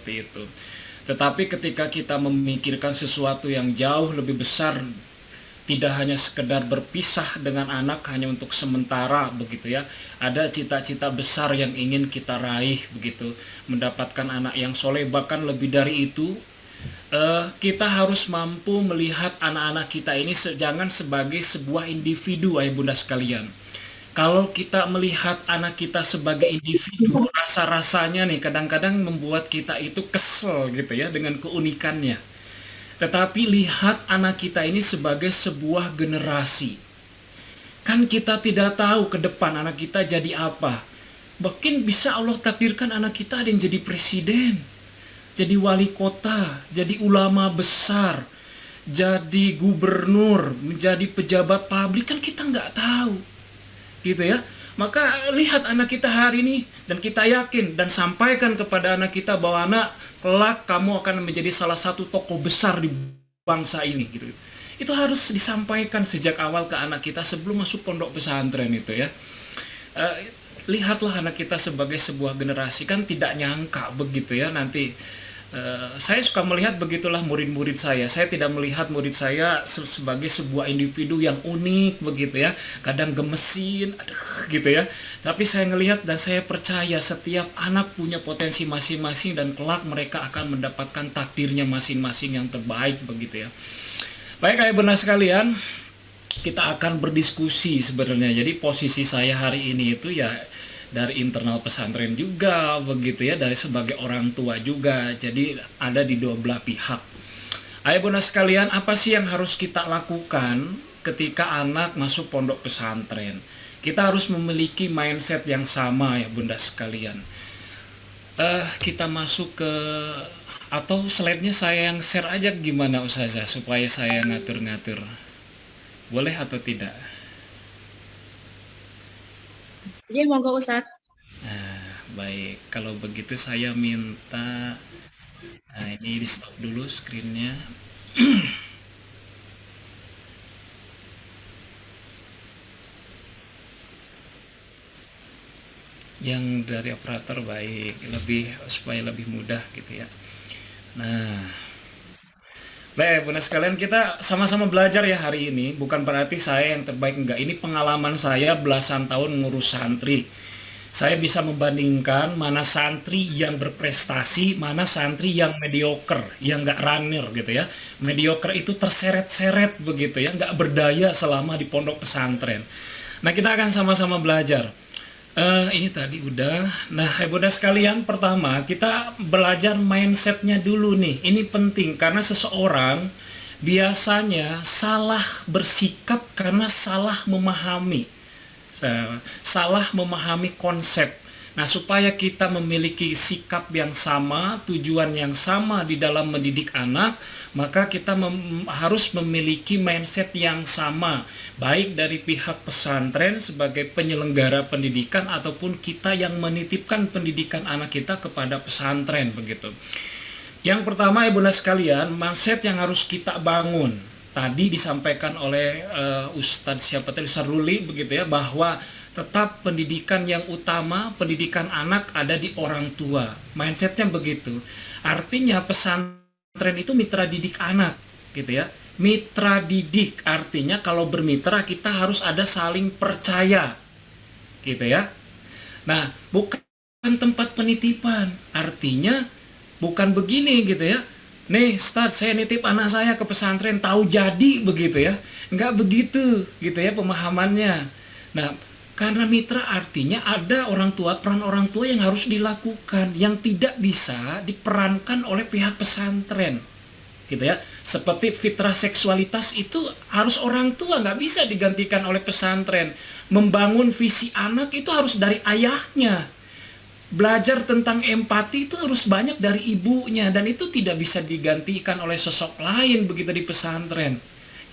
seperti itu. Tetapi ketika kita memikirkan sesuatu yang jauh lebih besar, tidak hanya sekedar berpisah dengan anak hanya untuk sementara begitu ya. Ada cita-cita besar yang ingin kita raih begitu, mendapatkan anak yang soleh, bahkan lebih dari itu. Kita harus mampu melihat anak-anak kita ini jangan sebagai sebuah individu, ayah bunda sekalian. Kalau kita melihat anak kita sebagai individu, rasa-rasanya nih kadang-kadang membuat kita itu kesel gitu ya dengan keunikannya. Tetapi lihat anak kita ini sebagai sebuah generasi. Kan kita tidak tahu ke depan anak kita jadi apa. Bahkan bisa Allah takdirkan anak kita ada yang jadi presiden, jadi wali kota, jadi ulama besar, jadi gubernur, menjadi pejabat publik, kan kita nggak tahu. Gitu ya. Maka lihat anak kita hari ini dan kita yakin dan sampaikan kepada anak kita bahwa anak, kelak kamu akan menjadi salah satu tokoh besar di bangsa ini gitu. Itu harus disampaikan sejak awal ke anak kita sebelum masuk pondok pesantren itu ya. Lihatlah anak kita sebagai sebuah generasi, kan tidak nyangka begitu ya nanti. Saya suka melihat begitulah murid-murid saya. Saya tidak melihat murid saya sebagai sebuah individu yang unik begitu ya. Kadang gemesin, aduh gitu ya. Tapi saya ngelihat dan saya percaya setiap anak punya potensi masing-masing dan kelak mereka akan mendapatkan takdirnya masing-masing yang terbaik begitu ya. Baik ayah bunda sekalian, kita akan berdiskusi sebenarnya. Jadi posisi saya hari ini itu ya dari internal pesantren juga begitu ya, dari sebagai orang tua juga, jadi ada di dua belah pihak. Ayah bunda sekalian, apa sih yang harus kita lakukan ketika anak masuk pondok pesantren? Kita harus memiliki mindset yang sama ya bunda sekalian. Kita masuk ke, atau slide-nya saya yang share aja gimana Ustazah supaya saya ngatur-ngatur, boleh atau tidak? Jadi monggo Ustadz. Nah, baik. Kalau begitu saya minta, nah ini di stop dulu screen-nya. Yang dari operator baik, lebih supaya lebih mudah gitu ya. Nah, baik, bunda sekalian kita sama-sama belajar ya hari ini. Bukan berarti saya yang terbaik, enggak. Ini pengalaman saya belasan tahun ngurus santri. Saya bisa membandingkan mana santri yang berprestasi, mana santri yang mediocre, yang nggak runner gitu ya. Mediocre itu terseret-seret begitu ya, nggak berdaya selama di pondok pesantren. Nah kita akan sama-sama belajar. Ini tadi udah. Nah bunda sekalian, pertama kita belajar mindsetnya dulu nih. Ini penting karena seseorang biasanya salah bersikap karena salah memahami. Salah memahami konsep. Nah, supaya kita memiliki sikap yang sama, tujuan yang sama di dalam mendidik anak, maka kita harus memiliki mindset yang sama, baik dari pihak pesantren sebagai penyelenggara pendidikan ataupun kita yang menitipkan pendidikan anak kita kepada pesantren begitu. Yang pertama, ibu sekalian, mindset yang harus kita bangun. Tadi disampaikan oleh Ustadz siapa tadi, Ustadz Ruli begitu ya, bahwa tetap pendidikan yang utama, pendidikan anak ada di orang tua. Mindsetnya begitu. Artinya pesantren itu mitra didik anak gitu ya. Mitra didik artinya kalau bermitra kita harus ada saling percaya gitu ya. Nah, bukan tempat penitipan. Artinya bukan begini gitu ya. Nih, Ustadz, saya nitip anak saya ke pesantren, tahu jadi begitu ya. Enggak begitu gitu ya pemahamannya. Nah, karena mitra artinya ada orang tua, peran orang tua yang harus dilakukan, yang tidak bisa diperankan oleh pihak pesantren. Gitu ya. Seperti fitrah seksualitas itu harus orang tua, nggak bisa digantikan oleh pesantren. Membangun visi anak itu harus dari ayahnya. Belajar tentang empati itu harus banyak dari ibunya dan itu tidak bisa digantikan oleh sosok lain begitu di pesantren.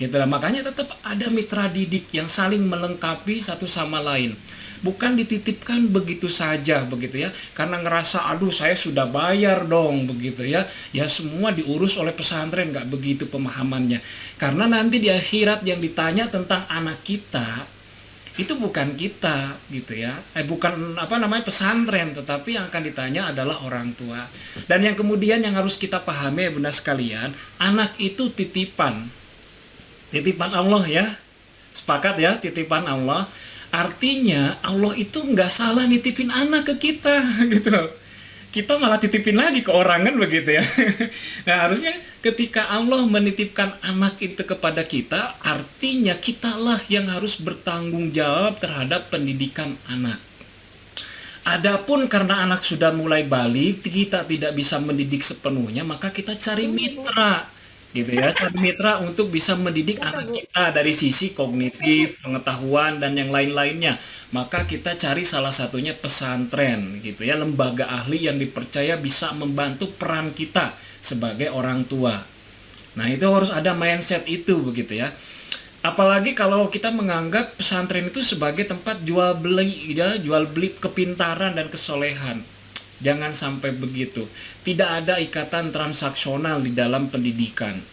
Gitu lah. Makanya tetap ada mitra didik yang saling melengkapi satu sama lain. Bukan dititipkan begitu saja begitu ya. Karena ngerasa aduh saya sudah bayar dong begitu ya. Ya semua diurus oleh pesantren, nggak begitu pemahamannya. Karena nanti di akhirat yang ditanya tentang anak kita itu bukan kita gitu ya. Bukan apa namanya pesantren, tetapi yang akan ditanya adalah orang tua. Dan yang kemudian yang harus kita pahami ya bunda sekalian, anak itu titipan. Titipan Allah ya. Sepakat ya, titipan Allah. Artinya Allah itu nggak salah nitipin anak ke kita gitu loh. Kita malah titipin lagi ke orang kan begitu ya. Nah harusnya ketika Allah menitipkan anak itu kepada kita, artinya kitalah yang harus bertanggung jawab terhadap pendidikan anak. Adapun karena anak sudah mulai balik, kita tidak bisa mendidik sepenuhnya, maka kita cari mitra, gitu ya, cari mitra untuk bisa mendidik anak kita dari sisi kognitif, pengetahuan dan yang lain-lainnya. Maka kita cari salah satunya pesantren, gitu ya, lembaga ahli yang dipercaya bisa membantu peran kita sebagai orang tua. Nah, itu harus ada mindset itu begitu ya. Apalagi kalau kita menganggap pesantren itu sebagai tempat jual beli ya, jual beli kepintaran dan kesolehan. Jangan sampai begitu. Tidak ada ikatan transaksional di dalam pendidikan.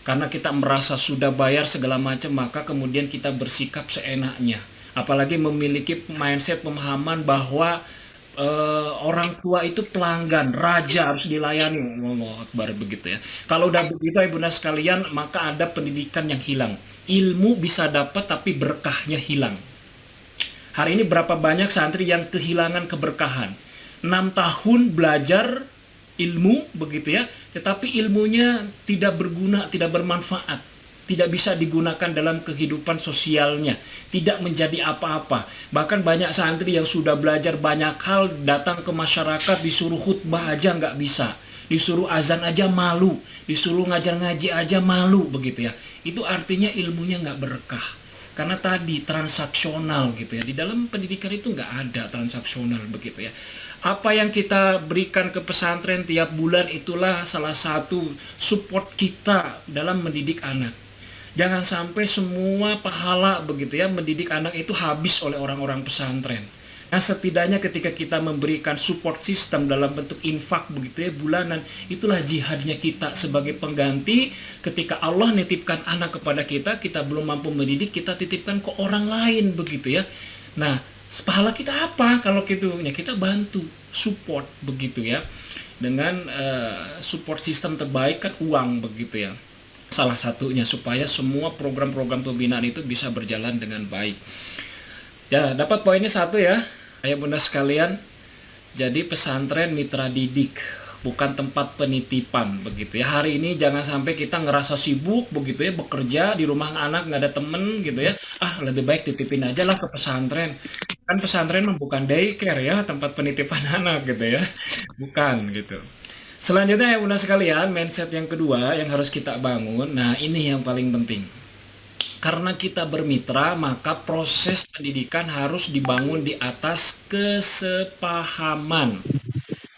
Karena kita merasa sudah bayar segala macam, maka kemudian kita bersikap seenaknya. Apalagi memiliki mindset pemahaman bahwa orang tua itu pelanggan, raja harus dilayani. Allah Akbar begitu ya. Kalau udah begitu ya bunda sekalian, maka ada pendidikan yang hilang. Ilmu bisa dapat tapi berkahnya hilang. Hari ini berapa banyak santri yang kehilangan keberkahan. 6 tahun belajar ilmu begitu ya, tetapi ilmunya tidak berguna, tidak bermanfaat, tidak bisa digunakan dalam kehidupan sosialnya, tidak menjadi apa-apa. Bahkan banyak santri yang sudah belajar banyak hal, datang ke masyarakat disuruh khutbah aja nggak bisa, disuruh azan aja malu, disuruh ngajar ngaji aja malu begitu ya. Itu artinya ilmunya nggak berkah. Karena tadi transaksional gitu ya. Di dalam pendidikan itu nggak ada transaksional begitu ya. Apa yang kita berikan ke pesantren tiap bulan itulah salah satu support kita dalam mendidik anak. Jangan sampai semua pahala begitu ya mendidik anak itu habis oleh orang-orang pesantren. Nah setidaknya ketika kita memberikan support system dalam bentuk infak begitu ya bulanan, itulah jihadnya kita sebagai pengganti ketika Allah nitipkan anak kepada kita, kita belum mampu mendidik, kita titipkan ke orang lain begitu ya. Nah pahala kita apa kalau gitu? Ya kita bantu, support begitu ya. Dengan support system terbaik kan uang begitu ya. Salah satunya supaya semua program-program pembinaan itu bisa berjalan dengan baik. Ya, dapat poinnya satu ya, ayah bunda sekalian. Jadi pesantren mitra didik, bukan tempat penitipan begitu ya. Hari ini jangan sampai kita ngerasa sibuk begitu ya, bekerja di rumah anak nggak ada temen gitu ya. Ah lebih baik titipin aja lah ke pesantren. Kan pesantren bukan daycare ya, tempat penitipan anak gitu ya. Bukan gitu. Selanjutnya ya bunda sekalian, mindset yang kedua yang harus kita bangun. Nah ini yang paling penting. Karena kita bermitra, maka proses pendidikan harus dibangun di atas kesepahaman,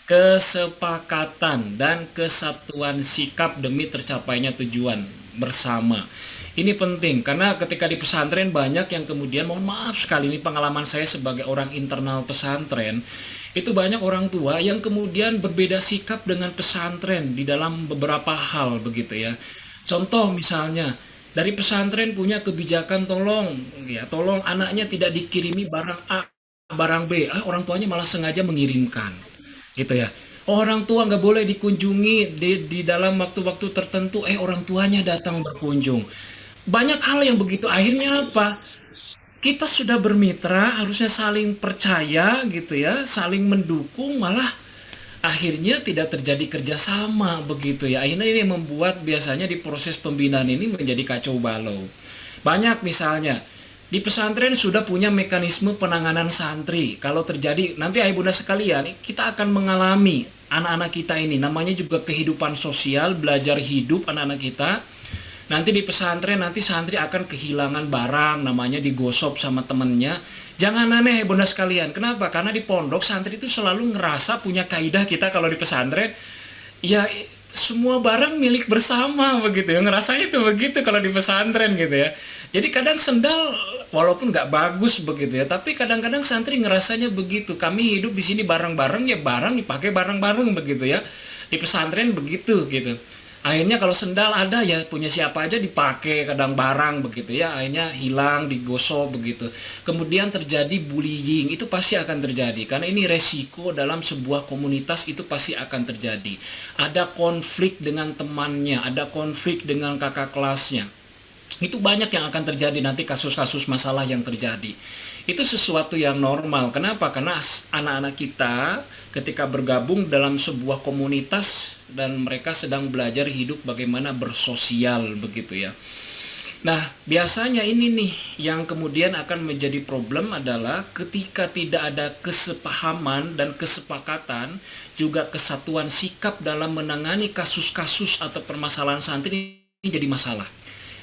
kesepakatan, dan kesatuan sikap demi tercapainya tujuan bersama. Ini penting, karena ketika di pesantren banyak yang kemudian, mohon maaf sekali, ini pengalaman saya sebagai orang internal pesantren, itu banyak orang tua yang kemudian berbeda sikap dengan pesantren di dalam beberapa hal begitu ya. Contoh misalnya, dari pesantren punya kebijakan tolong ya tolong anaknya tidak dikirimi barang A barang B, orang tuanya malah sengaja mengirimkan gitu ya. Orang tua nggak boleh dikunjungi di dalam waktu-waktu tertentu, orang tuanya datang berkunjung. Banyak hal yang begitu, akhirnya apa, kita sudah bermitra harusnya saling percaya gitu ya, saling mendukung, malah akhirnya tidak terjadi kerjasama begitu ya. Akhirnya ini membuat biasanya di proses pembinaan ini menjadi kacau balau. Banyak misalnya di pesantren sudah punya mekanisme penanganan santri. Kalau terjadi nanti ayah bunda sekalian, kita akan mengalami anak-anak kita ini namanya juga kehidupan sosial, belajar hidup anak-anak kita. Nanti di pesantren nanti santri akan kehilangan barang, namanya digosop sama temennya. Jangan aneh bunda sekalian. Kenapa? Karena di pondok santri itu selalu ngerasa punya kaidah kita kalau di pesantren. Ya semua barang milik bersama begitu ya. Ngerasanya itu begitu kalau di pesantren gitu ya. Jadi kadang sendal walaupun nggak bagus begitu ya. Tapi kadang-kadang santri ngerasanya begitu. Kami hidup di sini bareng-bareng ya barang dipakai bareng-bareng begitu ya. Di pesantren begitu gitu. Akhirnya kalau sendal ada ya punya siapa aja dipakai kadang barang begitu ya, akhirnya hilang, digosok begitu. Kemudian terjadi bullying, itu pasti akan terjadi karena ini resiko dalam sebuah komunitas, itu pasti akan terjadi. Ada konflik dengan temannya, ada konflik dengan kakak kelasnya. Itu banyak yang akan terjadi nanti, kasus-kasus masalah yang terjadi. Itu sesuatu yang normal. Kenapa? Karena anak-anak kita ketika bergabung dalam sebuah komunitas dan mereka sedang belajar hidup bagaimana bersosial begitu ya. Nah, biasanya ini nih yang kemudian akan menjadi problem adalah ketika tidak ada kesepahaman dan kesepakatan, juga kesatuan sikap dalam menangani kasus-kasus atau permasalahan santri, ini jadi masalah.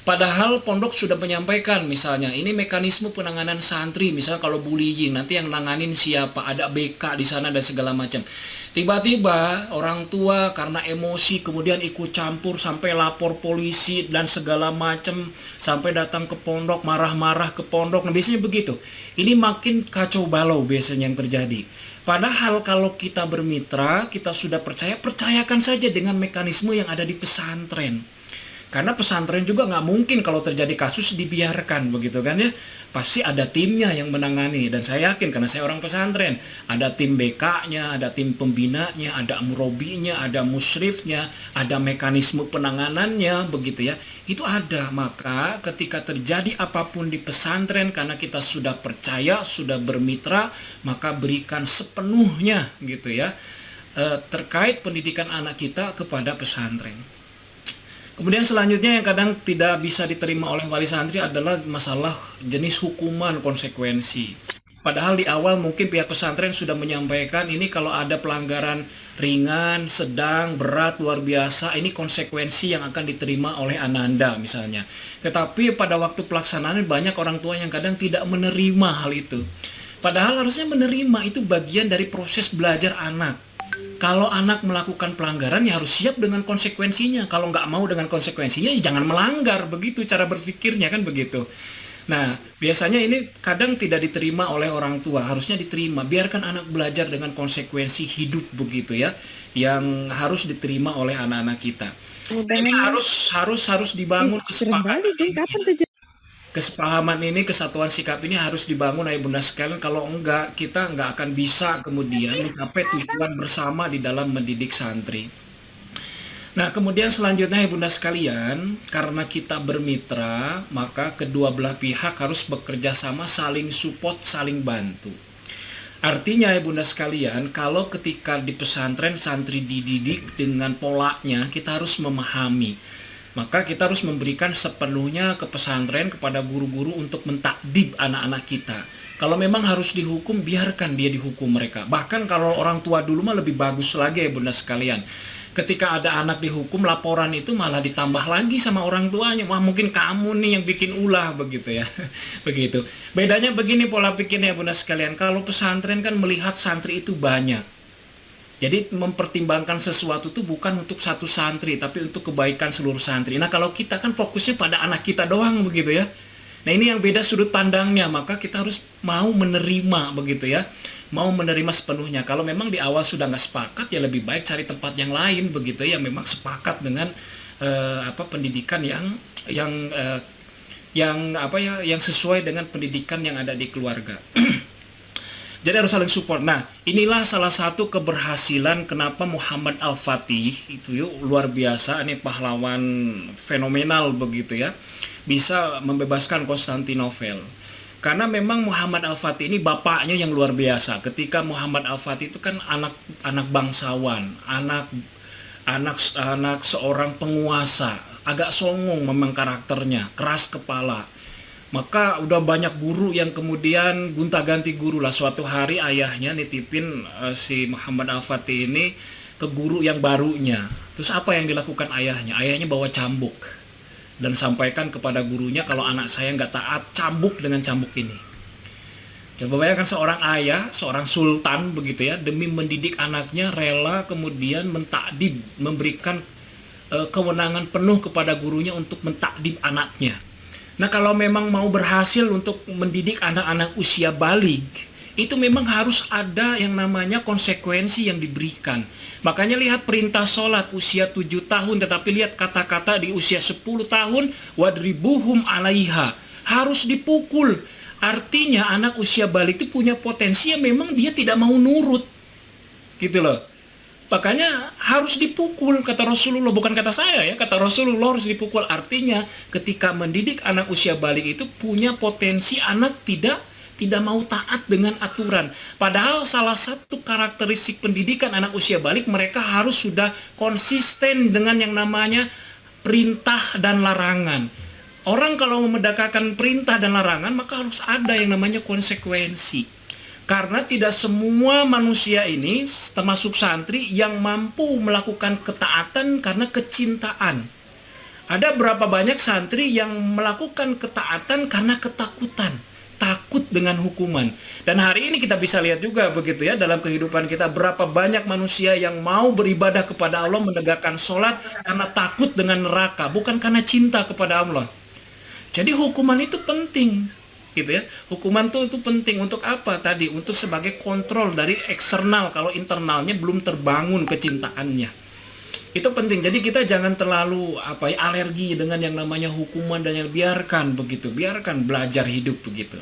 Padahal pondok sudah menyampaikan misalnya ini mekanisme penanganan santri, misalnya kalau bullying nanti yang nanganin siapa, ada BK di sana dan segala macam. Tiba-tiba orang tua karena emosi kemudian ikut campur sampai lapor polisi dan segala macam, sampai datang ke pondok, marah-marah ke pondok. Nah, biasanya begitu. Ini makin kacau balau biasanya yang terjadi. Padahal kalau kita bermitra, kita sudah percaya, percayakan saja dengan mekanisme yang ada di pesantren. Karena pesantren juga nggak mungkin kalau terjadi kasus dibiarkan begitu kan ya. Pasti ada timnya yang menangani. Dan saya yakin karena saya orang pesantren, ada tim BK-nya, ada tim pembinanya, ada murobinya, ada musyrifnya, ada mekanisme penanganannya begitu ya. Itu ada. Maka ketika terjadi apapun di pesantren, karena kita sudah percaya, sudah bermitra, maka berikan sepenuhnya gitu ya, terkait pendidikan anak kita kepada pesantren. Kemudian selanjutnya yang kadang tidak bisa diterima oleh wali santri adalah masalah jenis hukuman, konsekuensi. Padahal di awal mungkin pihak pesantren sudah menyampaikan ini kalau ada pelanggaran ringan, sedang, berat, luar biasa, ini konsekuensi yang akan diterima oleh ananda misalnya. Tetapi pada waktu pelaksanaan banyak orang tua yang kadang tidak menerima hal itu. Padahal harusnya menerima, itu bagian dari proses belajar anak. Kalau anak melakukan pelanggaran ya harus siap dengan konsekuensinya. Kalau nggak mau dengan konsekuensinya ya jangan melanggar. Begitu cara berpikirnya kan begitu. Nah, biasanya ini kadang tidak diterima oleh orang tua. Harusnya diterima. Biarkan anak belajar dengan konsekuensi hidup begitu ya. Yang harus diterima oleh anak-anak kita. Ini harus dibangun kesepakatan. Kesepahaman ini, kesatuan sikap ini harus dibangun ayah bunda sekalian. Kalau enggak, kita enggak akan bisa kemudian mencapai tujuan bersama di dalam mendidik santri. Nah, kemudian selanjutnya ayah bunda sekalian, karena kita bermitra, maka kedua belah pihak harus bekerja sama, saling support, saling bantu. Artinya ya bunda sekalian, kalau ketika di pesantren santri dididik dengan polanya, kita harus memahami. Maka kita harus memberikan sepenuhnya ke pesantren, kepada guru-guru untuk mentakdib anak-anak kita. Kalau memang harus dihukum, biarkan dia dihukum mereka. Bahkan kalau orang tua dulu mah lebih bagus lagi ya bunda sekalian. Ketika ada anak dihukum, laporan itu malah ditambah lagi sama orang tuanya. Wah, mungkin kamu nih yang bikin ulah begitu ya. Begitu. Bedanya begini pola pikirnya bunda sekalian. Kalau pesantren kan melihat santri itu banyak. Jadi mempertimbangkan sesuatu itu bukan untuk satu santri, tapi untuk kebaikan seluruh santri. Nah, kalau kita kan fokusnya pada anak kita doang begitu ya. Nah, ini yang beda sudut pandangnya, maka kita harus mau menerima begitu ya. Mau menerima sepenuhnya. Kalau memang di awal sudah nggak sepakat, ya lebih baik cari tempat yang lain begitu ya. Memang sepakat dengan pendidikan yang sesuai dengan pendidikan yang ada di keluarga. Jadi harus saling support. Nah, inilah salah satu keberhasilan kenapa Muhammad Al-Fatih itu luar biasa, ini pahlawan fenomenal begitu ya, bisa membebaskan Konstantinopel. Karena memang Muhammad Al-Fatih ini bapaknya yang luar biasa. Ketika Muhammad Al-Fatih itu kan anak bangsawan, anak seorang penguasa, agak songong memang karakternya, keras kepala. Maka udah banyak guru yang kemudian gonta-ganti guru lah. Suatu hari ayahnya nitipin si Muhammad Al-Fatih ini ke guru yang barunya. Terus apa yang dilakukan ayahnya? Ayahnya bawa cambuk dan sampaikan kepada gurunya, kalau anak saya nggak taat, cambuk dengan cambuk ini. Coba bayangkan seorang ayah, seorang sultan begitu ya, demi mendidik anaknya rela kemudian mentakdib, memberikan kewenangan penuh kepada gurunya untuk mentakdib anaknya. Nah, kalau memang mau berhasil untuk mendidik anak-anak usia balig, itu memang harus ada yang namanya konsekuensi yang diberikan. Makanya lihat perintah sholat usia 7 tahun, tetapi lihat kata-kata di usia 10 tahun, wadribuhum alaiha, harus dipukul. Artinya anak usia balik itu punya potensi yang memang dia tidak mau nurut, gitu loh. Makanya harus dipukul, kata Rasulullah, bukan kata saya ya, kata Rasulullah harus dipukul. Artinya ketika mendidik anak usia balik itu punya potensi anak tidak mau taat dengan aturan. Padahal salah satu karakteristik pendidikan anak usia balik, mereka harus sudah konsisten dengan yang namanya perintah dan larangan. Orang kalau memedakakan perintah dan larangan, maka harus ada yang namanya konsekuensi. Karena tidak semua manusia ini, termasuk santri, yang mampu melakukan ketaatan karena kecintaan. Ada berapa banyak santri yang melakukan ketaatan karena ketakutan, takut dengan hukuman. Dan hari ini kita bisa lihat juga begitu ya, dalam kehidupan kita, berapa banyak manusia yang mau beribadah kepada Allah, menegakkan sholat karena takut dengan neraka, bukan karena cinta kepada Allah. Jadi hukuman itu penting, gitu ya. Hukuman itu penting untuk apa tadi? Untuk sebagai kontrol dari eksternal, kalau internalnya belum terbangun kecintaannya. Itu penting. Jadi kita jangan terlalu alergi dengan yang namanya hukuman, dan yang biarkan begitu. Biarkan belajar hidup begitu.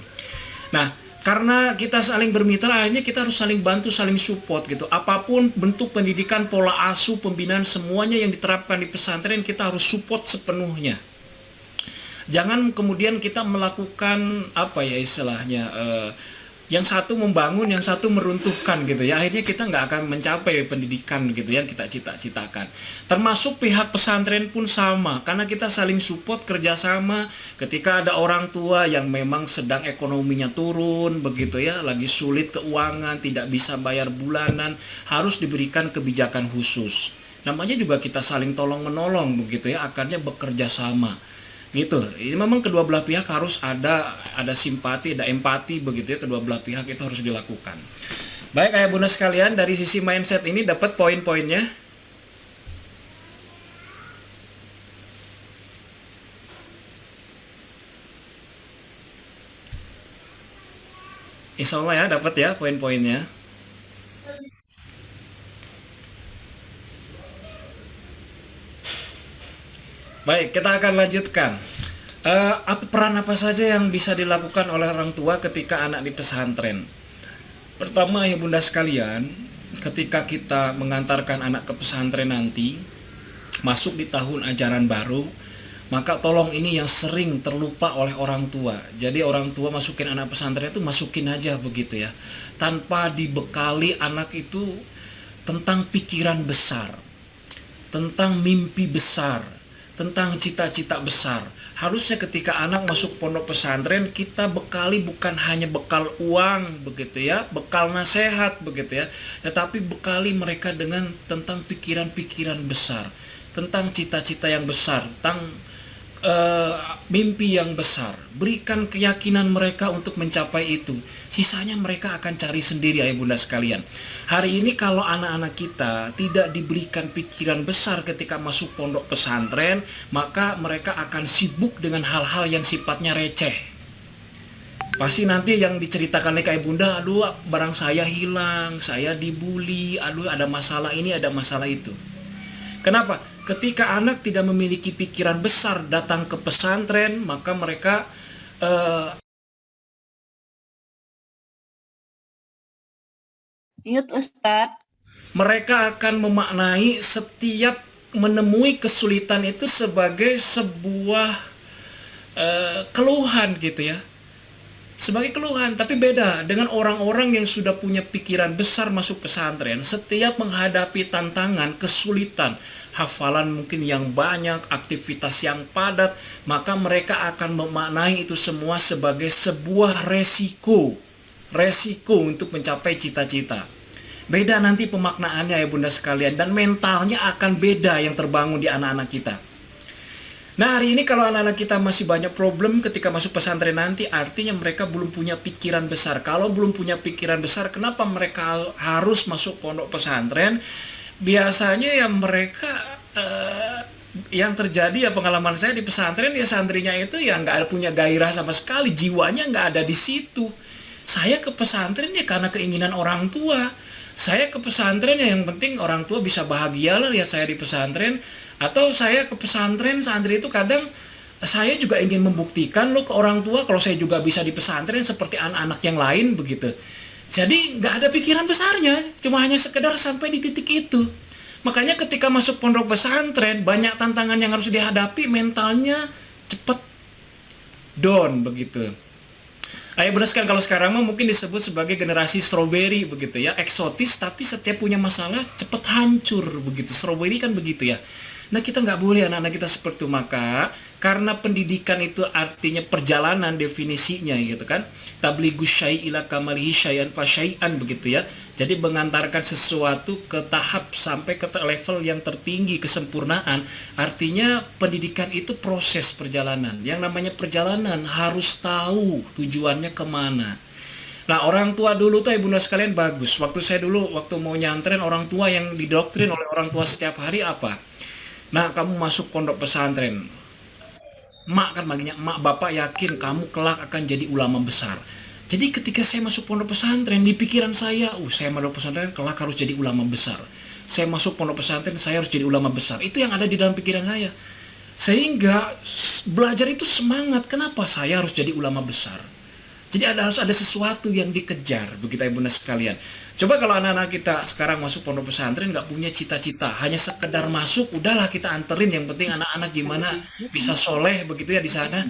Nah, karena kita saling bermitra, akhirnya kita harus saling bantu, saling support gitu. Apapun bentuk pendidikan, pola asuh, pembinaan, semuanya yang diterapkan di pesantren kita harus support sepenuhnya. Jangan kemudian kita melakukan istilahnya, yang satu membangun, yang satu meruntuhkan gitu ya. Akhirnya kita nggak akan mencapai pendidikan gitu yang kita cita-citakan. Termasuk pihak pesantren pun sama, karena kita saling support, kerjasama. Ketika ada orang tua yang memang sedang ekonominya turun begitu ya, lagi sulit keuangan, tidak bisa bayar bulanan, harus diberikan kebijakan khusus. Namanya juga kita saling tolong menolong begitu ya, akarnya bekerja sama. Gitu. Ini memang kedua belah pihak harus ada simpati, ada empati begitu ya, kedua belah pihak itu harus dilakukan. Baik ayah bunda sekalian, dari sisi mindset ini dapat poin-poinnya. Insya Allah ya dapat ya poin-poinnya. Baik, kita akan lanjutkan. Peran apa saja yang bisa dilakukan oleh orang tua ketika anak di pesantren? Pertama ya bunda sekalian, ketika kita mengantarkan anak ke pesantren nanti, masuk di tahun ajaran baru, maka tolong ini yang sering terlupa oleh orang tua. Jadi orang tua masukin anak pesantren itu masukin aja begitu ya, tanpa dibekali anak itu tentang pikiran besar, tentang mimpi besar, tentang cita-cita besar. Harusnya ketika anak masuk pondok pesantren, kita bekali bukan hanya bekal uang begitu ya, bekal nasihat begitu ya, tetapi bekali mereka dengan tentang pikiran-pikiran besar, tentang cita-cita yang besar, tentang mimpi yang besar. Berikan keyakinan mereka untuk mencapai itu. Sisanya mereka akan cari sendiri ayah bunda sekalian. Hari ini kalau anak-anak kita tidak diberikan pikiran besar ketika masuk pondok pesantren, maka mereka akan sibuk dengan hal-hal yang sifatnya receh. Pasti nanti yang diceritakan oleh ayah bunda, aduh barang saya hilang, saya dibully, aduh ada masalah ini, ada masalah itu. Kenapa? Ketika anak tidak memiliki pikiran besar datang ke pesantren, maka mereka Yuk Ustadz. mereka akan memaknai setiap menemui kesulitan itu sebagai sebuah keluhan gitu ya. Sebagai keluhan, tapi beda dengan orang-orang yang sudah punya pikiran besar masuk pesantren. Setiap menghadapi tantangan, kesulitan, hafalan mungkin yang banyak, aktivitas yang padat, maka mereka akan memaknai itu semua sebagai sebuah resiko untuk mencapai cita-cita. Beda nanti pemaknaannya ya bunda sekalian, dan mentalnya akan beda yang terbangun di anak-anak kita. Nah hari ini kalau anak-anak kita masih banyak problem ketika masuk pesantren nanti, artinya mereka belum punya pikiran besar. Kalau belum punya pikiran besar, kenapa mereka harus masuk pondok pesantren? Biasanya ya mereka yang terjadi ya, pengalaman saya di pesantren ya, santrinya itu ya nggak punya gairah sama sekali, jiwanya nggak ada di situ. Saya ke pesantren ya karena keinginan orang tua. Saya ke pesantren ya yang penting orang tua bisa bahagia lah lihat saya di pesantren. Atau saya ke pesantren santri itu kadang saya juga ingin membuktikan loh ke orang tua kalau saya juga bisa di pesantren seperti anak-anak yang lain begitu. Jadi nggak ada pikiran besarnya, cuma hanya sekedar sampai di titik itu. Makanya ketika masuk pondok pesantren banyak tantangan yang harus dihadapi, mentalnya cepet down begitu. Ayo bereskan kalau sekarang mah mungkin disebut sebagai generasi strawberry begitu ya, eksotis tapi setiap punya masalah cepet hancur begitu. Strawberry kan begitu ya. Nah kita nggak boleh anak-anak kita seperti itu, maka karena pendidikan itu artinya perjalanan definisinya gitu kan. Tabligus syai' ila kamalihi syai'an fa syai'an begitu ya. Jadi mengantarkan sesuatu ke tahap sampai ke level yang tertinggi kesempurnaan. Artinya pendidikan itu proses perjalanan. Yang namanya perjalanan harus tahu tujuannya kemana. Nah orang tua dulu tuh ibunda sekalian bagus. Waktu saya dulu waktu mau nyantren, orang tua yang didoktrin oleh orang tua setiap hari apa? Nah kamu masuk pondok pesantren, mak kan maginya, mak bapak yakin kamu kelak akan jadi ulama besar. Jadi ketika saya masuk pondok pesantren, di pikiran saya, saya masuk pesantren kelak harus jadi ulama besar. Saya masuk pondok pesantren, saya harus jadi ulama besar. Itu yang ada di dalam pikiran saya. Sehingga belajar itu semangat. Kenapa saya harus jadi ulama besar? Jadi harus ada sesuatu yang dikejar, begitu ibunda sekalian. Coba kalau anak-anak kita sekarang masuk pondok pesantren nggak punya cita-cita, hanya sekedar masuk, udahlah kita anterin, yang penting anak-anak gimana bisa soleh begitu ya di sana.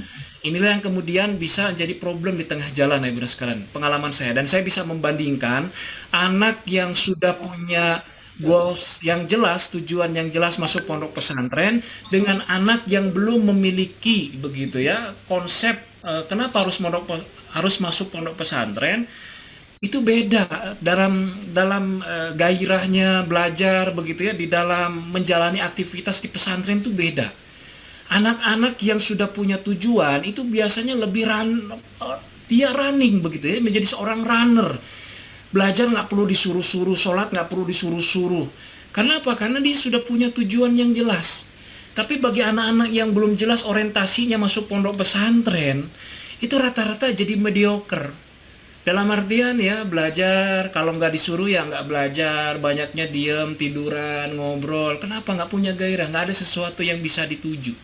Inilah yang kemudian bisa jadi problem di tengah jalan ibunda sekalian. Pengalaman saya, dan saya bisa membandingkan anak yang sudah punya goals yang jelas, tujuan yang jelas masuk pondok pesantren dengan anak yang belum memiliki begitu ya konsep kenapa harus masuk pondok pesantren. Itu beda dalam dalam gairahnya belajar begitu ya, di dalam menjalani aktivitas di pesantren itu beda. Anak-anak yang sudah punya tujuan itu biasanya lebih dia running begitu ya, menjadi seorang runner. Belajar nggak perlu disuruh-suruh, sholat nggak perlu disuruh-suruh. Karena apa? Karena dia sudah punya tujuan yang jelas. Tapi bagi anak-anak yang belum jelas orientasinya masuk pondok pesantren, itu rata-rata jadi mediocre. Dalam artian ya belajar, kalau nggak disuruh ya nggak belajar, banyaknya diem, tiduran, ngobrol. Kenapa nggak punya gairah? Nggak ada sesuatu yang bisa dituju.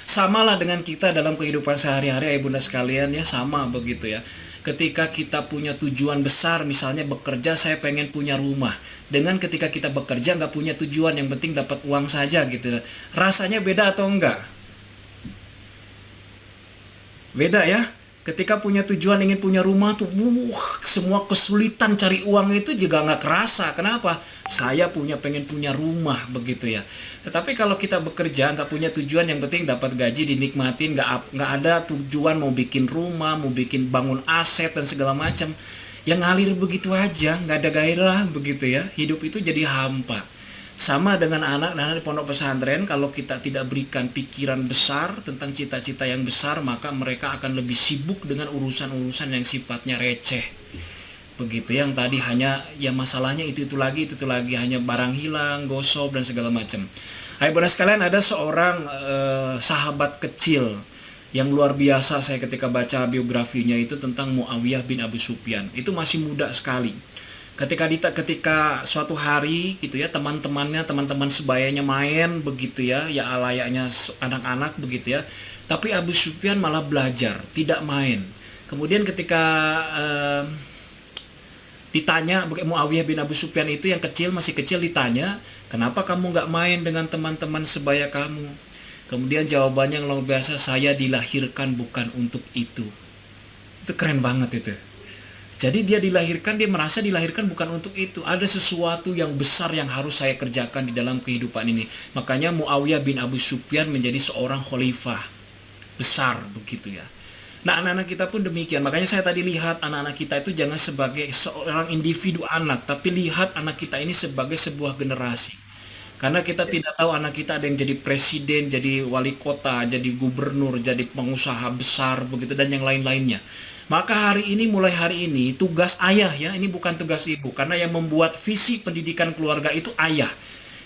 Samalah dengan kita dalam kehidupan sehari-hari, ibunda sekalian ya, sama begitu ya. Ketika kita punya tujuan besar, misalnya bekerja, saya pengen punya rumah. Dengan ketika kita bekerja nggak punya tujuan, yang penting dapat uang saja gitu. Rasanya beda atau enggak? Beda ya. Ketika punya tujuan ingin punya rumah tuh, semua kesulitan cari uang itu juga nggak kerasa. Kenapa? Saya pengen punya rumah begitu ya. Tetapi kalau kita bekerja nggak punya tujuan, yang penting dapat gaji dinikmatin, nggak ada tujuan mau bikin rumah, mau bikin bangun aset dan segala macam. Yang ngalir begitu aja, nggak ada gairah begitu ya. Hidup itu jadi hampa. Sama dengan anak-anak di pondok pesantren, kalau kita tidak berikan pikiran besar tentang cita-cita yang besar, maka mereka akan lebih sibuk dengan urusan-urusan yang sifatnya receh. Begitu yang tadi hanya ya masalahnya itu lagi, hanya barang hilang, gosip dan segala macam. Hai benar sekalian, ada seorang sahabat kecil yang luar biasa saya ketika baca biografinya itu tentang Muawiyah bin Abu Sufyan. Itu masih muda sekali. Ketika suatu hari gitu ya, teman-teman sebayanya main begitu ya, ya layaknya anak-anak begitu ya, tapi Abu Sufyan malah belajar, tidak main. Kemudian ketika ditanya, Muawiyah bin Abu Sufyan itu yang kecil, masih kecil, ditanya, kenapa kamu nggak main dengan teman-teman sebaya kamu? Kemudian jawabannya yang luar biasa, saya dilahirkan bukan untuk itu. Itu keren banget itu. Jadi dia merasa dilahirkan bukan untuk itu. Ada sesuatu yang besar yang harus saya kerjakan di dalam kehidupan ini. Makanya Muawiyah bin Abu Sufyan menjadi seorang khalifah besar begitu ya. Nah anak-anak kita pun demikian. Makanya saya tadi lihat anak-anak kita itu jangan sebagai seorang individu anak, tapi lihat anak kita ini sebagai sebuah generasi. Karena kita tidak tahu anak kita ada yang jadi presiden, jadi wali kota, jadi gubernur, jadi pengusaha besar begitu dan yang lain-lainnya. Maka mulai hari ini tugas ayah ya, ini bukan tugas ibu, karena yang membuat visi pendidikan keluarga itu ayah.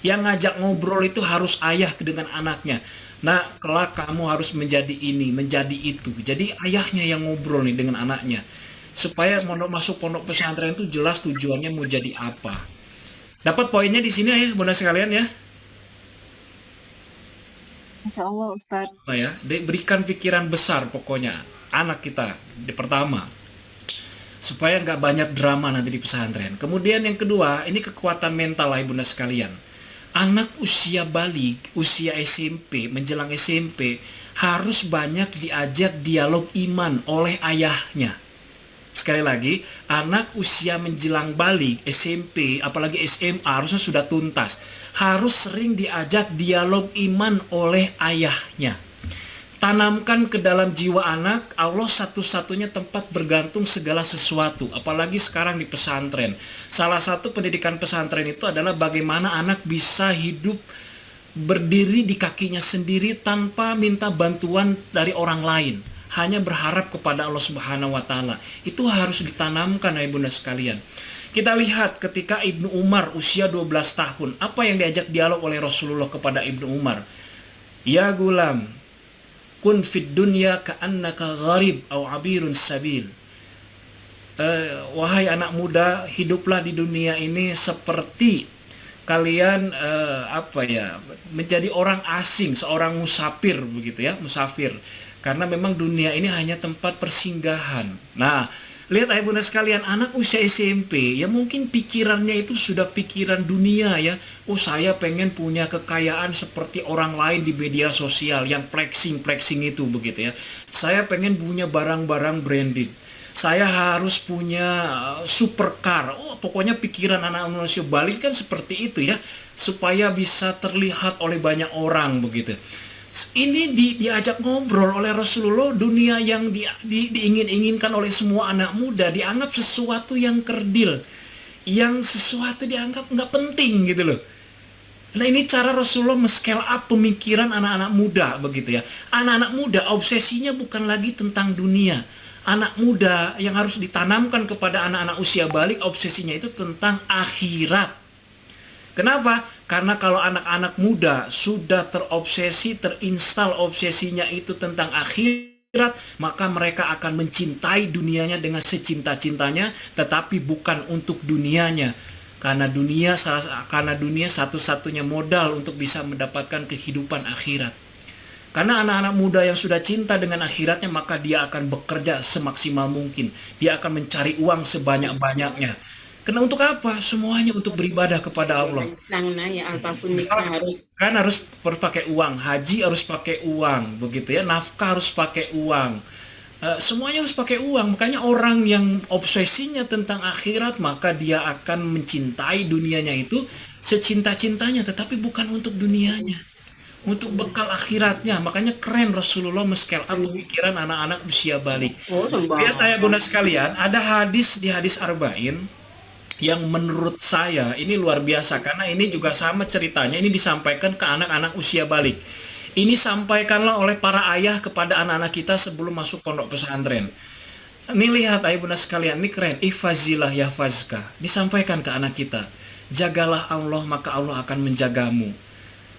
Yang ngajak ngobrol itu harus ayah dengan anaknya. Nah, kelak kamu harus menjadi ini, menjadi itu. Jadi ayahnya yang ngobrol nih dengan anaknya. supaya masuk pondok pesantren itu jelas tujuannya mau jadi apa. Dapat poinnya di sini ya, bunda sekalian ya. Insya Allah Ustadz. Apa ya? Berikan pikiran besar pokoknya anak kita di pertama supaya nggak banyak drama nanti di pesantren. Kemudian yang kedua, ini kekuatan mental lah ibunda sekalian. Anak usia balik, usia SMP, menjelang SMP, harus banyak diajak dialog iman oleh ayahnya. Sekali lagi, anak usia menjelang balik, SMP, apalagi SMA, harusnya sudah tuntas. Harus sering diajak dialog iman oleh ayahnya. Tanamkan ke dalam jiwa anak, Allah satu-satunya tempat bergantung segala sesuatu. Apalagi sekarang di pesantren. Salah satu pendidikan pesantren itu adalah bagaimana anak bisa hidup berdiri di kakinya sendiri tanpa minta bantuan dari orang lain. Hanya berharap kepada Allah Subhanahu wa Ta'ala. Itu harus ditanamkan ya bunda sekalian. Kita lihat ketika Ibnu Umar usia 12 tahun, apa yang diajak dialog oleh Rasulullah kepada Ibnu Umar? Ya gulam, kun fid dunya ka'annaka gharib au abirun sabil. Wahai anak muda, hiduplah di dunia ini seperti kalian menjadi orang asing, seorang musafir begitu ya, musafir. Karena memang dunia ini hanya tempat persinggahan. Nah, lihat ayah bunda sekalian, anak usia SMP, ya mungkin pikirannya itu sudah pikiran dunia ya. Oh saya pengen punya kekayaan seperti orang lain di media sosial, yang flexing itu begitu ya. Saya pengen punya barang-barang branded. Saya harus punya supercar. Oh pokoknya pikiran anak manusia balik kan seperti itu ya. Supaya bisa terlihat oleh banyak orang begitu. Ini diajak ngobrol oleh Rasulullah, dunia yang diingin-inginkan oleh semua anak muda dianggap sesuatu yang kerdil, yang sesuatu dianggap nggak penting gitu loh. Nah ini cara Rasulullah men-scale up pemikiran anak-anak muda begitu ya. Anak-anak muda obsesinya bukan lagi tentang dunia. Anak muda yang harus ditanamkan kepada anak-anak usia balik, obsesinya itu tentang akhirat. Kenapa? Karena kalau anak-anak muda sudah terobsesi, terinstal obsesinya itu tentang akhirat, maka mereka akan mencintai dunianya dengan secinta-cintanya, tetapi bukan untuk dunianya. Karena dunia satu-satunya modal untuk bisa mendapatkan kehidupan akhirat. Karena anak-anak muda yang sudah cinta dengan akhiratnya, maka dia akan bekerja semaksimal mungkin. Dia akan mencari uang sebanyak-banyaknya. Karena untuk apa? Semuanya untuk beribadah kepada Allah. Kan harus berpakai uang, haji harus pakai uang, begitu ya. Nafkah harus pakai uang. Semuanya harus pakai uang. Makanya orang yang obsesinya tentang akhirat, maka dia akan mencintai dunianya itu secinta-cintanya, tetapi bukan untuk dunianya, untuk bekal akhiratnya. Makanya keren Rasulullah men-scale up pemikiran anak-anak usia balik. Lihat ayah bunda sekalian, ada hadis di hadis Arba'in yang menurut saya ini luar biasa, karena ini juga sama ceritanya, ini disampaikan ke anak-anak usia balik. Ini sampaikanlah oleh para ayah kepada anak-anak kita sebelum masuk pondok pesantren. Ini lihat ayah bunda sekalian, ini keren. Ihfazilah yahfazka. Disampaikan ke anak kita. Jagalah Allah maka Allah akan menjagamu.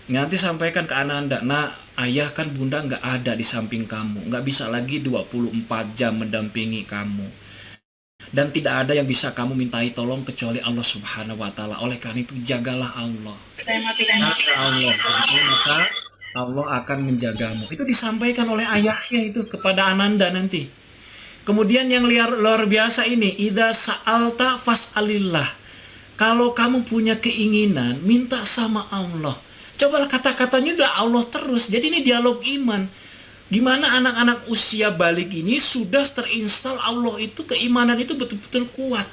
Nanti sampaikan ke anak anda, nah ayah kan bunda nggak ada di samping kamu, nggak bisa lagi 24 jam mendampingi kamu. Dan tidak ada yang bisa kamu mintai tolong kecuali Allah Subhanahu wa Ta'ala. Oleh karena itu jagalah Allah. Maka Allah akan menjagamu. Itu disampaikan oleh ayahnya itu kepada Ananda nanti. Kemudian yang luar biasa ini, idza sa'alta fas'alillah. Kalau kamu punya keinginan, minta sama Allah. Cobalah kata-katanya udah Allah terus. Jadi ini dialog iman. Gimana anak-anak usia balik ini sudah terinstal Allah itu, keimanan itu betul-betul kuat.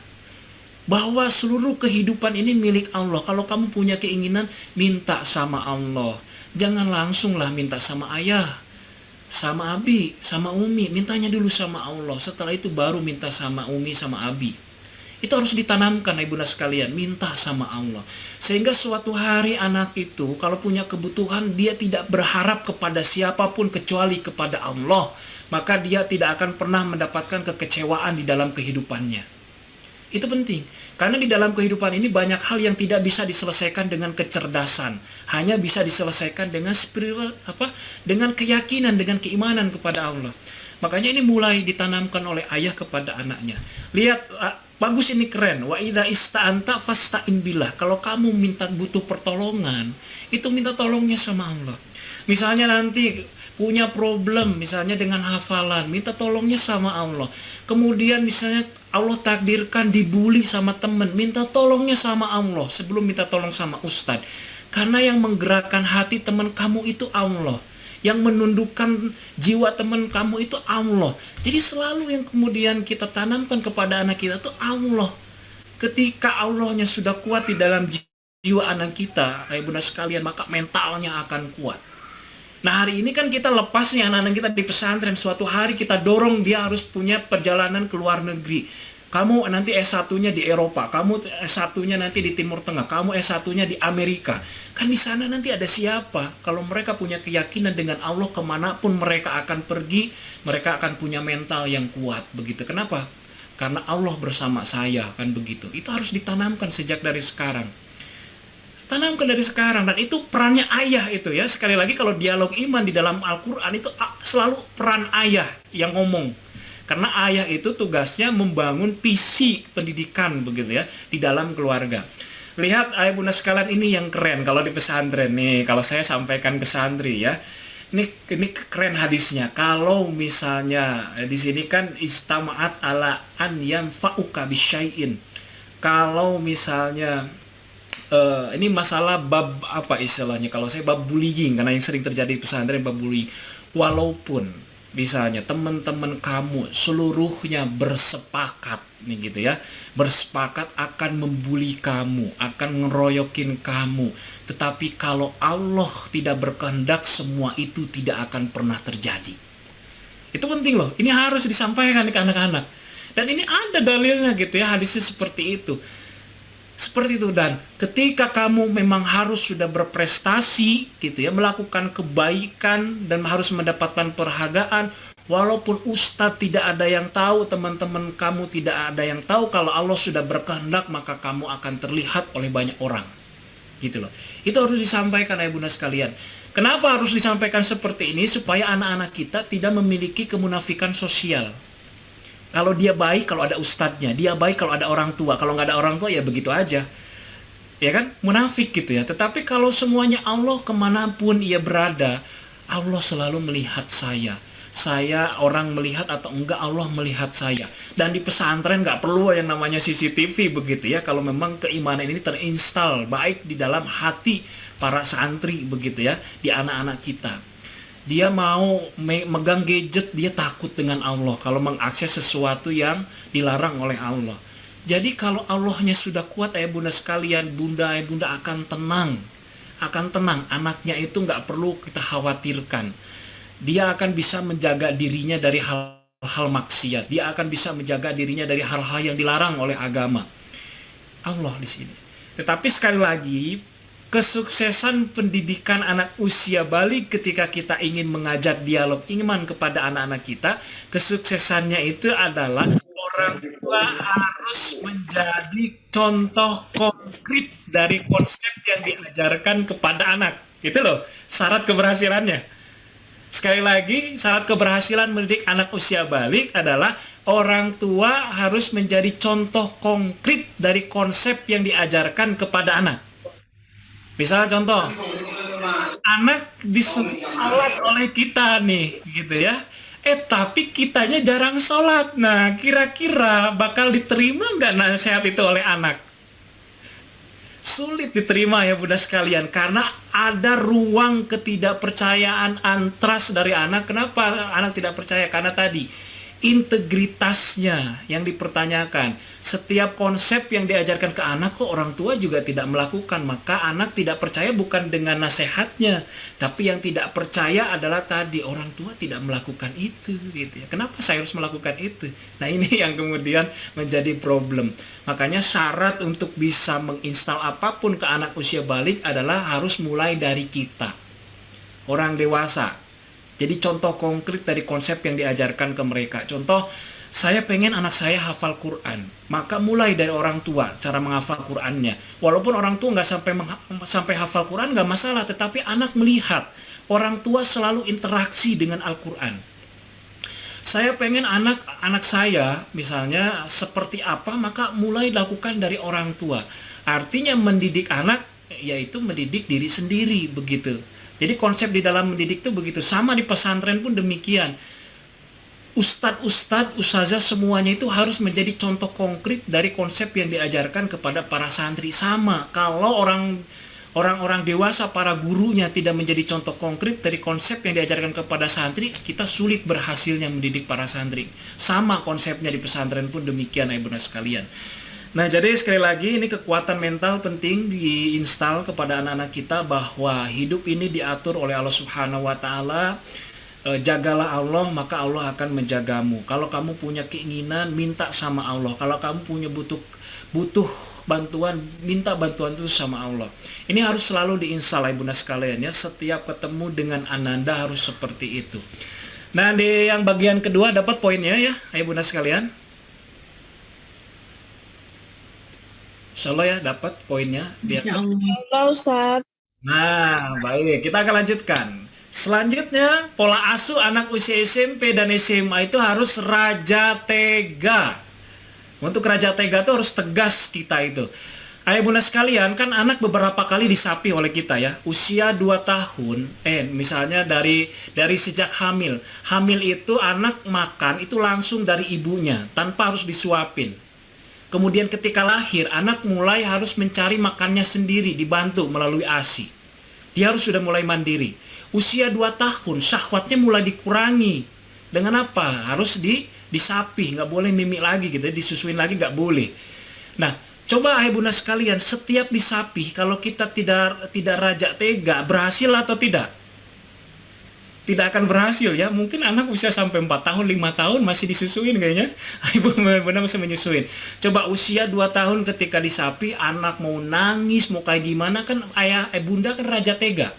Bahwa seluruh kehidupan ini milik Allah. Kalau kamu punya keinginan, minta sama Allah. Jangan langsunglah minta sama ayah, sama abi, sama umi. Mintanya dulu sama Allah. Setelah itu baru minta sama umi, sama abi. Itu harus ditanamkan ibunda sekalian, minta sama Allah. Sehingga suatu hari anak itu kalau punya kebutuhan, dia tidak berharap kepada siapapun kecuali kepada Allah. Maka dia tidak akan pernah mendapatkan kekecewaan di dalam kehidupannya. Itu penting. Karena di dalam kehidupan ini banyak hal yang tidak bisa diselesaikan dengan kecerdasan. Hanya bisa diselesaikan dengan spiritual, dengan keyakinan, dengan keimanan kepada Allah. Makanya ini mulai ditanamkan oleh ayah kepada anaknya. Lihat, bagus, ini keren. Wa idza ista'anta fasta'in billah. Kalau kamu butuh pertolongan, itu minta tolongnya sama Allah. Misalnya nanti punya problem misalnya dengan hafalan, minta tolongnya sama Allah. Kemudian misalnya Allah takdirkan dibully sama temen, minta tolongnya sama Allah sebelum minta tolong sama ustadz. Karena yang menggerakkan hati teman kamu itu Allah, yang menundukkan jiwa teman kamu itu Allah. Jadi selalu yang kemudian kita tanamkan kepada anak kita itu Allah. Ketika Allahnya sudah kuat di dalam jiwa anak kita, ayah bunda sekalian, maka mentalnya akan kuat. Nah, hari ini kan kita lepas nih anak-anak kita di pesantren. Suatu hari kita dorong dia harus punya perjalanan ke luar negeri. Kamu nanti S1-nya di Eropa, kamu S1-nya nanti di Timur Tengah, kamu S1-nya di Amerika. Kan di sana nanti ada siapa? Kalau mereka punya keyakinan dengan Allah, kemanapun mereka akan pergi, mereka akan punya mental yang kuat. Begitu. Kenapa? Karena Allah bersama saya, kan begitu. Itu harus ditanamkan sejak dari sekarang. Tanamkan dari sekarang, dan itu perannya ayah itu ya. Sekali lagi, kalau dialog iman di dalam Al-Quran itu selalu peran ayah yang ngomong. Karena ayah itu tugasnya membangun visi pendidikan begitu ya di dalam keluarga. Lihat ayah bunda sekalian, ini yang keren kalau di pesantren nih, kalau saya sampaikan ke santri ya. Ini keren hadisnya. Kalau misalnya di sini kan istama'at ala an yanfa'uka bisyai'in. Kalau misalnya ini masalah bab apa istilahnya, kalau saya bab bullying, karena yang sering terjadi di pesantren bab bullying. Walaupun misalnya teman-teman kamu seluruhnya bersepakat nih gitu ya, bersepakat akan membuli kamu, akan ngeroyokin kamu, tetapi kalau Allah tidak berkehendak, semua itu tidak akan pernah terjadi. Itu penting loh, ini harus disampaikan ke anak-anak. Dan ini ada dalilnya gitu ya, hadisnya seperti itu. Seperti itu. Dan ketika kamu memang harus sudah berprestasi gitu ya, melakukan kebaikan dan harus mendapatkan penghargaan, walaupun ustadz tidak ada yang tahu, teman-teman kamu tidak ada yang tahu, kalau Allah sudah berkehendak maka kamu akan terlihat oleh banyak orang. Gitu loh. Itu harus disampaikan ayah bunda sekalian. Kenapa harus disampaikan seperti ini? Supaya anak-anak kita tidak memiliki kemunafikan sosial. Kalau dia baik kalau ada ustadznya, dia baik kalau ada orang tua, kalau nggak ada orang tua ya begitu aja, ya kan, munafik gitu ya. Tetapi kalau semuanya Allah, kemanapun ia berada, Allah selalu melihat saya orang melihat atau enggak, Allah melihat saya. Dan di pesantren nggak perlu yang namanya CCTV begitu ya, kalau memang keimanan ini terinstal baik di dalam hati para santri begitu ya, di anak-anak kita. Dia mau megang gadget, dia takut dengan Allah kalau mengakses sesuatu yang dilarang oleh Allah. Jadi kalau Allahnya sudah kuat ayah bunda sekalian, ayah bunda akan tenang. Anaknya itu nggak perlu kita khawatirkan. Dia akan bisa menjaga dirinya dari hal-hal maksiat. Dia akan bisa menjaga dirinya dari hal-hal yang dilarang oleh agama. Allah di sini. Tetapi sekali lagi, kesuksesan pendidikan anak usia balik ketika kita ingin mengajak dialog iman kepada anak-anak kita, kesuksesannya itu adalah orang tua harus menjadi contoh konkret dari konsep yang diajarkan kepada anak. Itu loh syarat keberhasilannya. Sekali lagi, syarat keberhasilan mendidik anak usia balik adalah orang tua harus menjadi contoh konkret dari konsep yang diajarkan kepada anak. Misal contoh, anak disuruh sholat oleh kita nih, gitu ya. Tapi kitanya jarang sholat. Nah, kira-kira bakal diterima nggak nasihat itu oleh anak? Sulit diterima ya bunda sekalian, karena ada ruang ketidakpercayaan, antras dari anak. Kenapa anak tidak percaya? Karena tadi integritasnya yang dipertanyakan. Setiap konsep yang diajarkan ke anak kok orang tua juga tidak melakukan, maka anak tidak percaya bukan dengan nasihatnya, tapi yang tidak percaya adalah tadi orang tua tidak melakukan itu gitu ya. Kenapa saya harus melakukan itu? Nah, ini yang kemudian menjadi problem. Makanya syarat untuk bisa menginstal apapun ke anak usia balik adalah harus mulai dari kita, orang dewasa. Jadi contoh konkret dari konsep yang diajarkan ke mereka. Contoh, saya pengen anak saya hafal Quran. Maka mulai dari orang tua, cara menghafal Qurannya. Walaupun orang tua nggak sampai hafal Quran, nggak masalah. Tetapi anak melihat orang tua selalu interaksi dengan Al-Quran. Saya pengen anak-anak saya misalnya seperti apa, maka mulai lakukan dari orang tua. Artinya mendidik anak yaitu mendidik diri sendiri begitu. Jadi konsep di dalam mendidik itu begitu. Sama di pesantren pun demikian. Ustadz-ustadz, ustazah semuanya itu harus menjadi contoh konkret dari konsep yang diajarkan kepada para santri. Sama, kalau orang-orang dewasa, para gurunya tidak menjadi contoh konkret dari konsep yang diajarkan kepada santri, kita sulit berhasilnya mendidik para santri. Sama konsepnya di pesantren pun demikian, ibunda sekalian. Nah, jadi sekali lagi ini kekuatan mental penting diinstal kepada anak-anak kita bahwa hidup ini diatur oleh Allah Subhanahu wa taala. Jagalah Allah, maka Allah akan menjagamu. Kalau kamu punya keinginan, minta sama Allah. Kalau kamu punya butuh bantuan, minta bantuan itu sama Allah. Ini harus selalu diinstal ibunda sekalian ya. Setiap ketemu dengan ananda harus seperti itu. Nah, di yang bagian kedua dapat poinnya ya, ibunda sekalian. Insyaallah ya dapat poinnya. Insya Allah. Allah Ustaz. Nah, baik, kita akan lanjutkan. Selanjutnya, pola asuh anak usia SMP dan SMA itu harus raja tega. Untuk raja tega itu harus tegas kita itu. Ayah bunda sekalian, kan anak beberapa kali disapi oleh kita ya. Usia 2 tahun, misalnya dari sejak hamil. Hamil itu anak makan itu langsung dari ibunya, tanpa harus disuapin. Kemudian ketika lahir, anak mulai harus mencari makannya sendiri, dibantu melalui ASI. Dia harus sudah mulai mandiri. Usia 2 tahun, syahwatnya mulai dikurangi. Dengan apa? Harus disapi, nggak boleh mimik lagi gitu, disusuin lagi nggak boleh. Nah, coba ayah bunda sekalian, setiap disapi, kalau kita tidak raja tega, berhasil atau tidak? Tidak akan berhasil ya. Mungkin anak usia sampai 4 tahun, 5 tahun masih disusuin kayaknya. Ibu benar-benar masih menyusuin. Coba usia 2 tahun ketika disapi, anak mau nangis, mau kayak gimana, kan ayah bunda kan raja tega.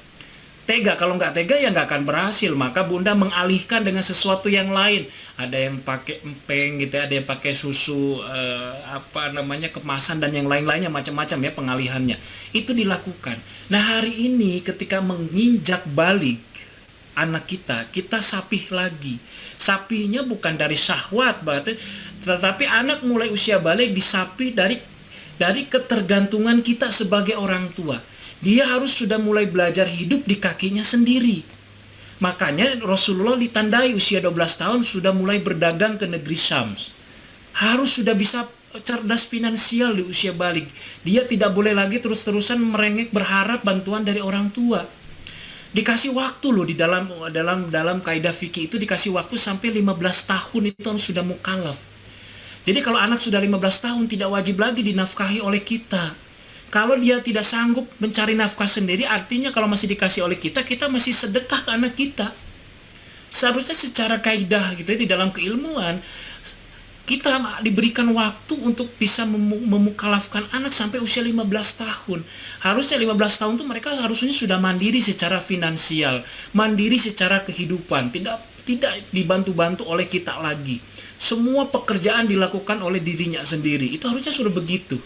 Tega, kalau nggak tega ya nggak akan berhasil. Maka bunda mengalihkan dengan sesuatu yang lain. Ada yang pakai empeng gitu, ada yang pakai susu kemasan dan yang lain-lainnya, macam-macam ya pengalihannya. Itu dilakukan. Nah, hari ini ketika menginjak balik anak kita sapih lagi. Sapinya bukan dari syahwat, tetapi anak mulai usia balik disapih dari ketergantungan kita sebagai orang tua. Dia harus sudah mulai belajar hidup di kakinya sendiri. Makanya Rasulullah ditandai usia 12 tahun sudah mulai berdagang ke negeri Syams. Harus sudah bisa cerdas finansial di usia balik. Dia tidak boleh lagi terus-terusan merengek berharap bantuan dari orang tua. Dikasih waktu loh di dalam kaidah fikih itu, dikasih waktu sampai 15 tahun itu harus sudah mukallaf. Jadi kalau anak sudah 15 tahun tidak wajib lagi dinafkahi oleh kita. Kalau dia tidak sanggup mencari nafkah sendiri, artinya kalau masih dikasih oleh kita, kita masih sedekah ke anak kita. Seharusnya secara kaidah gitu di dalam keilmuan, kita diberikan waktu untuk bisa memukalafkan anak sampai usia 15 tahun. Harusnya 15 tahun itu mereka harusnya sudah mandiri secara finansial, mandiri secara kehidupan, tidak dibantu-bantu oleh kita lagi. Semua pekerjaan dilakukan oleh dirinya sendiri. Itu harusnya sudah begitu.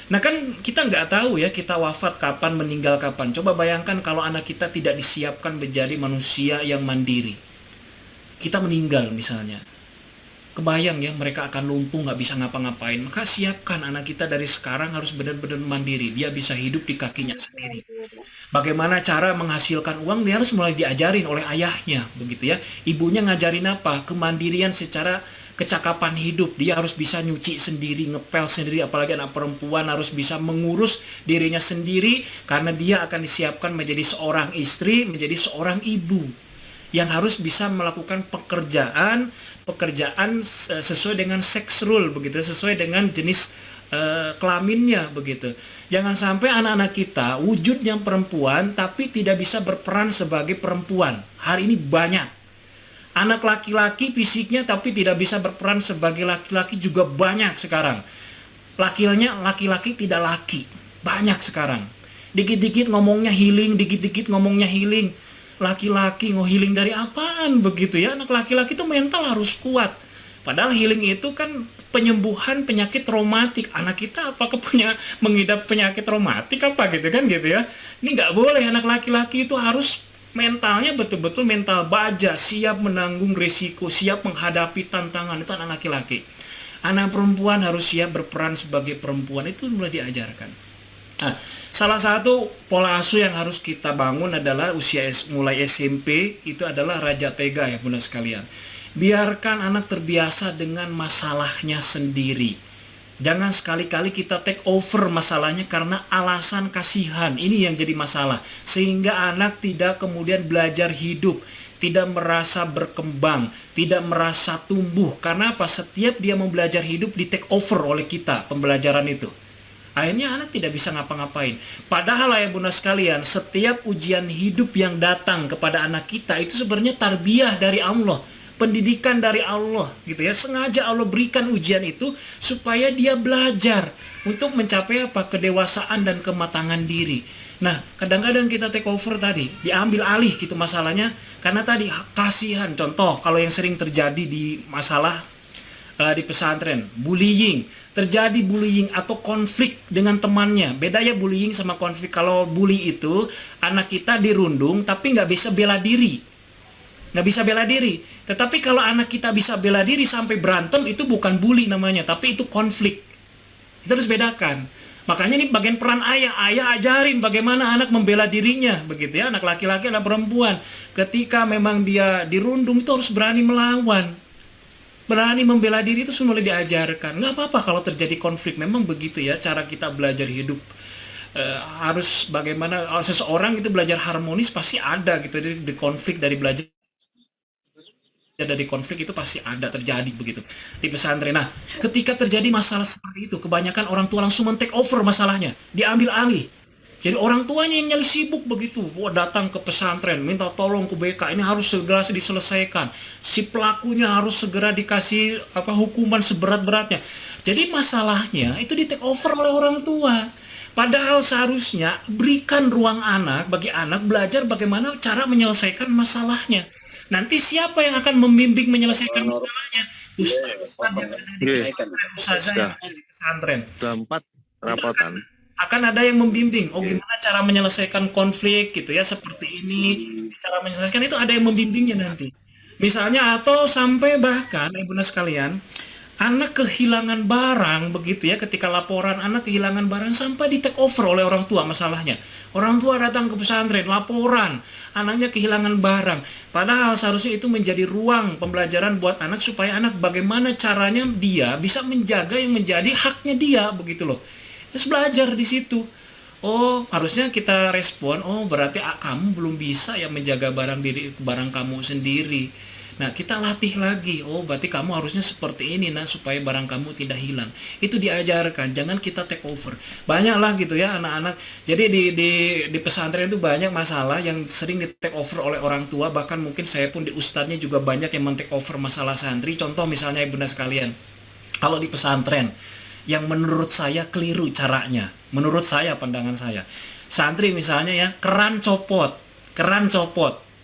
Nah kan kita nggak tahu ya kita wafat kapan, meninggal kapan. Coba bayangkan kalau anak kita tidak disiapkan menjadi manusia yang mandiri. Kita meninggal misalnya. Kebayang ya mereka akan lumpuh, nggak bisa ngapa-ngapain. Maka siapkan anak kita dari sekarang harus benar-benar mandiri. Dia bisa hidup di kakinya sendiri. Bagaimana cara menghasilkan uang, dia harus mulai diajarin oleh ayahnya. Begitu ya. Ibunya ngajarin apa? Kemandirian secara kecakapan hidup. Dia harus bisa nyuci sendiri, ngepel sendiri. Apalagi anak perempuan harus bisa mengurus dirinya sendiri. Karena dia akan disiapkan menjadi seorang istri, menjadi seorang ibu. Yang harus bisa melakukan pekerjaan sesuai dengan sex rule begitu, sesuai dengan jenis kelaminnya begitu. Jangan sampai anak-anak kita wujudnya perempuan tapi tidak bisa berperan sebagai perempuan. Hari ini banyak anak laki-laki fisiknya tapi tidak bisa berperan sebagai laki-laki, juga banyak sekarang. Laki-laki tidak laki, banyak sekarang. Dikit-dikit ngomongnya healing, dikit-dikit ngomongnya healing. Laki-laki healing dari apaan begitu ya? Anak laki-laki itu mental harus kuat. Padahal healing itu kan penyembuhan penyakit traumatik. Anak kita apakah mengidap penyakit traumatik apa gitu kan gitu ya? Ini nggak boleh. Anak laki-laki itu harus Mentalnya betul-betul mental baja, siap menanggung risiko, siap menghadapi tantangan. Itu anak laki-laki. Anak perempuan harus siap berperan sebagai perempuan, itu mulai diajarkan. Nah, salah satu pola asuh yang harus kita bangun adalah mulai SMP, itu adalah raja tega ya bunda sekalian. Biarkan anak terbiasa dengan masalahnya sendiri. Jangan sekali-kali kita take over masalahnya karena alasan kasihan. Ini yang jadi masalah. Sehingga anak tidak kemudian belajar hidup, tidak merasa berkembang, tidak merasa tumbuh. Karena apa? Setiap dia mau belajar hidup di take over oleh kita pembelajaran itu. Akhirnya anak tidak bisa ngapa-ngapain. Padahal ya bunda sekalian, setiap ujian hidup yang datang kepada anak kita itu sebenarnya tarbiyah dari Allah, pendidikan dari Allah gitu ya. Sengaja Allah berikan ujian itu supaya dia belajar untuk mencapai apa? Kedewasaan dan kematangan diri. Nah, kadang-kadang kita take over tadi, diambil alih gitu masalahnya karena tadi kasihan. Contoh kalau yang sering terjadi di masalah di pesantren, bullying. Terjadi bullying atau konflik dengan temannya. Beda ya bullying sama konflik. Kalau bully itu anak kita dirundung tapi nggak bisa bela diri. Nggak bisa bela diri. Tetapi kalau anak kita bisa bela diri sampai berantem, itu bukan bully namanya, tapi itu konflik. Itu harus bedakan. Makanya ini bagian peran ayah. Ayah ajarin bagaimana anak membela dirinya, begitu ya. Anak laki-laki, anak perempuan. Ketika memang dia dirundung, itu harus berani melawan. Berani membela diri itu semua diajarkan. Nggak apa-apa kalau terjadi konflik. Memang begitu ya cara kita belajar hidup. Harus bagaimana seseorang itu belajar harmonis pasti ada gitu. Di konflik dari belajar dari konflik itu pasti ada terjadi begitu di pesantren. Nah, ketika terjadi masalah seperti itu, kebanyakan orang tua langsung men-take over masalahnya, diambil alih. Jadi orang tuanya yang nyali sibuk begitu, wah datang ke pesantren, minta tolong ke BK, ini harus segera diselesaikan. Si pelakunya harus segera dikasih hukuman seberat-beratnya. Jadi masalahnya itu di-take over oleh orang tua. Padahal seharusnya berikan ruang anak bagi anak belajar bagaimana cara menyelesaikan masalahnya. Nanti siapa yang akan membimbing menyelesaikan masalahnya? Ustaz yang ada di pesantren, ustazah yang ada di pesantren. Keempat rapatan. Akan ada yang membimbing. Oh, gimana cara menyelesaikan konflik gitu ya, seperti ini. Cara menyelesaikan itu ada yang membimbingnya nanti. Misalnya atau sampai bahkan bunda sekalian, anak kehilangan barang begitu ya, ketika laporan anak kehilangan barang sampai di take over oleh orang tua masalahnya. Orang tua datang ke pesantren, laporan, anaknya kehilangan barang. Padahal seharusnya itu menjadi ruang pembelajaran buat anak supaya anak bagaimana caranya dia bisa menjaga yang menjadi haknya dia begitu loh. Terus belajar di situ. Oh, harusnya kita respon, oh berarti kamu belum bisa ya menjaga barang kamu sendiri. Nah, kita latih lagi. Oh, berarti kamu harusnya seperti ini, nah, supaya barang kamu tidak hilang. Itu diajarkan, jangan kita take over. Banyaklah gitu ya anak-anak. Jadi di pesantren itu banyak masalah yang sering di take over oleh orang tua. Bahkan mungkin saya pun di ustadznya juga banyak yang men-take over masalah santri. Contoh misalnya ibunda sekalian, kalau di pesantren, yang menurut saya keliru caranya. Menurut saya, pandangan saya. Santri misalnya ya, keran copot.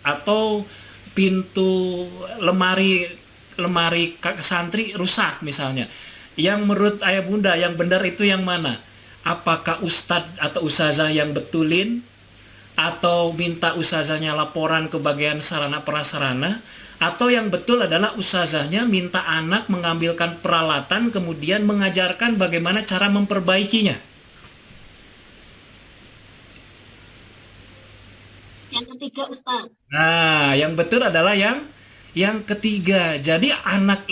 Atau pintu lemari santri rusak misalnya. Yang menurut ayah bunda yang benar itu yang mana? Apakah ustadz atau ustazah yang betulin, atau minta ustazahnya laporan ke bagian sarana prasarana, atau yang betul adalah ustazahnya minta anak mengambilkan peralatan kemudian mengajarkan bagaimana cara memperbaikinya? Yang ketiga, Ustaz. Nah, yang betul adalah yang ketiga. Jadi anak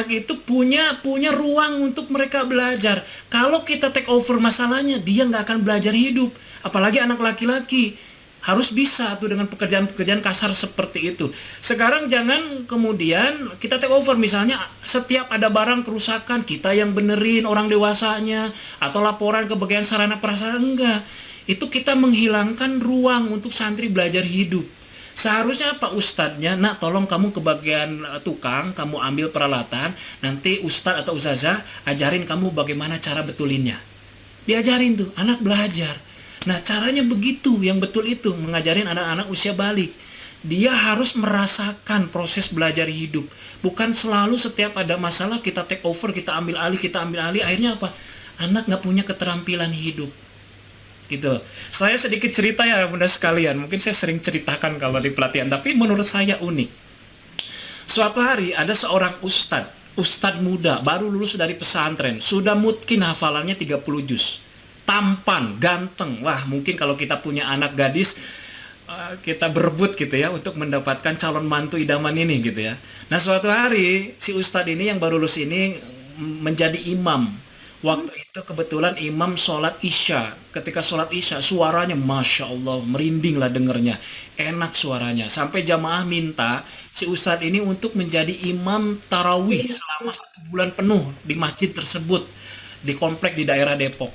itu punya ruang untuk mereka belajar. Kalau kita take over masalahnya, dia nggak akan belajar hidup. Apalagi anak laki-laki harus bisa tuh dengan pekerjaan-pekerjaan kasar seperti itu. Sekarang jangan kemudian kita take over, misalnya setiap ada barang kerusakan kita yang benerin orang dewasanya, atau laporan ke bagian sarana prasarana. Enggak. Itu kita menghilangkan ruang untuk santri belajar hidup. Seharusnya apa ustadznya, nak tolong kamu ke bagian tukang, kamu ambil peralatan, nanti ustadz atau ustazah ajarin kamu bagaimana cara betulinnya. Diajarin tuh, anak belajar. Nah caranya begitu, yang betul itu, mengajarin anak-anak usia balik. Dia harus merasakan proses belajar hidup. Bukan selalu setiap ada masalah kita take over, kita ambil alih, akhirnya apa? Anak nggak punya keterampilan hidup. gitu. Saya sedikit cerita ya bunda sekalian, mungkin saya sering ceritakan kalau di pelatihan, tapi menurut saya unik. Suatu hari ada seorang ustadz muda, baru lulus dari pesantren, sudah mungkin hafalannya 30 juz. Tampan, ganteng. Wah, mungkin kalau kita punya anak gadis, kita berebut gitu ya untuk mendapatkan calon mantu idaman ini gitu ya. Nah, suatu hari si ustadz ini yang baru lulus ini menjadi imam. Waktu itu kebetulan imam sholat isya. Ketika sholat isya, suaranya Masya Allah, merinding lah dengernya. Enak suaranya. Sampai jamaah minta si ustadz ini untuk menjadi imam tarawih selama 1 bulan penuh di masjid tersebut. Di komplek di daerah Depok.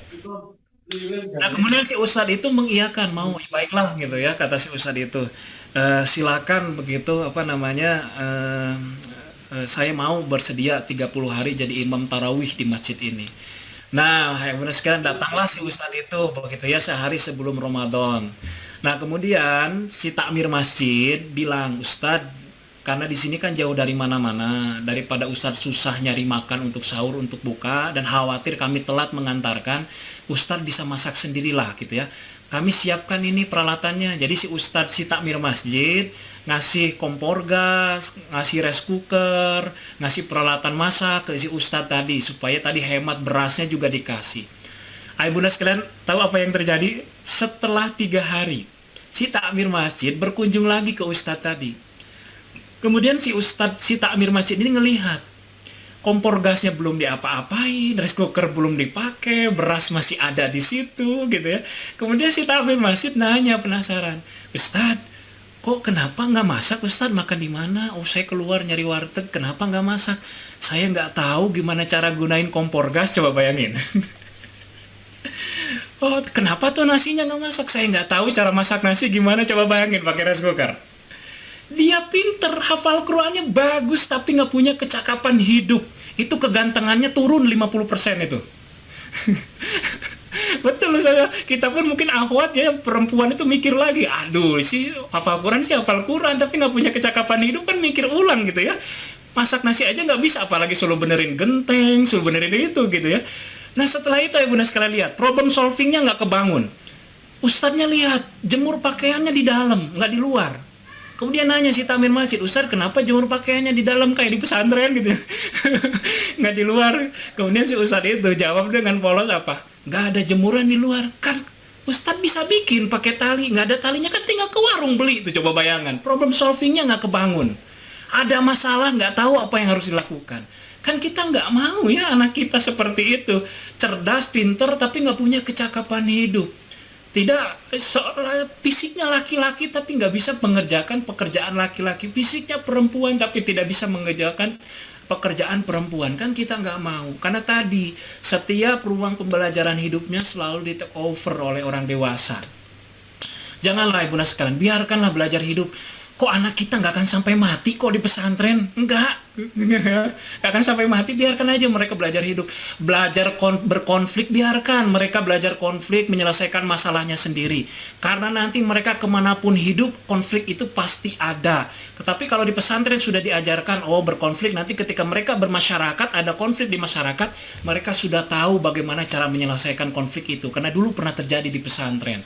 Nah, kemudian si ustadz itu mengiyakan, mau, baiklah gitu ya, kata si ustadz itu. Silakan begitu, apa namanya, saya mau bersedia 30 hari jadi imam tarawih di masjid ini. Nah, ya benar sekalian, datanglah si ustadz itu begitu ya sehari sebelum Ramadan. Nah, kemudian si takmir masjid bilang, Ustadz, karena di sini kan jauh dari mana-mana, daripada Ustadz susah nyari makan untuk sahur, untuk buka, dan khawatir kami telat mengantarkan, Ustadz bisa masak sendirilah gitu ya. Kami siapkan ini peralatannya. Jadi si Ustadz, si takmir masjid, ngasih kompor gas, ngasih rice cooker, ngasih peralatan masak ke si Ustadz tadi, supaya tadi hemat berasnya juga dikasih. Ayo bunda sekalian, tahu apa yang terjadi? Setelah 3 hari, si takmir masjid berkunjung lagi ke Ustadz tadi. Kemudian si ustadz, si takmir masjid ini ngelihat kompor gasnya belum diapa-apain, rice cooker belum dipakai, beras masih ada di situ gitu ya. Kemudian si takmir masjid nanya penasaran, Ustadz, kok kenapa nggak masak Ustadz, makan di mana? Oh, saya keluar nyari warteg, kenapa nggak masak? Saya nggak tahu gimana cara gunain kompor gas, coba bayangin. Oh, kenapa tuh nasinya nggak masak? Saya nggak tahu cara masak nasi gimana, coba bayangin pakai rice cooker. Dia pinter, hafal Qurannya bagus, tapi nggak punya kecakapan hidup. Itu kegantengannya turun 50% itu. Betul saya. Kita pun mungkin akhwat ya, perempuan itu mikir lagi. Aduh, sih hafal Quran sih hafal Quran, tapi nggak punya kecakapan hidup, kan mikir ulang gitu ya. Masak nasi aja nggak bisa, apalagi suruh benerin genteng, suruh benerin itu gitu ya. Nah, setelah itu ya bunda sekalian lihat, problem solvingnya nggak kebangun. Ustadznya lihat, jemur pakaiannya di dalam, nggak di luar. Kemudian nanya si takmir masjid, Ustadz kenapa jemur pakaiannya di dalam kayak di pesantren gitu? Nggak di luar. Kemudian si Ustadz itu jawab dengan polos apa? Nggak ada jemuran di luar. Kan Ustadz bisa bikin pakai tali. Nggak ada talinya kan tinggal ke warung beli. Itu coba bayangan. Problem solvingnya nggak kebangun. Ada masalah nggak tahu apa yang harus dilakukan. Kan kita nggak mau ya anak kita seperti itu. Cerdas, pinter, tapi nggak punya kecakapan hidup. Tidak, seolah fisiknya laki-laki tapi nggak bisa mengerjakan pekerjaan laki-laki. Fisiknya perempuan tapi tidak bisa mengerjakan pekerjaan perempuan. Kan kita nggak mau. Karena tadi, setiap ruang pembelajaran hidupnya selalu di take over oleh orang dewasa. Janganlah ibunda sekalian, biarkanlah belajar hidup. Kok anak kita nggak akan sampai mati kok di pesantren? Nggak akan sampai mati, biarkan aja mereka belajar hidup. Belajar berkonflik, biarkan mereka belajar konflik, menyelesaikan masalahnya sendiri. Karena nanti mereka kemanapun hidup, konflik itu pasti ada. Tetapi kalau di pesantren sudah diajarkan, oh berkonflik, nanti ketika mereka bermasyarakat, ada konflik di masyarakat, mereka sudah tahu bagaimana cara menyelesaikan konflik itu. Karena dulu pernah terjadi di pesantren.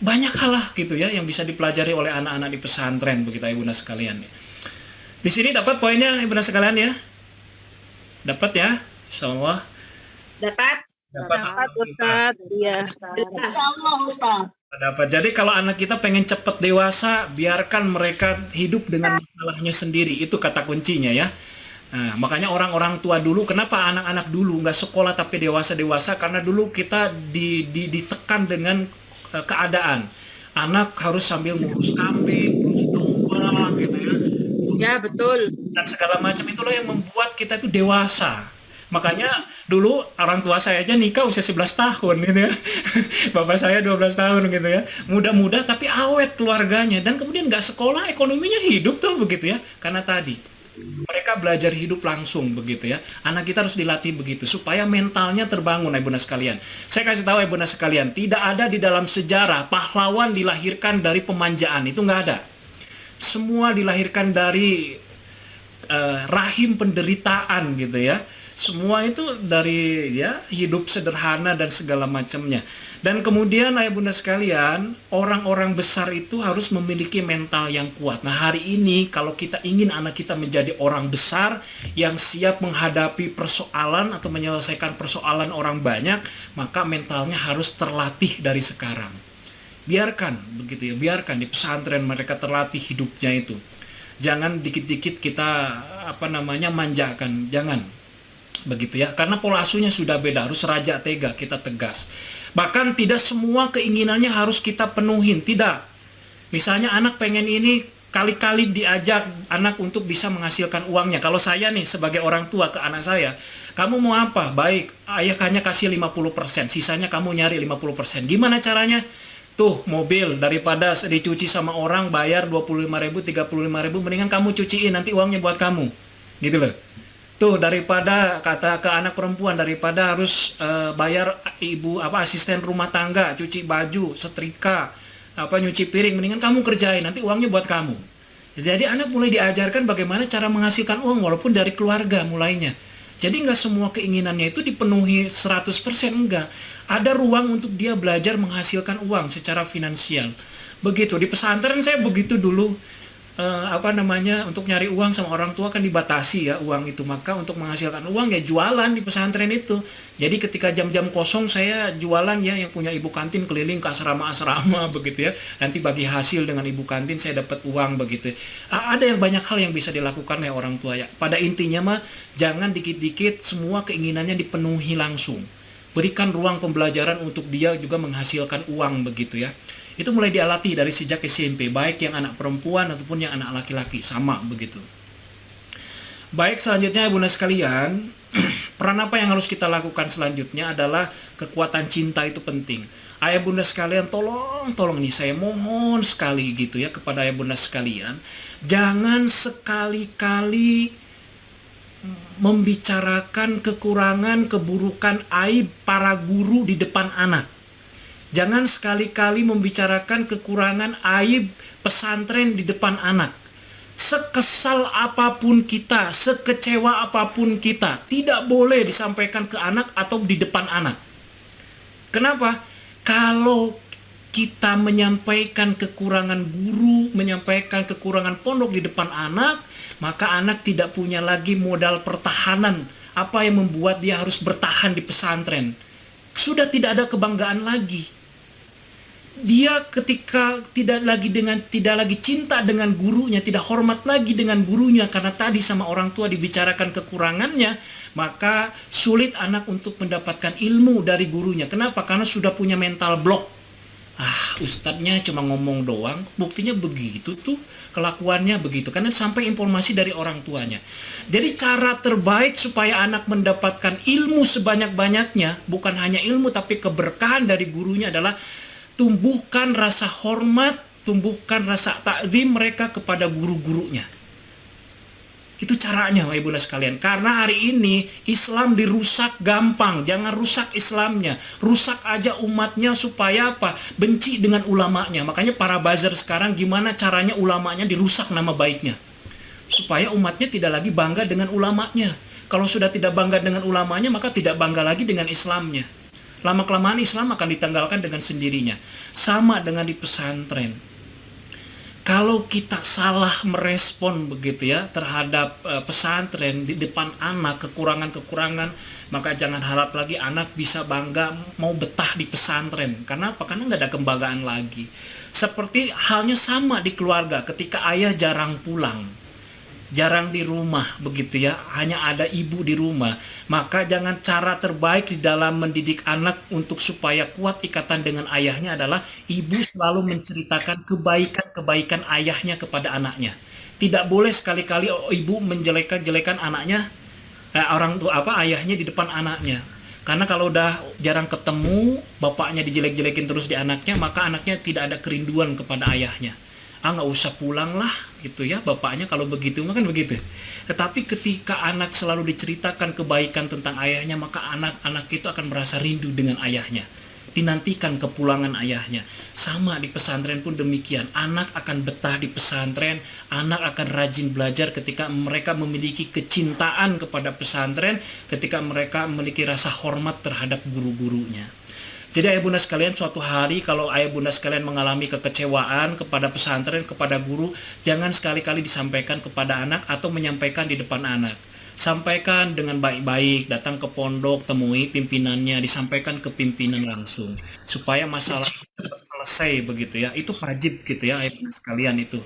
Banyak hal lah gitu ya yang bisa dipelajari oleh anak-anak di pesantren begitu ibunda sekalian. Di sini dapat poinnya ibunda sekalian ya? Dapat ya? Insyaallah. Dapat. Dapat Ustadz. Iya. Insyaallah Ustaz. Dapat. Jadi kalau anak kita pengen cepat dewasa, biarkan mereka hidup dengan masalahnya sendiri. Itu kata kuncinya ya. Nah, makanya orang-orang tua dulu, kenapa anak-anak dulu nggak sekolah tapi dewasa-dewasa? Karena dulu kita ditekan dengan keadaan. Anak harus sambil ngurus kambing, ngurus domba gitu ya. Ya, betul. Dan segala macam itulah yang membuat kita itu dewasa. Makanya dulu orang tua saya aja nikah usia 11 tahun gitu ya. Bapak saya 12 tahun gitu ya. Muda-muda tapi awet keluarganya. Dan kemudian nggak sekolah, ekonominya hidup tuh begitu ya. Karena tadi mereka belajar hidup langsung begitu ya. Anak kita harus dilatih begitu supaya mentalnya terbangun ibunda sekalian. Saya kasih tahu ibunda sekalian, tidak ada di dalam sejarah pahlawan dilahirkan dari pemanjaan, itu nggak ada. Semua dilahirkan dari rahim penderitaan gitu ya. Semua itu dari ya hidup sederhana dan segala macamnya. Dan kemudian ayah bunda sekalian, orang-orang besar itu harus memiliki mental yang kuat. Nah hari ini kalau kita ingin anak kita menjadi orang besar yang siap menghadapi persoalan atau menyelesaikan persoalan orang banyak, maka mentalnya harus terlatih dari sekarang. Biarkan begitu ya, biarkan di pesantren mereka terlatih hidupnya itu. Jangan dikit-dikit kita manjakan, jangan begitu ya, karena pola asuhnya sudah beda, harus raja tega, kita tegas. Bahkan tidak semua keinginannya harus kita penuhin, tidak. Misalnya anak pengen ini, kali-kali diajak anak untuk bisa menghasilkan uangnya. Kalau saya nih sebagai orang tua ke anak saya, kamu mau apa? Baik, ayah hanya kasih 50%, sisanya kamu nyari 50%. Gimana caranya? Tuh mobil, daripada dicuci sama orang bayar 25.000, 35.000, mendingan kamu cuciin, nanti uangnya buat kamu. Gitu loh. Tuh daripada kata ke anak perempuan, daripada harus bayar asisten rumah tangga, cuci baju, setrika, nyuci piring, mendingan kamu kerjain, nanti uangnya buat kamu. Jadi anak mulai diajarkan bagaimana cara menghasilkan uang walaupun dari keluarga mulainya. Jadi nggak semua keinginannya itu dipenuhi 100%, enggak. Ada ruang untuk dia belajar menghasilkan uang secara finansial. Begitu, di pesantren saya begitu dulu. Untuk nyari uang sama orang tua kan dibatasi ya uang itu. Maka untuk menghasilkan uang ya jualan di pesantren itu. Jadi ketika jam-jam kosong saya jualan ya, yang punya ibu kantin keliling ke asrama-asrama begitu ya. Nanti bagi hasil dengan ibu kantin saya dapat uang begitu. Ada yang banyak hal yang bisa dilakukan oleh orang tua ya. Pada intinya mah jangan dikit-dikit semua keinginannya dipenuhi langsung. Berikan ruang pembelajaran untuk dia juga menghasilkan uang begitu ya. Itu mulai dialati dari sejak SMP, baik yang anak perempuan ataupun yang anak laki-laki, sama begitu. Baik, selanjutnya bunda sekalian, peran apa yang harus kita lakukan selanjutnya adalah kekuatan cinta itu penting. Ayah bunda sekalian, tolong nih saya mohon sekali gitu ya kepada ayah bunda sekalian, jangan sekali-kali membicarakan kekurangan, keburukan, aib para guru di depan anak. Jangan sekali-kali membicarakan kekurangan, aib pesantren di depan anak. Sekesal apapun kita, sekecewa apapun kita, tidak boleh disampaikan ke anak atau di depan anak. Kenapa? Kalau kita menyampaikan kekurangan guru, menyampaikan kekurangan pondok di depan anak, maka anak tidak punya lagi modal pertahanan. Apa yang membuat dia harus bertahan di pesantren? Sudah tidak ada kebanggaan lagi. Dia ketika tidak lagi cinta dengan gurunya, tidak hormat lagi dengan gurunya karena tadi sama orang tua dibicarakan kekurangannya, maka sulit anak untuk mendapatkan ilmu dari gurunya. Kenapa? Karena sudah punya mental block. Ustadznya cuma ngomong doang, buktinya begitu tuh, kelakuannya begitu, karena sampai informasi dari orang tuanya. Jadi cara terbaik supaya anak mendapatkan ilmu sebanyak-banyaknya, bukan hanya ilmu tapi keberkahan dari gurunya adalah tumbuhkan rasa hormat, tumbuhkan rasa takzim mereka kepada guru-gurunya. Itu caranya ibu bunda sekalian. Karena hari ini Islam dirusak gampang. Jangan rusak Islamnya. Rusak aja umatnya supaya apa? Benci dengan ulamanya. Makanya para buzzer sekarang gimana caranya ulamanya dirusak nama baiknya. Supaya umatnya tidak lagi bangga dengan ulamanya. Kalau sudah tidak bangga dengan ulamanya, maka tidak bangga lagi dengan Islamnya. Lama-kelamaan Islam akan ditanggalkan dengan sendirinya. Sama dengan di pesantren. Kalau kita salah merespon begitu ya terhadap pesantren di depan anak, kekurangan-kekurangan, maka jangan harap lagi anak bisa bangga mau betah di pesantren. Karena apa? Karena nggak ada kebanggaan lagi. Seperti halnya sama di keluarga, ketika ayah jarang pulang, jarang di rumah begitu ya, hanya ada ibu di rumah, maka jangan cara terbaik di dalam mendidik anak untuk supaya kuat ikatan dengan ayahnya adalah ibu selalu menceritakan kebaikan-kebaikan ayahnya kepada anaknya. Tidak boleh sekali-kali ibu menjelekan anaknya, ayahnya di depan anaknya. Karena kalau udah jarang ketemu, bapaknya dijelek-jelekin terus di anaknya, maka anaknya tidak ada kerinduan kepada ayahnya. Nggak usah pulang lah gitu ya bapaknya kalau begitu, kan begitu. Tetapi ketika anak selalu diceritakan kebaikan tentang ayahnya, maka anak-anak itu akan merasa rindu dengan ayahnya. dinantikan kepulangan ayahnya. Sama di pesantren pun demikian. Anak akan betah di pesantren, anak akan rajin belajar ketika mereka memiliki kecintaan kepada pesantren, ketika mereka memiliki rasa hormat terhadap guru-gurunya. Jadi ayah bunda sekalian, suatu hari kalau ayah bunda sekalian mengalami kekecewaan kepada pesantren, kepada guru, jangan sekali-kali disampaikan kepada anak atau menyampaikan di depan anak. Sampaikan dengan baik-baik, datang ke pondok, temui pimpinannya, disampaikan ke pimpinan langsung supaya masalah selesai begitu ya. Itu wajib gitu ya ayah bunda sekalian, itu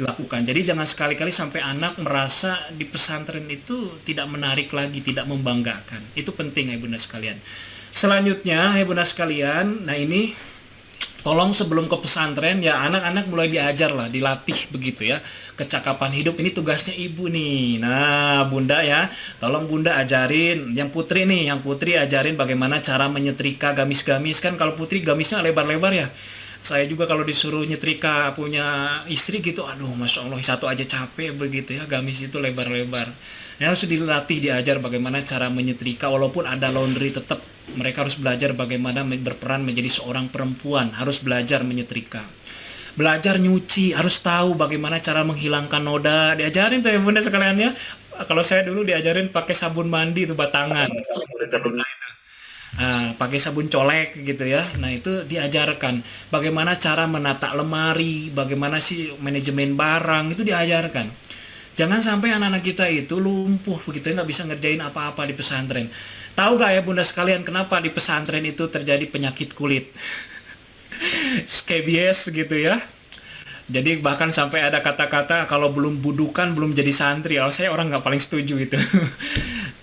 dilakukan. Jadi jangan sekali-kali sampai anak merasa di pesantren itu tidak menarik lagi, tidak membanggakan. Itu penting ayah bunda sekalian. Selanjutnya ayah bunda sekalian, nah ini tolong sebelum ke pesantren ya anak-anak mulai diajar lah, dilatih begitu ya. Kecakapan hidup ini tugasnya ibu nih. Nah bunda ya, tolong bunda ajarin. Yang putri ajarin bagaimana cara menyetrika gamis-gamis. Kan kalau putri gamisnya lebar-lebar ya. Saya juga kalau disuruh nyetrika punya istri gitu, aduh Masya Allah satu aja capek begitu ya, gamis itu lebar-lebar. Ya, harus dilatih, diajar bagaimana cara menyetrika, walaupun ada laundry tetap mereka harus belajar bagaimana berperan menjadi seorang perempuan, harus belajar menyetrika. Belajar nyuci, harus tahu bagaimana cara menghilangkan noda, diajarin tuh ya bunda sekalian ya. Kalau saya dulu diajarin pakai sabun mandi itu batangan. Pakai sabun colek gitu ya. Nah itu diajarkan bagaimana cara menata lemari, bagaimana sih manajemen barang, itu diajarkan. Jangan sampai anak-anak kita itu lumpuh begitu ya, nggak bisa ngerjain apa-apa di pesantren. Tahu gak ya bunda sekalian kenapa di pesantren itu terjadi penyakit kulit? Scabies gitu ya. Jadi bahkan sampai ada kata-kata kalau belum budukan belum jadi santri. Kalau saya orang nggak paling setuju itu.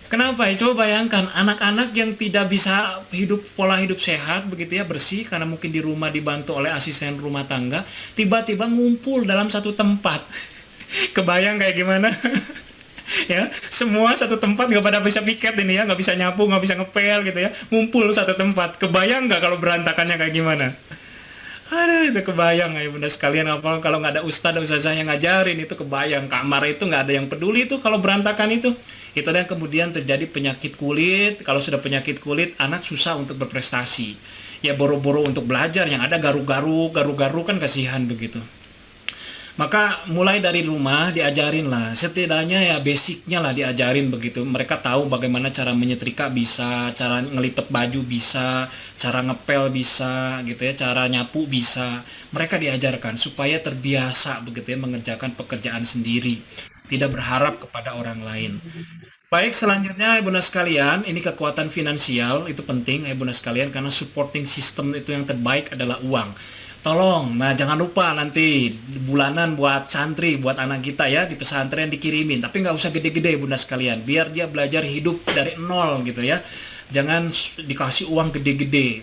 Kenapa? Ya, coba bayangkan anak-anak yang tidak bisa pola hidup sehat begitu ya, bersih karena mungkin di rumah dibantu oleh asisten rumah tangga, tiba-tiba ngumpul dalam satu tempat. Kebayang kayak gimana? Ya, semua satu tempat nggak pada bisa piket ini ya, nggak bisa nyapu, nggak bisa ngepel gitu ya, ngumpul satu tempat. Kebayang nggak kalau berantakannya kayak gimana? Aduh, itu kebayang ya bunda sekalian, apa kalau nggak ada ustazah yang ngajarin, itu kebayang kamar itu nggak ada yang peduli itu kalau berantakan itu. Itu yang kemudian terjadi penyakit kulit. Kalau sudah penyakit kulit, anak susah untuk berprestasi. Ya boro-boro untuk belajar, yang ada garu-garu kan kasihan begitu. Maka mulai dari rumah diajarin lah, setidaknya ya basicnya lah diajarin begitu. Mereka tahu bagaimana cara menyetrika bisa, cara ngelipet baju bisa, cara ngepel bisa gitu ya, cara nyapu bisa. Mereka diajarkan supaya terbiasa begitu ya mengerjakan pekerjaan sendiri, tidak berharap kepada orang lain. Baik, selanjutnya Ibunda sekalian, ini kekuatan finansial itu penting Ibunda sekalian, karena supporting system itu yang terbaik adalah uang. Tolong, nah jangan lupa nanti bulanan buat santri, buat anak kita ya di pesantren dikirimin. Tapi nggak usah gede-gede bunda sekalian, biar dia belajar hidup dari nol gitu ya. Jangan dikasih uang gede-gede.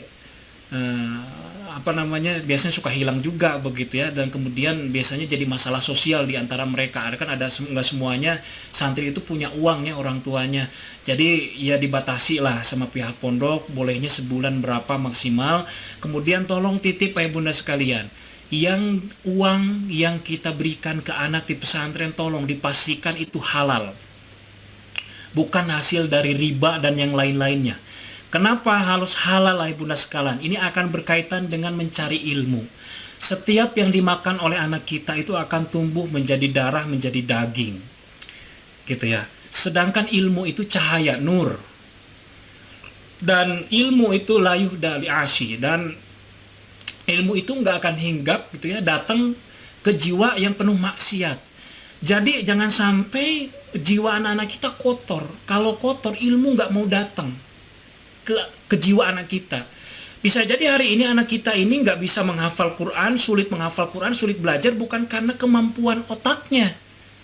Biasanya suka hilang juga begitu ya, dan kemudian biasanya jadi masalah sosial di antara mereka. Kan ada nggak semuanya santri itu punya uang ya orang tuanya, jadi ya dibatasi lah sama pihak pondok, bolehnya sebulan berapa maksimal. Kemudian tolong titip ayah bunda sekalian, yang uang yang kita berikan ke anak di pesantren tolong dipastikan itu halal, bukan hasil dari riba dan yang lain-lainnya. Kenapa harus halal bunda sekalian? Ini akan berkaitan dengan mencari ilmu. Setiap yang dimakan oleh anak kita itu akan tumbuh menjadi darah, menjadi daging. Gitu ya. Sedangkan ilmu itu cahaya, nur. Dan ilmu itu layuh dali asyi. Dan ilmu itu nggak akan hinggap gitu ya, datang ke jiwa yang penuh maksiat. Jadi jangan sampai jiwa anak-anak kita kotor. Kalau kotor, ilmu nggak mau datang ke jiwa anak kita. Bisa jadi hari ini anak kita ini nggak bisa menghafal Quran, sulit menghafal Quran, sulit belajar, bukan karena kemampuan otaknya,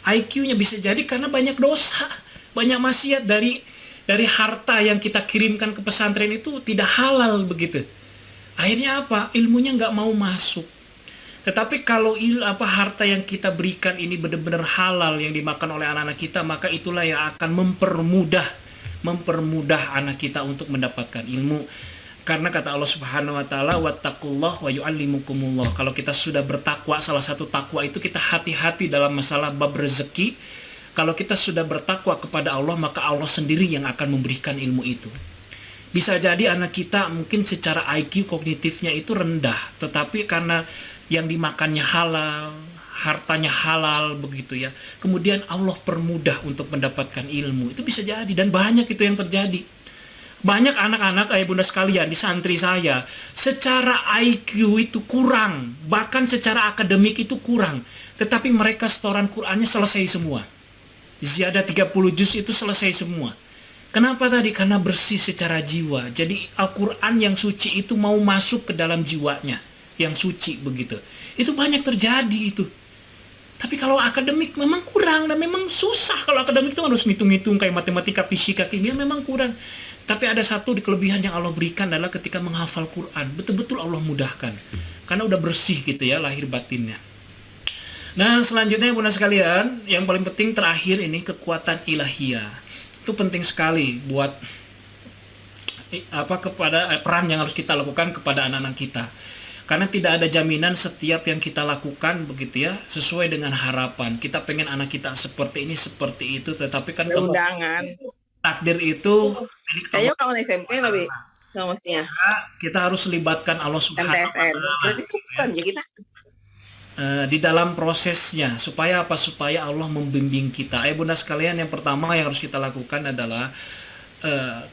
IQ-nya, bisa jadi karena banyak dosa, banyak maksiat dari harta yang kita kirimkan ke pesantren itu tidak halal begitu. Akhirnya apa? Ilmunya nggak mau masuk. Tetapi kalau harta yang kita berikan ini benar-benar halal yang dimakan oleh anak-anak kita, maka itulah yang akan mempermudah anak kita untuk mendapatkan ilmu. Karena kata Allah Subhanahu wa taala, wattaqullah wa yu'allimukumullah. Kalau kita sudah bertakwa, salah satu takwa itu kita hati-hati dalam masalah bab rezeki. Kalau kita sudah bertakwa kepada Allah, maka Allah sendiri yang akan memberikan ilmu itu. Bisa jadi anak kita mungkin secara IQ kognitifnya itu rendah, tetapi karena yang dimakannya halal, hartanya halal begitu ya. Kemudian Allah permudah untuk mendapatkan ilmu. Itu bisa jadi dan banyak itu yang terjadi. Banyak anak-anak ayah bunda sekalian di santri saya secara IQ itu kurang, bahkan secara akademik itu kurang, tetapi mereka setoran Qurannya selesai semua. Ziyadah 30 juz itu selesai semua. Kenapa tadi? Karena bersih secara jiwa. Jadi Al-Quran yang suci itu mau masuk ke dalam jiwanya, yang suci begitu. Itu banyak terjadi itu. Tapi kalau akademik memang kurang dan memang susah. Kalau akademik itu harus ngitung-ngitung kayak matematika, fisika, kimia memang kurang. Tapi ada satu kelebihan yang Allah berikan adalah ketika menghafal Quran. Betul-betul Allah mudahkan. Karena udah bersih gitu ya lahir batinnya. Nah selanjutnya bunda sekalian, yang paling penting terakhir ini kekuatan ilahiyah. Itu penting sekali buat kepada peran yang harus kita lakukan kepada anak-anak kita. Karena tidak ada jaminan setiap yang kita lakukan begitu ya sesuai dengan harapan. Kita pengen anak kita seperti ini, seperti itu, tetapi kan Ada undangan. takdir itu milik Kayaknya Allah. kalau SMP lebih nggak mestinya. Kita harus libatkan Allah Subhanahu wa MTSN. Ta'ala Berarti bukan ya kita. di dalam prosesnya supaya apa? Supaya Allah membimbing kita. Bunda sekalian, yang pertama yang harus kita lakukan adalah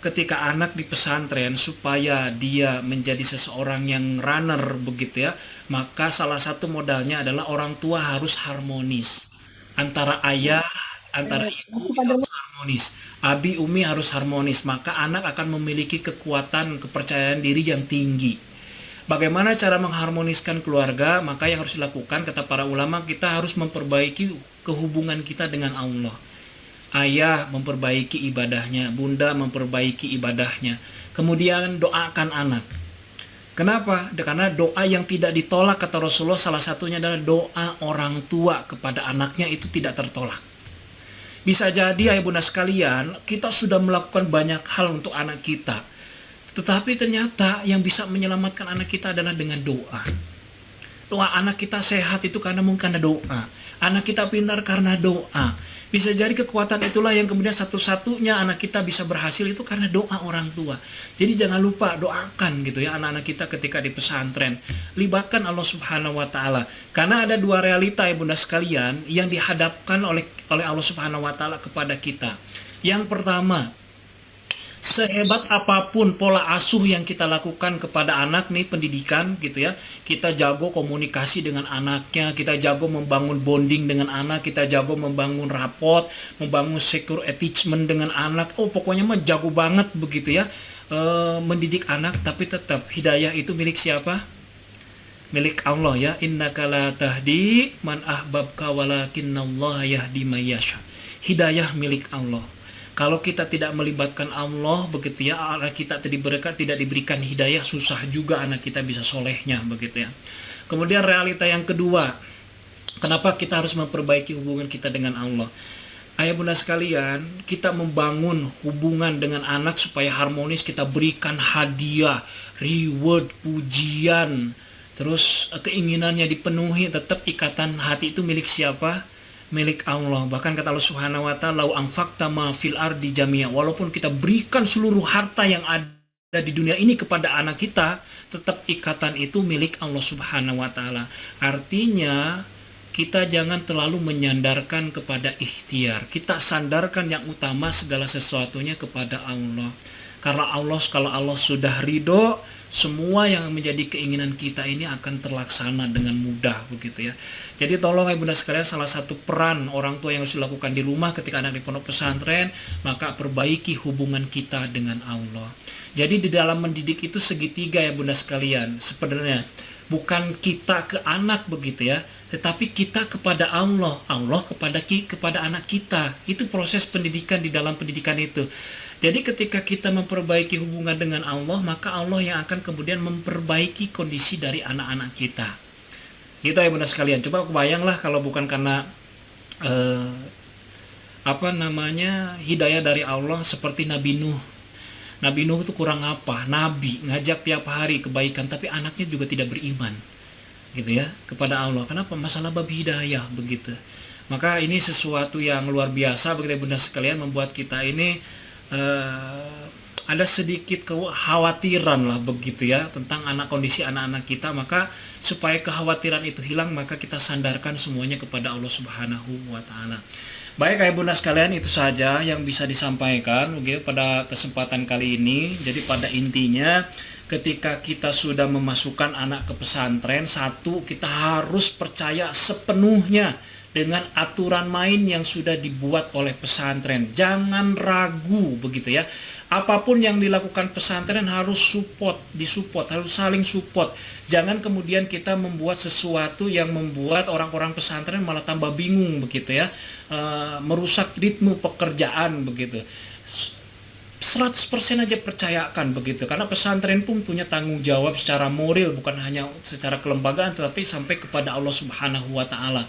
ketika anak di pesantren supaya dia menjadi seseorang yang runner begitu ya, maka salah satu modalnya adalah orang tua harus harmonis antara ayah, antara ibu harus harmonis, abi umi harus harmonis, maka anak akan memiliki kekuatan kepercayaan diri yang tinggi. Bagaimana cara mengharmoniskan keluarga? Maka yang harus dilakukan kata para ulama, kita harus memperbaiki kehubungan kita dengan Allah. Ayah memperbaiki ibadahnya, bunda memperbaiki ibadahnya. Kemudian doakan anak. Kenapa? Karena doa yang tidak ditolak kata Rasulullah salah satunya adalah doa orang tua kepada anaknya itu tidak tertolak. Bisa jadi ayah bunda sekalian, kita sudah melakukan banyak hal untuk anak kita. Tetapi ternyata yang bisa menyelamatkan anak kita adalah dengan doa. Doa anak kita sehat itu karena mungkin ada doa. Anak kita pintar karena doa. Bisa jadi kekuatan itulah yang kemudian satu-satunya anak kita bisa berhasil itu karena doa orang tua. Jadi jangan lupa doakan gitu ya anak-anak kita ketika di pesantren. Libatkan Allah Subhanahu wa Ta'ala. Karena ada dua realita ya bunda sekalian yang dihadapkan oleh Allah Subhanahu wa Ta'ala kepada kita. Yang pertama, sehebat apapun pola asuh yang kita lakukan kepada anak nih, pendidikan gitu ya, kita jago komunikasi dengan anaknya, kita jago membangun bonding dengan anak, kita jago membangun raport, membangun secure attachment dengan anak, pokoknya mah jago banget begitu ya, mendidik anak. Tapi tetap hidayah itu milik siapa? Milik Allah ya. Innaka la tahdi man ahbabka walakinnallaha yahdi may yasha. Hidayah milik Allah. Kalau kita tidak melibatkan Allah begitu ya, anak kita tidak diberikan hidayah, susah juga anak kita bisa solehnya begitu ya. Kemudian realita yang kedua, kenapa kita harus memperbaiki hubungan kita dengan Allah? Ayah bunda sekalian, kita membangun hubungan dengan anak supaya harmonis, kita berikan hadiah, reward, pujian, terus keinginannya dipenuhi, tetap ikatan hati itu milik siapa? Milik Allah. Bahkan kata Allah Subhanahu wa Ta'ala, "Lau anfaqta ma fil ardi jami'a." Walaupun kita berikan seluruh harta yang ada di dunia ini kepada anak kita, tetap ikatan itu milik Allah Subhanahu wa Ta'ala. Artinya kita jangan terlalu menyandarkan kepada ikhtiar. Kita sandarkan yang utama segala sesuatunya kepada Allah. Karena kalau Allah sudah ridho, semua yang menjadi keinginan kita ini akan terlaksana dengan mudah begitu ya. Jadi tolong ibu bunda sekalian, salah satu peran orang tua yang harus dilakukan di rumah ketika anak di pondok pesantren, maka perbaiki hubungan kita dengan Allah. Jadi di dalam mendidik itu segitiga ya bunda sekalian. Sebenarnya bukan kita ke anak begitu ya, tetapi kita kepada Allah, Allah kepada anak kita. Itu proses pendidikan di dalam pendidikan itu. Jadi ketika kita memperbaiki hubungan dengan Allah, maka Allah yang akan kemudian memperbaiki kondisi dari anak-anak kita. Gitu ya bunda sekalian. Coba kebayanglah kalau bukan karena hidayah dari Allah seperti Nabi Nuh. Nabi Nuh itu kurang apa? Nabi, ngajak tiap hari kebaikan, tapi anaknya juga tidak beriman. Gitu ya, kepada Allah. Kenapa? Masalah bab hidayah begitu. Maka ini sesuatu yang luar biasa begitu bunda sekalian, membuat kita ini ada sedikit kekhawatiran lah begitu ya tentang kondisi anak-anak kita, maka supaya kekhawatiran itu hilang maka kita sandarkan semuanya kepada Allah Subhanahu wa taala. Baik ayah bunda sekalian, itu saja yang bisa disampaikan begitu pada kesempatan kali ini. Jadi pada intinya ketika kita sudah memasukkan anak ke pesantren, satu, kita harus percaya sepenuhnya dengan aturan main yang sudah dibuat oleh pesantren. Jangan ragu begitu ya. Apapun yang dilakukan pesantren harus disupport, harus saling support. Jangan kemudian kita membuat sesuatu yang membuat orang-orang pesantren malah tambah bingung begitu ya. Merusak ritme pekerjaan begitu. 100% aja percayakan begitu, karena pesantren pun punya tanggung jawab secara moral, bukan hanya secara kelembagaan tetapi sampai kepada Allah Subhanahu wa taala.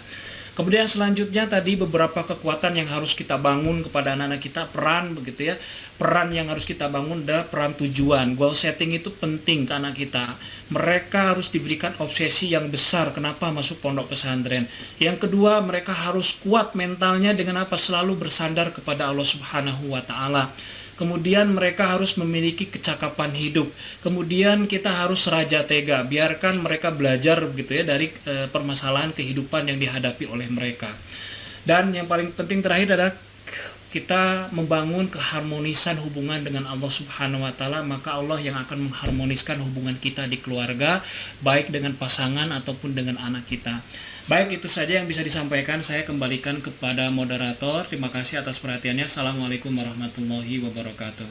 Kemudian selanjutnya tadi beberapa kekuatan yang harus kita bangun kepada anak-anak kita, peran begitu ya. Peran yang harus kita bangun adalah peran tujuan. Goal setting itu penting ke anak kita. Mereka harus diberikan obsesi yang besar kenapa masuk pondok pesantren. Yang kedua, mereka harus kuat mentalnya dengan apa? Selalu bersandar kepada Allah Subhanahu wa taala. Kemudian mereka harus memiliki kecakapan hidup. Kemudian kita harus raja tega, biarkan mereka belajar begitu ya dari permasalahan kehidupan yang dihadapi oleh mereka. Dan yang paling penting terakhir adalah kita membangun keharmonisan hubungan dengan Allah Subhanahu wa taala, maka Allah yang akan mengharmoniskan hubungan kita di keluarga, baik dengan pasangan ataupun dengan anak kita. Baik, itu saja yang bisa disampaikan. Saya kembalikan kepada moderator. Terima kasih atas perhatiannya. Assalamualaikum warahmatullahi wabarakatuh.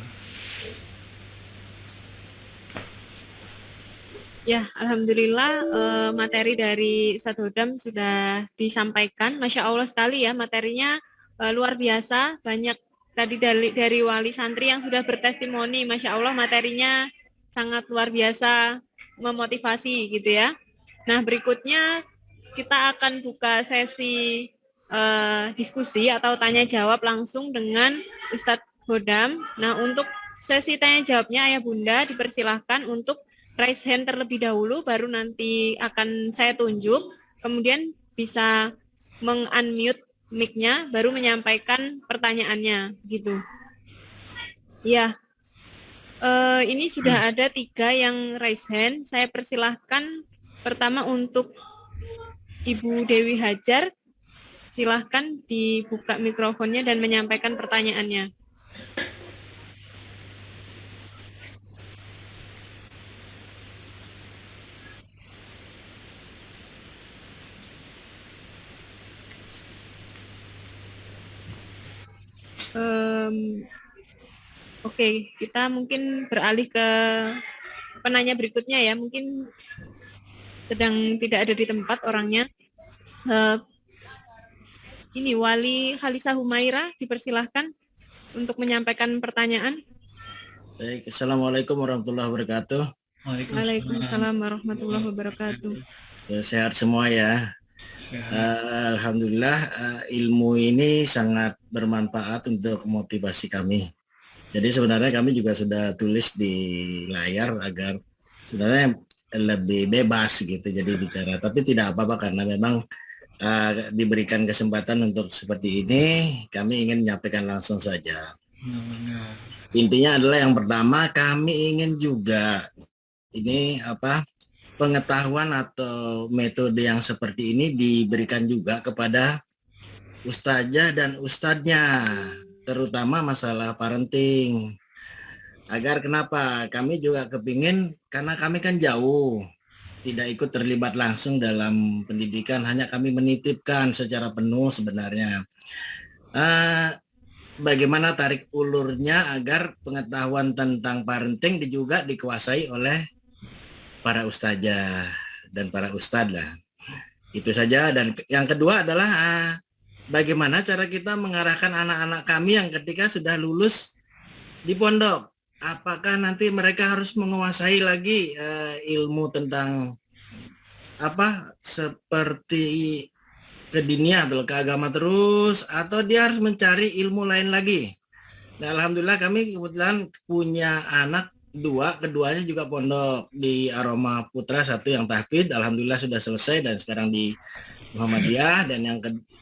Ya, alhamdulillah materi dari Ustadz Hodam sudah disampaikan. Masya Allah sekali ya materinya, luar biasa. Banyak tadi dari wali santri yang sudah bertestimoni. Masya Allah materinya sangat luar biasa, memotivasi gitu ya. Nah, berikutnya kita akan buka sesi diskusi atau tanya jawab langsung dengan Ustadz Hodam. Nah, untuk sesi tanya jawabnya ayah bunda dipersilahkan untuk raise hand terlebih dahulu, baru nanti akan saya tunjuk, kemudian bisa meng-unmute mic-nya, baru menyampaikan pertanyaannya gitu. Ya, ini sudah ada 3 yang raise hand. Saya persilahkan pertama untuk Ibu Dewi Hajar, silahkan dibuka mikrofonnya dan menyampaikan pertanyaannya. Oke, kita mungkin beralih ke penanya berikutnya ya, mungkin sedang tidak ada di tempat orangnya. Ini Wali Khalisa Humaira, dipersilahkan untuk menyampaikan pertanyaan. Baik, Assalamualaikum warahmatullahi wabarakatuh. Waalaikumsalam warahmatullahi wabarakatuh. Sehat semua ya. Alhamdulillah, ilmu ini sangat bermanfaat untuk motivasi kami. Jadi sebenarnya kami juga sudah tulis di layar agar sebenarnya lebih bebas gitu jadi bicara. Tapi tidak apa-apa karena memang diberikan kesempatan untuk seperti ini, kami ingin menyampaikan langsung saja. Intinya adalah yang pertama, kami ingin juga ini pengetahuan atau metode yang seperti ini diberikan juga kepada ustazah dan ustadznya, terutama masalah parenting. Agar kenapa? Kami juga kepingin, karena kami kan jauh, tidak ikut terlibat langsung dalam pendidikan, hanya kami menitipkan secara penuh sebenarnya. Bagaimana tarik ulurnya agar pengetahuan tentang parenting juga dikuasai oleh para ustazah dan para ustadz lah. Itu saja. Dan yang kedua adalah bagaimana cara kita mengarahkan anak-anak kami yang ketika sudah lulus di pondok. Apakah nanti mereka harus menguasai lagi ilmu tentang seperti ke dunia atau ke agama terus, atau dia harus mencari ilmu lain lagi. Nah, alhamdulillah kami kebetulan punya anak 2, keduanya juga pondok di Aroma Putra, 1 yang tahfidz, alhamdulillah sudah selesai dan sekarang di Muhammadiyah, dan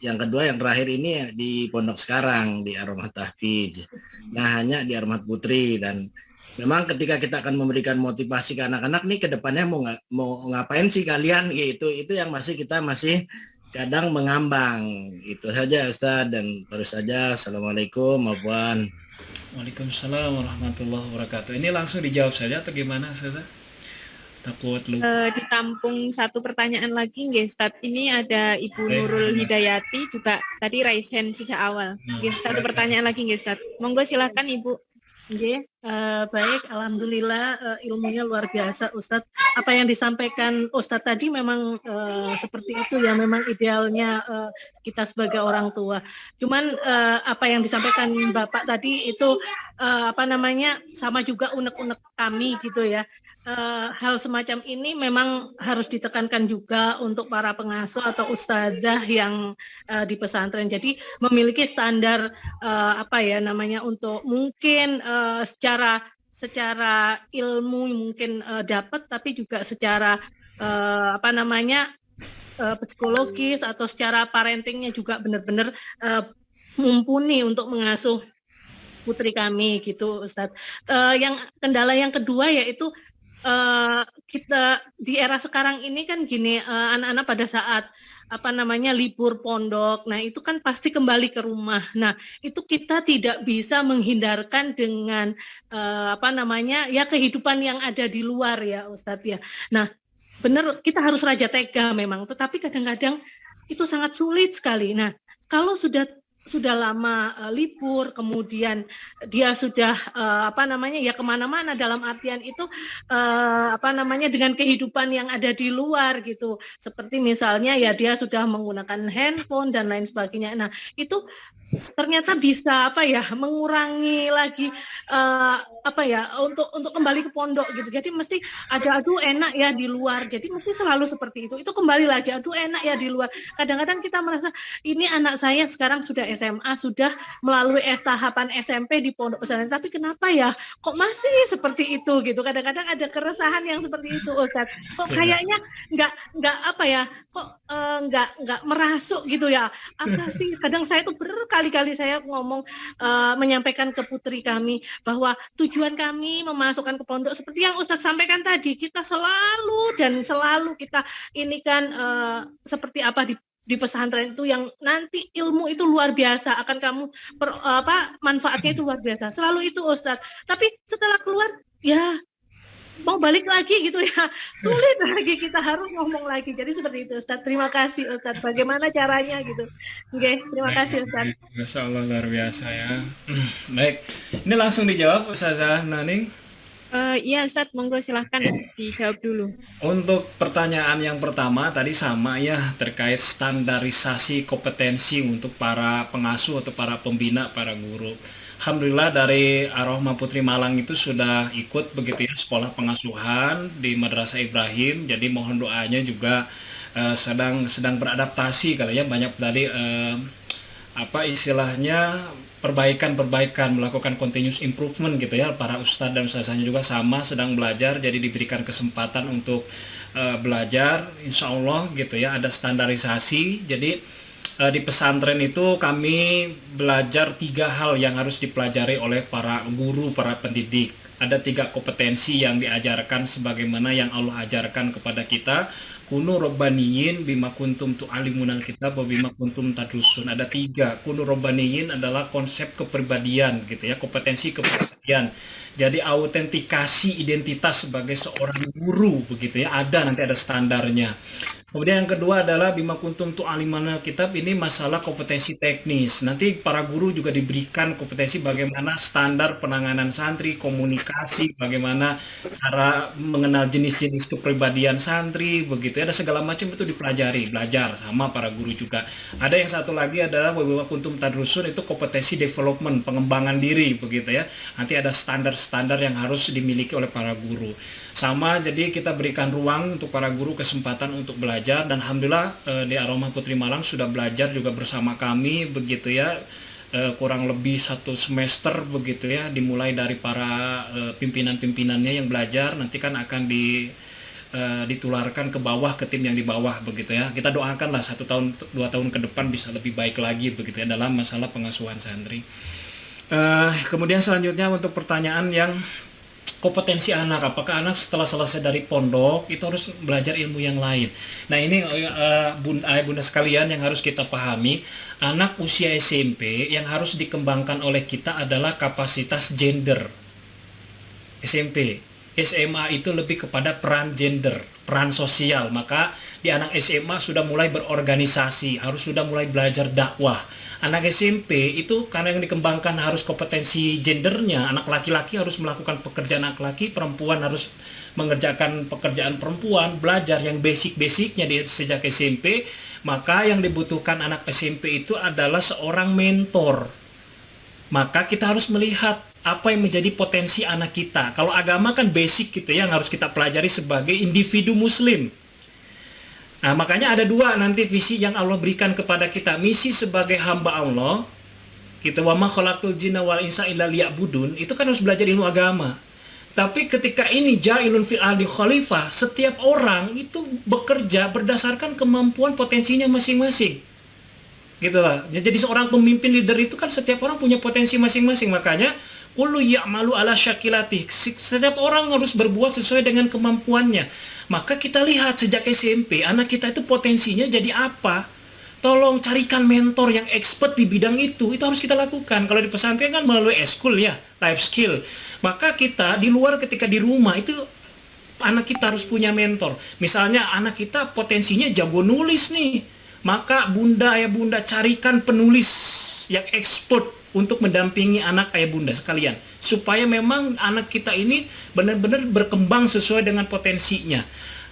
yang kedua yang terakhir ini di pondok sekarang di Aroma Tahfidz. Nah, hanya di Aroma Putri, dan memang ketika kita akan memberikan motivasi ke anak-anak nih ke depannya mau ngapain sih kalian gitu, itu yang kita masih kadang mengambang. Itu saja Ustadz, dan terus saja assalamualaikum maupun. Waalaikumsalam warahmatullahi wabarakatuh. Ini langsung dijawab saja atau gimana, Ustazah? Takut lupa. Ditampung satu pertanyaan lagi nggih Ustaz. Ini ada Ibu Baik. Nurul Hidayati juga tadi raise hand sejak awal. Nggih, satu pertanyaan lagi nggih Ustaz. Monggo silakan Ibu. Nggih, baik, alhamdulillah ilmunya luar biasa Ustadz. Apa yang disampaikan Ustadz tadi memang seperti itu ya, memang idealnya kita sebagai orang tua. Cuman apa yang disampaikan Bapak tadi itu sama juga unek-unek kami gitu ya. Hal semacam ini memang harus ditekankan juga untuk para pengasuh atau ustadzah yang di pesantren. Jadi memiliki standar untuk mungkin secara ilmu mungkin dapat, tapi juga secara psikologis atau secara parentingnya juga benar-benar mumpuni untuk mengasuh putri kami gitu Ustadz. Kendala yang kedua yaitu kita di era sekarang ini kan gini, anak-anak pada saat libur pondok, nah itu kan pasti kembali ke rumah. Nah itu kita tidak bisa menghindarkan dengan kehidupan yang ada di luar ya Ustadz ya. Nah benar, kita harus raja tega memang, tetapi kadang-kadang itu sangat sulit sekali. Nah kalau sudah lama libur, kemudian dia sudah kemana-mana, dalam artian itu dengan kehidupan yang ada di luar gitu, seperti misalnya ya dia sudah menggunakan handphone dan lain sebagainya. Nah itu ternyata bisa mengurangi lagi untuk kembali ke pondok gitu. Jadi mesti ada aduh enak ya di luar, jadi mesti selalu seperti itu kembali lagi aduh enak ya di luar. Kadang-kadang kita merasa ini anak saya sekarang sudah SMA, sudah melalui tahapan SMP di pondok pesantren, tapi kenapa ya kok masih seperti itu gitu. Kadang-kadang ada keresahan yang seperti itu Ustadz, kok kayaknya nggak merasuk gitu ya, apa sih. Kadang saya tuh berkali-kali saya ngomong menyampaikan ke putri kami bahwa tujuan kami memasukkan ke pondok seperti yang Ustadz sampaikan tadi, kita selalu kita ini kan seperti apa di pesantren itu yang nanti ilmu itu luar biasa, akan kamu manfaatnya itu luar biasa, selalu itu Ustadz. Tapi setelah keluar ya mau balik lagi gitu ya, sulit lagi, kita harus ngomong lagi. Jadi seperti itu Ustadz. Terima kasih Ustadz, bagaimana caranya gitu. Oke, terima kasih Ustadz. Masya Allah, luar biasa ya. Baik, ini langsung dijawab Ustazah Naning. Iya Ustadz, monggo silahkan dijawab dulu. Untuk pertanyaan yang pertama tadi sama ya, terkait standarisasi kompetensi untuk para pengasuh atau para pembina, para guru. Alhamdulillah dari Ar-Rahmah Putri Malang itu sudah ikut begitu ya sekolah pengasuhan di Madrasah Ibrahim. Jadi mohon doanya juga sedang beradaptasi kali ya, banyak tadi istilahnya perbaikan, melakukan continuous improvement gitu ya. Para ustadz dan ustazahnya juga sama sedang belajar, jadi diberikan kesempatan untuk belajar, insya Allah gitu ya. Ada standarisasi, jadi di pesantren itu kami belajar 3 hal yang harus dipelajari oleh para guru, para pendidik. Ada 3 kompetensi yang diajarkan sebagaimana yang Allah ajarkan kepada kita. Kunu robbaniyin bima kuntum tu'alimunal kitab wa bima kuntum tadrusun. Ada 3. Kunu robbaniyin adalah konsep kepribadian gitu ya, kompetensi kepribadian. Jadi autentikasi identitas sebagai seorang guru begitu ya, nanti ada standarnya. Kemudian yang kedua adalah bima kuntum tu'alimunal kitab, ini masalah kompetensi teknis. Nanti para guru juga diberikan kompetensi bagaimana standar penanganan santri, komunikasi, bagaimana cara mengenal jenis-jenis kepribadian santri begitu ya. Ada segala macam itu dipelajari, belajar sama para guru juga. Ada yang satu lagi adalah bima kuntum tadrusun, itu kompetensi development, pengembangan diri begitu ya. Nanti ada standar-standar yang harus dimiliki oleh para guru. Sama, jadi kita berikan ruang untuk para guru kesempatan untuk belajar, dan alhamdulillah di Ar-Rahmah Putri Malang sudah belajar juga bersama kami begitu ya, kurang lebih 1 semester begitu ya, dimulai dari para pimpinan-pimpinannya yang belajar, nanti kan akan ditularkan ke bawah, ke tim yang di bawah begitu ya. Kita doakanlah 1 tahun 2 tahun ke depan bisa lebih baik lagi begitu ya dalam masalah pengasuhan santri. Kemudian selanjutnya untuk pertanyaan yang kompetensi anak. Apakah anak setelah selesai dari pondok itu harus belajar ilmu yang lain. Nah ini bunda sekalian yang harus kita pahami, anak usia SMP yang harus dikembangkan oleh kita adalah kapasitas gender. SMP, SMA itu lebih kepada peran gender, peran sosial. Maka di anak SMA sudah mulai berorganisasi, harus sudah mulai belajar dakwah. Anak SMP itu karena yang dikembangkan harus kompetensi gendernya, anak laki-laki harus melakukan pekerjaan laki-laki, perempuan harus mengerjakan pekerjaan perempuan, belajar yang basic-basicnya sejak SMP. Maka yang dibutuhkan anak SMP itu adalah seorang mentor. Maka kita harus melihat apa yang menjadi potensi anak kita. Kalau agama kan basic gitu ya, yang harus kita pelajari sebagai individu muslim. Nah, makanya ada dua nanti visi yang Allah berikan kepada kita. Misi sebagai hamba Allah, kita wa ma khalaqtul jinna wal insa illa liya'budun, itu kan harus belajar ilmu agama. Tapi ketika ini ja'ilun fil ardi khalifah, setiap orang itu bekerja berdasarkan kemampuan potensinya masing-masing. Gitu lah. Jadi seorang pemimpin leader itu kan setiap orang punya potensi masing-masing. Makanya kullu ya'malu ala syakilati. Setiap orang harus berbuat sesuai dengan kemampuannya. Maka kita lihat sejak SMP, anak kita itu potensinya jadi apa? Tolong carikan mentor yang expert di bidang itu harus kita lakukan. Kalau di pesantren kan melalui eskul ya, life skill. Maka kita di luar ketika di rumah itu anak kita harus punya mentor. Misalnya anak kita potensinya jago nulis nih, maka bunda ayah bunda carikan penulis yang expert untuk mendampingi anak ayah bunda sekalian, supaya memang anak kita ini benar-benar berkembang sesuai dengan potensinya.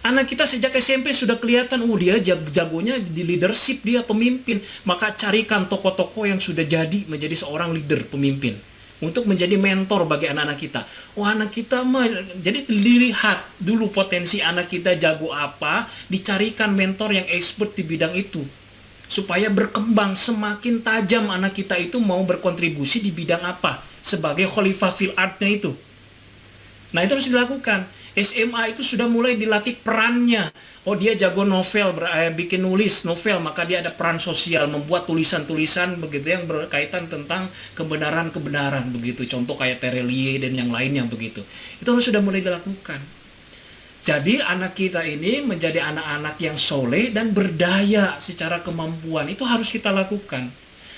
Anak kita sejak SMP sudah kelihatan, dia jagonya di leadership, dia pemimpin. Maka carikan tokoh-tokoh yang sudah jadi menjadi seorang leader, pemimpin, untuk menjadi mentor bagi anak-anak kita. Anak kita mah, jadi dilihat dulu potensi anak kita jago apa, dicarikan mentor yang expert di bidang itu, supaya berkembang semakin tajam anak kita itu mau berkontribusi di bidang apa sebagai khalifah fil ardnya itu. Nah itu harus dilakukan. SMA itu sudah mulai dilatih perannya. Dia jago novel, bikin nulis novel, maka dia ada peran sosial, membuat tulisan-tulisan begitu yang berkaitan tentang kebenaran-kebenaran begitu. Contoh kayak Terelie dan yang lainnya begitu. Itu harus sudah mulai dilakukan. Jadi anak kita ini menjadi anak-anak yang soleh dan berdaya secara kemampuan. Itu harus kita lakukan.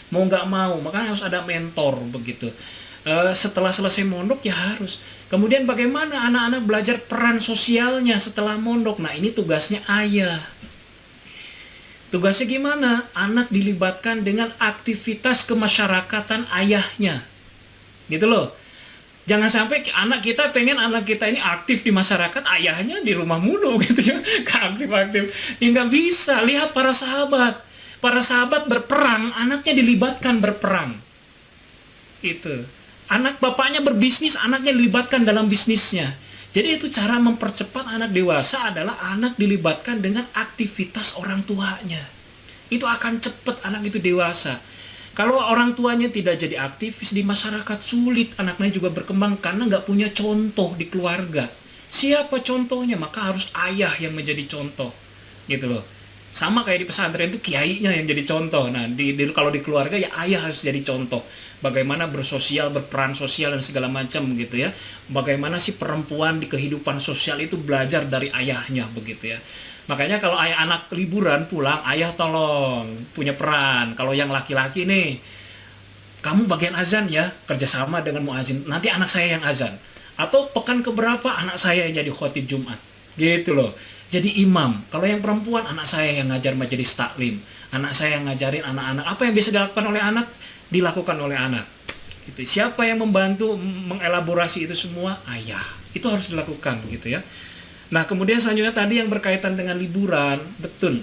Mau nggak mau, maka harus ada mentor begitu. Setelah selesai mondok ya harus. Kemudian bagaimana anak-anak belajar peran sosialnya setelah mondok? Nah ini tugasnya ayah. Tugasnya gimana? Anak dilibatkan dengan aktivitas kemasyarakatan ayahnya. Gitu loh. Jangan sampai anak kita pengen anak kita ini aktif di masyarakat, ayahnya di rumah mulu gitu ya, aktif-aktif. Ya nggak bisa. Lihat para sahabat. Para sahabat berperang, anaknya dilibatkan berperang. Itu. Anak bapaknya berbisnis, anaknya dilibatkan dalam bisnisnya. Jadi itu cara mempercepat anak dewasa adalah anak dilibatkan dengan aktivitas orang tuanya. Itu akan cepat anak itu dewasa. Kalau orang tuanya tidak jadi aktivis di masyarakat, sulit anaknya juga berkembang karena nggak punya contoh di keluarga. Siapa contohnya? Maka harus ayah yang menjadi contoh. Gitu loh. Sama kayak di pesantren itu kiainya yang jadi contoh. Nah, kalau di keluarga ya ayah harus jadi contoh. Bagaimana bersosial, berperan sosial dan segala macam gitu ya. Bagaimana si perempuan di kehidupan sosial itu belajar dari ayahnya begitu ya. Makanya kalau ayah anak liburan pulang, ayah tolong punya peran. Kalau yang laki-laki nih, kamu bagian azan ya, kerjasama dengan muazin. Nanti anak saya yang azan. Atau pekan keberapa anak saya yang jadi khotib Jumat. Gitu loh. Jadi imam. Kalau yang perempuan, anak saya yang ngajar majelis taklim. Anak saya yang ngajarin anak-anak. Apa yang bisa dilakukan oleh anak? Dilakukan oleh anak. Gitu. Siapa yang membantu mengelaborasi itu semua? Ayah. Itu harus dilakukan gitu ya. Nah kemudian selanjutnya tadi yang berkaitan dengan liburan. Betul.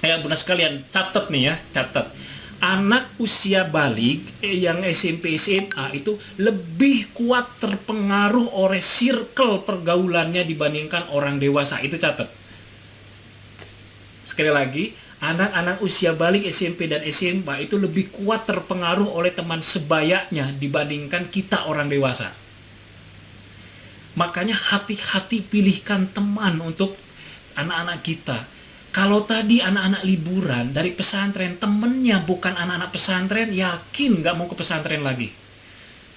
Ya bunda sekalian, catat nih ya. Catat. Anak usia balik yang SMP SMA itu lebih kuat terpengaruh oleh circle pergaulannya dibandingkan orang dewasa. Itu catat. Sekali lagi, anak-anak usia balik SMP dan SMA itu lebih kuat terpengaruh oleh teman sebayanya dibandingkan kita orang dewasa. Makanya hati-hati pilihkan teman untuk anak-anak kita. Kalau tadi anak-anak liburan dari pesantren, temennya bukan anak-anak pesantren, yakin nggak mau ke pesantren lagi.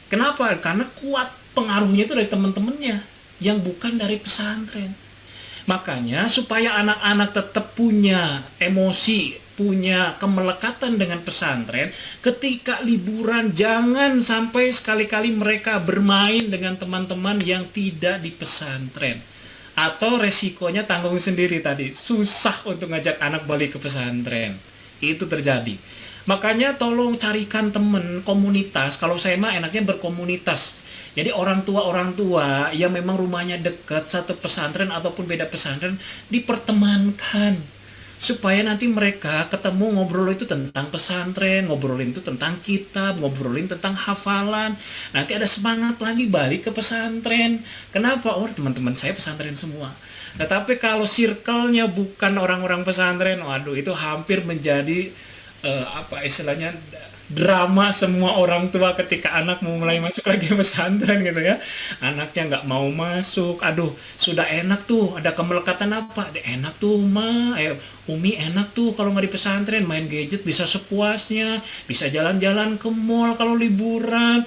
Kenapa? Karena kuat pengaruhnya itu dari teman-temannya yang bukan dari pesantren. Makanya supaya anak-anak tetap punya emosi, punya kemelekatan dengan pesantren, ketika liburan jangan sampai sekali-kali mereka bermain dengan teman-teman yang tidak di pesantren. Atau resikonya tanggung sendiri tadi, susah untuk ngajak anak balik ke pesantren. Itu terjadi. Makanya tolong carikan teman, komunitas. Kalau saya mah enaknya berkomunitas. Jadi orang tua yang memang rumahnya dekat satu pesantren ataupun beda pesantren dipertemankan supaya nanti mereka ketemu ngobrol itu tentang pesantren, ngobrolin itu tentang kitab, ngobrolin tentang hafalan. Nanti ada semangat lagi balik ke pesantren. Kenapa? Oh, teman-teman saya pesantren semua. Tetapi kalau circle-nya bukan orang-orang pesantren, waduh itu hampir menjadi apa istilahnya drama semua orang tua ketika anak mau mulai masuk lagi pesantren gitu ya. Anaknya nggak mau masuk. Aduh, sudah enak tuh, ada kemelekatan apa? Enak tuh, Umi enak tuh kalau nggak di pesantren, main gadget bisa sepuasnya, bisa jalan-jalan ke mall kalau liburan.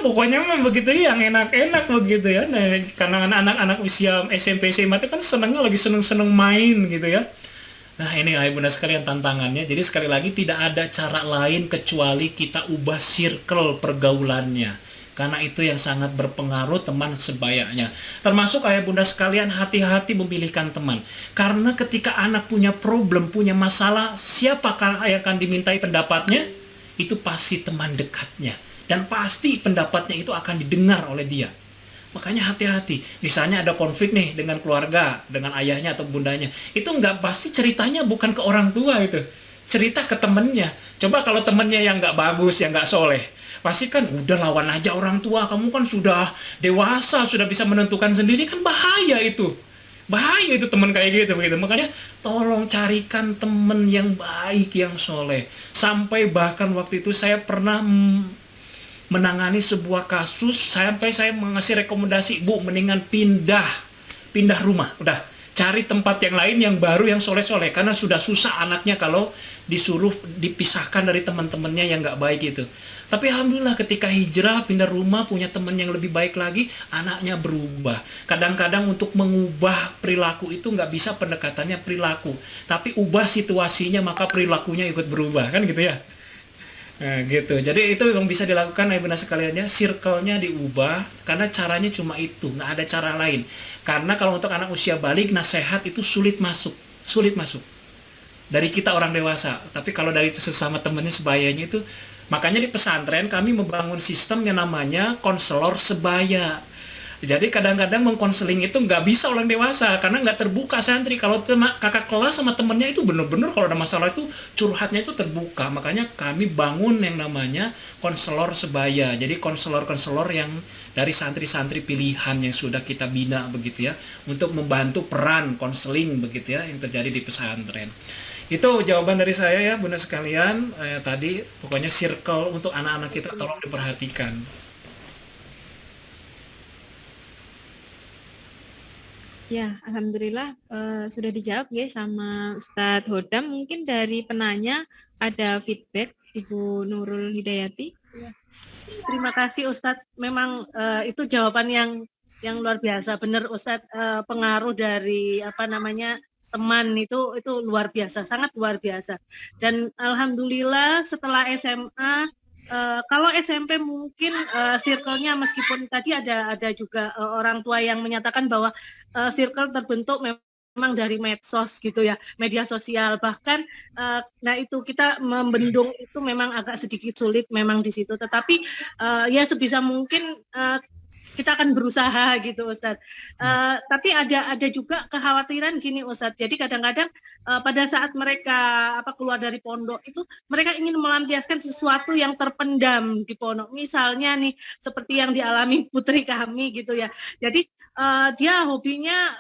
Pokoknya mah begitu ya, yang enak-enak begitu ya. Nah, karena anak-anak usia SMP SMA itu kan senangnya lagi seneng-seneng main gitu ya. Nah ini ayah bunda sekalian tantangannya. Jadi sekali lagi tidak ada cara lain kecuali kita ubah circle pergaulannya. Karena itu yang sangat berpengaruh teman sebayanya. Termasuk ayah bunda sekalian hati-hati memilihkan teman. Karena ketika anak punya problem, punya masalah, siapakah yang akan dimintai pendapatnya? Itu pasti teman dekatnya. Dan pasti pendapatnya itu akan didengar oleh dia. Makanya hati-hati. Misalnya ada konflik nih dengan keluarga, dengan ayahnya atau bundanya. Itu nggak pasti ceritanya bukan ke orang tua itu. Cerita ke temennya. Coba kalau temennya yang nggak bagus, yang nggak soleh. Pasti kan udah lawan aja orang tua. Kamu kan sudah dewasa, sudah bisa menentukan sendiri. Kan bahaya itu. Bahaya itu teman kayak gitu begitu. Makanya tolong carikan teman yang baik, yang soleh. Sampai bahkan waktu itu saya pernah menangani sebuah kasus sampai saya mengasih rekomendasi, Bu, mendingan pindah rumah, udah cari tempat yang lain yang baru, yang soleh-soleh, karena sudah susah anaknya kalau disuruh dipisahkan dari teman-temannya yang nggak baik itu. Tapi alhamdulillah ketika hijrah pindah rumah punya teman yang lebih baik lagi, anaknya berubah. Kadang-kadang untuk mengubah perilaku itu nggak bisa pendekatannya perilaku, tapi ubah situasinya maka perilakunya ikut berubah, kan gitu ya. Nah, gitu. Jadi itu yang bisa dilakukan ayah bunda sekaliannya, circle-nya diubah karena caranya cuma itu, nggak ada cara lain. Karena kalau untuk anak usia balik, nasihat itu sulit masuk dari kita orang dewasa. Tapi kalau dari sesama temannya sebayanya itu, makanya di pesantren kami membangun sistem yang namanya konselor sebaya. Jadi kadang-kadang mengkonseling itu nggak bisa orang dewasa karena nggak terbuka santri. Kalau kakak kelas sama temennya itu bener-bener kalau ada masalah itu curhatnya itu terbuka. Makanya kami bangun yang namanya konselor sebaya. Jadi konselor-konselor yang dari santri-santri pilihan yang sudah kita bina begitu ya, untuk membantu peran konseling begitu ya yang terjadi di pesantren. Itu jawaban dari saya ya bunda sekalian. Tadi pokoknya circle untuk anak-anak kita tolong diperhatikan. Ya, alhamdulillah sudah dijawab ya sama Ustadz Hodam. Mungkin dari penanya ada feedback Ibu Nurul Hidayati. Terima kasih Ustadz. Memang itu jawaban yang luar biasa. Benar Ustadz, pengaruh dari teman itu luar biasa, sangat luar biasa. Dan alhamdulillah setelah SMA, kalau SMP mungkin circle-nya meskipun tadi ada juga orang tua yang menyatakan bahwa circle terbentuk memang dari medsos gitu ya, media sosial. Bahkan nah itu kita membendung itu memang agak sedikit sulit memang di situ. Tetapi ya sebisa mungkin kita akan berusaha gitu Ustadz. Tapi ada juga kekhawatiran gini Ustadz. Jadi kadang-kadang pada saat mereka keluar dari pondok itu mereka ingin melampiaskan sesuatu yang terpendam di pondok. Misalnya nih seperti yang dialami putri kami gitu ya. Jadi dia hobinya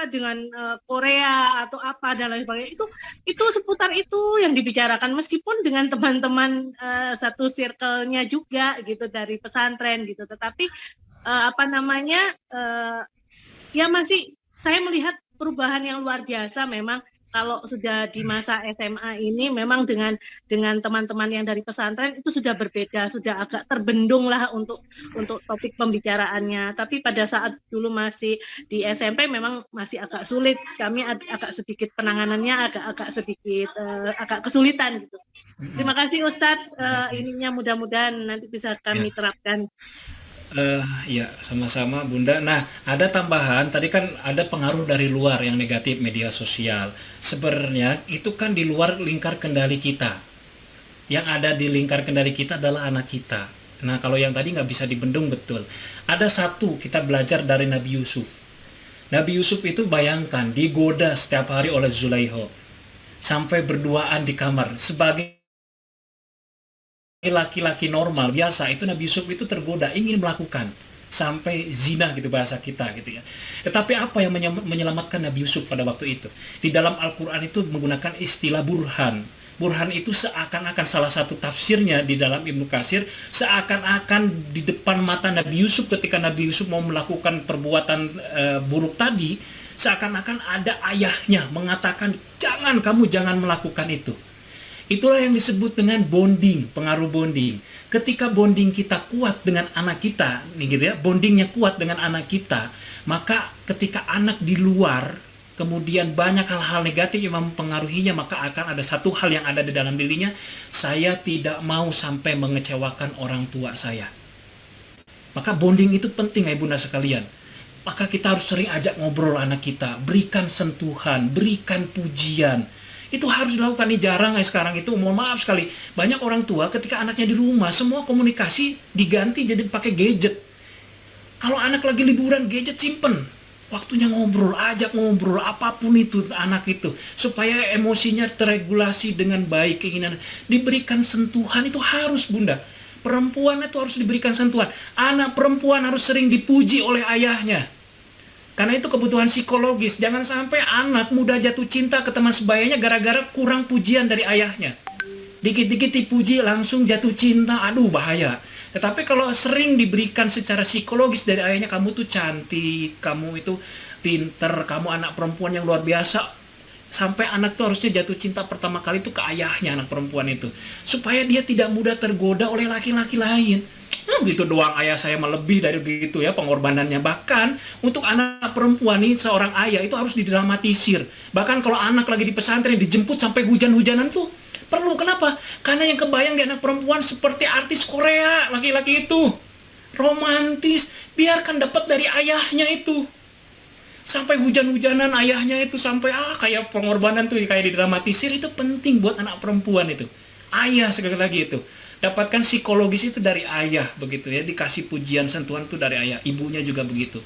dengan Korea atau apa dan lain sebagainya. Itu seputar itu yang dibicarakan meskipun dengan teman-teman satu circle-nya juga gitu dari pesantren gitu. Tetapi ya masih saya melihat perubahan yang luar biasa memang kalau sudah di masa SMA ini memang dengan teman-teman yang dari pesantren itu sudah berbeda, sudah agak terbendung lah untuk topik pembicaraannya. Tapi pada saat dulu masih di SMP memang masih agak sulit. Kami agak sedikit penanganannya agak sedikit agak kesulitan gitu. Terima kasih Ustadz, ininya mudah-mudahan nanti bisa kami terapkan. Ya, sama-sama Bunda. Nah, ada tambahan, tadi kan ada pengaruh dari luar yang negatif media sosial. Sebenarnya itu kan di luar lingkar kendali kita. Yang ada di lingkar kendali kita adalah anak kita. Nah, kalau yang tadi nggak bisa dibendung betul. Ada satu, kita belajar dari Nabi Yusuf. Nabi Yusuf itu bayangkan, digoda setiap hari oleh Zulaiho. Sampai berduaan di kamar. Sebagai laki-laki normal biasa itu Nabi Yusuf itu tergoda ingin melakukan sampai zina gitu bahasa kita gitu ya. Tetapi apa yang menyelamatkan Nabi Yusuf pada waktu itu? Di dalam Al-Qur'an itu menggunakan istilah burhan. Burhan itu seakan-akan salah satu tafsirnya di dalam Ibnu Katsir seakan-akan di depan mata Nabi Yusuf ketika Nabi Yusuf mau melakukan perbuatan buruk tadi, seakan-akan ada ayahnya mengatakan jangan melakukan itu. Itulah yang disebut dengan bonding, pengaruh bonding. Ketika bonding kita kuat dengan anak kita, nih gitu ya, bondingnya kuat dengan anak kita, maka ketika anak di luar, kemudian banyak hal-hal negatif yang mempengaruhinya, maka akan ada satu hal yang ada di dalam dirinya, saya tidak mau sampai mengecewakan orang tua saya. Maka bonding itu penting ya Bunda sekalian. Maka kita harus sering ajak ngobrol anak kita, berikan sentuhan, berikan pujian. Itu harus dilakukan, nih jarang sekarang itu, mohon maaf sekali. Banyak orang tua ketika anaknya di rumah, semua komunikasi diganti jadi pakai gadget. Kalau anak lagi liburan, gadget simpen. Waktunya ngobrol, ajak ngobrol, apapun itu anak itu. Supaya emosinya terregulasi dengan baik, keinginan. Diberikan sentuhan itu harus Bunda. Perempuan itu harus diberikan sentuhan. Anak perempuan harus sering dipuji oleh ayahnya. Karena itu kebutuhan psikologis. Jangan sampai anak mudah jatuh cinta ke teman sebayanya gara-gara kurang pujian dari ayahnya. Dikit-dikit dipuji langsung jatuh cinta. Aduh, bahaya. Tetapi kalau sering diberikan secara psikologis dari ayahnya, kamu tuh cantik, kamu itu pinter, kamu anak perempuan yang luar biasa. Sampai anak tuh harusnya jatuh cinta pertama kali itu ke ayahnya, anak perempuan itu. Supaya dia tidak mudah tergoda oleh laki-laki lain. Gitu doang ayah saya lebih dari begitu ya pengorbanannya. Bahkan untuk anak perempuan nih, seorang ayah itu harus didramatisir. Bahkan kalau anak lagi di pesantren dijemput sampai hujan-hujanan tuh perlu. Kenapa? Karena yang kebayang di anak perempuan seperti artis Korea, laki-laki itu romantis, biarkan dapat dari ayahnya itu. Sampai hujan-hujanan ayahnya itu, sampai kayak pengorbanan tuh kayak didramatisir. Itu penting buat anak perempuan itu. Ayah sekali lagi itu dapatkan psikologis itu dari ayah begitu ya, dikasih pujian sentuhan itu dari ayah, ibunya juga begitu.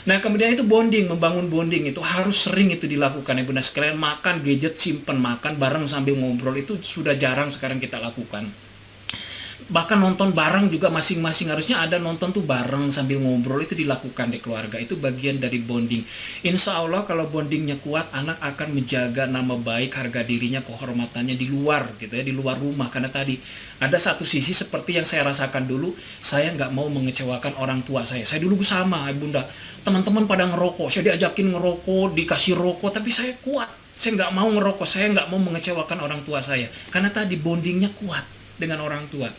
Nah kemudian itu bonding, membangun bonding itu harus sering itu dilakukan ya Bunda sekalian. Makan gadget simpen, makan bareng sambil ngobrol itu sudah jarang sekarang kita lakukan. Bahkan nonton bareng juga masing-masing, harusnya ada nonton tuh bareng sambil ngobrol, itu dilakukan di keluarga, itu bagian dari bonding. Insya Allah kalau bondingnya kuat, anak akan menjaga nama baik, harga dirinya, kehormatannya di luar gitu ya, di luar rumah. Karena tadi ada satu sisi seperti yang saya rasakan dulu, saya nggak mau mengecewakan orang tua saya dulu sama Bunda, teman-teman pada ngerokok, saya diajakin ngerokok, dikasih rokok, tapi saya kuat, saya nggak mau ngerokok, saya nggak mau mengecewakan orang tua saya, karena tadi bondingnya kuat dengan orang tua.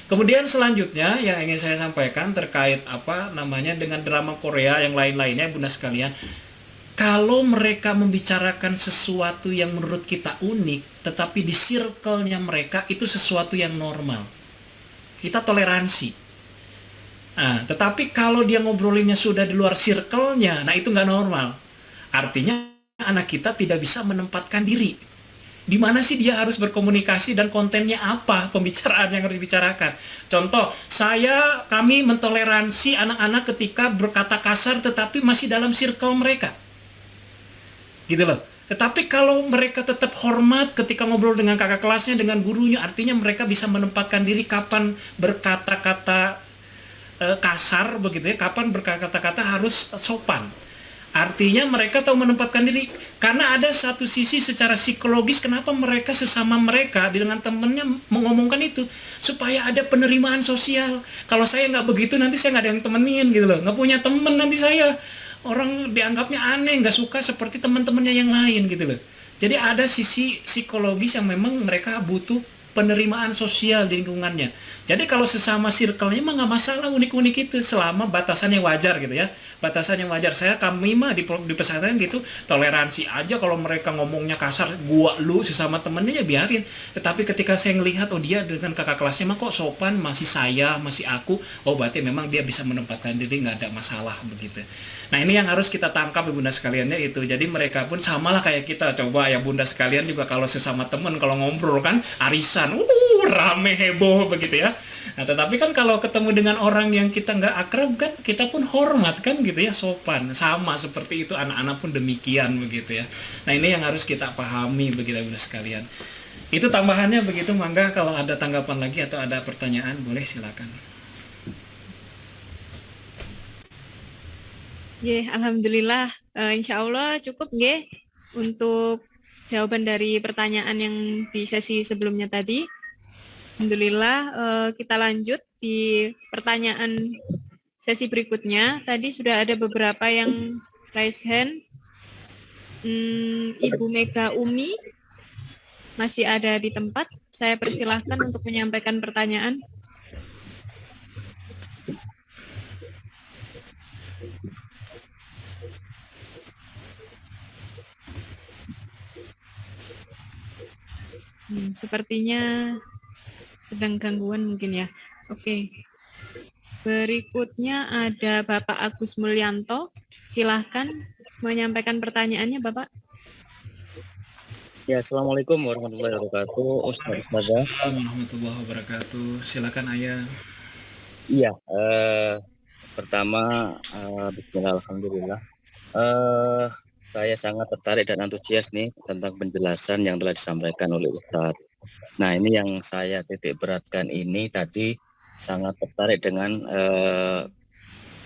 Kemudian selanjutnya yang ingin saya sampaikan terkait dengan drama Korea yang lain-lainnya Bunda sekalian. Kalau mereka membicarakan sesuatu yang menurut kita unik, tetapi di circle-nya mereka itu sesuatu yang normal, kita toleransi. Nah, tetapi kalau dia ngobrolinnya sudah di luar circle-nya, nah itu nggak normal. Artinya anak kita tidak bisa menempatkan diri. Di mana sih dia harus berkomunikasi dan kontennya apa, pembicaraan yang harus dibicarakan. Contoh, kami mentoleransi anak-anak ketika berkata kasar tetapi masih dalam circle mereka. Gitu loh. Tetapi kalau mereka tetap hormat ketika ngobrol dengan kakak kelasnya, dengan gurunya, artinya mereka bisa menempatkan diri kapan berkata-kata kasar begitu ya, kapan berkata-kata harus sopan. Artinya mereka tahu menempatkan diri. Karena ada satu sisi secara psikologis kenapa mereka sesama mereka dengan temennya mengomongkan itu, supaya ada penerimaan sosial. Kalau saya nggak begitu nanti saya nggak ada yang temenin gitu loh, nggak punya temen nanti saya. Orang dianggapnya aneh, nggak suka seperti teman-temannya yang lain gitu loh. Jadi ada sisi psikologis yang memang mereka butuh penerimaan sosial di lingkungannya. Jadi kalau sesama circle-nya mah nggak masalah unik-unik itu selama batasan yang wajar gitu ya. Batasan yang wajar. Kami mah di pesantren gitu toleransi aja kalau mereka ngomongnya kasar, gua lu sesama temennya ya biarin. Tetapi ketika saya ngelihat oh dia dengan kakak kelasnya mah kok sopan, masih saya, masih aku, oh berarti memang dia bisa menempatkan diri nggak ada masalah begitu. Nah ini yang harus kita tangkap ya bunda sekaliannya itu. Jadi mereka pun samalah kayak kita. Coba ya bunda sekalian juga kalau sesama teman kalau ngobrol kan arisan, rame heboh begitu ya. Nah tetapi kan kalau ketemu dengan orang yang kita nggak akrab kan kita pun hormat kan gitu ya, sopan. Sama seperti itu anak-anak pun demikian begitu ya. Nah ini yang harus kita pahami begitu ya bunda sekalian. Itu tambahannya begitu. Mangga kalau ada tanggapan lagi atau ada pertanyaan boleh silakan. Alhamdulillah, insya Allah cukup nggih untuk jawaban dari pertanyaan yang di sesi sebelumnya tadi. Alhamdulillah, kita lanjut di pertanyaan sesi berikutnya. Tadi sudah ada beberapa yang raise hand. Ibu Mega Umi masih ada di tempat. Saya persilahkan untuk menyampaikan pertanyaan. Sepertinya sedang gangguan mungkin ya. Oke. Berikutnya ada Bapak Agus Mulyanto. Silahkan menyampaikan pertanyaannya, Bapak. Ya, Assalamualaikum warahmatullahi wabarakatuh, Ustazah. Assalamualaikum warahmatullahi wabarakatuh. Silakan Ayah. Iya, pertama, bismillah, alhamdulillah. Saya sangat tertarik dan antusias nih tentang penjelasan yang telah disampaikan oleh Ustadz. Nah, ini yang saya titik beratkan ini tadi sangat tertarik dengan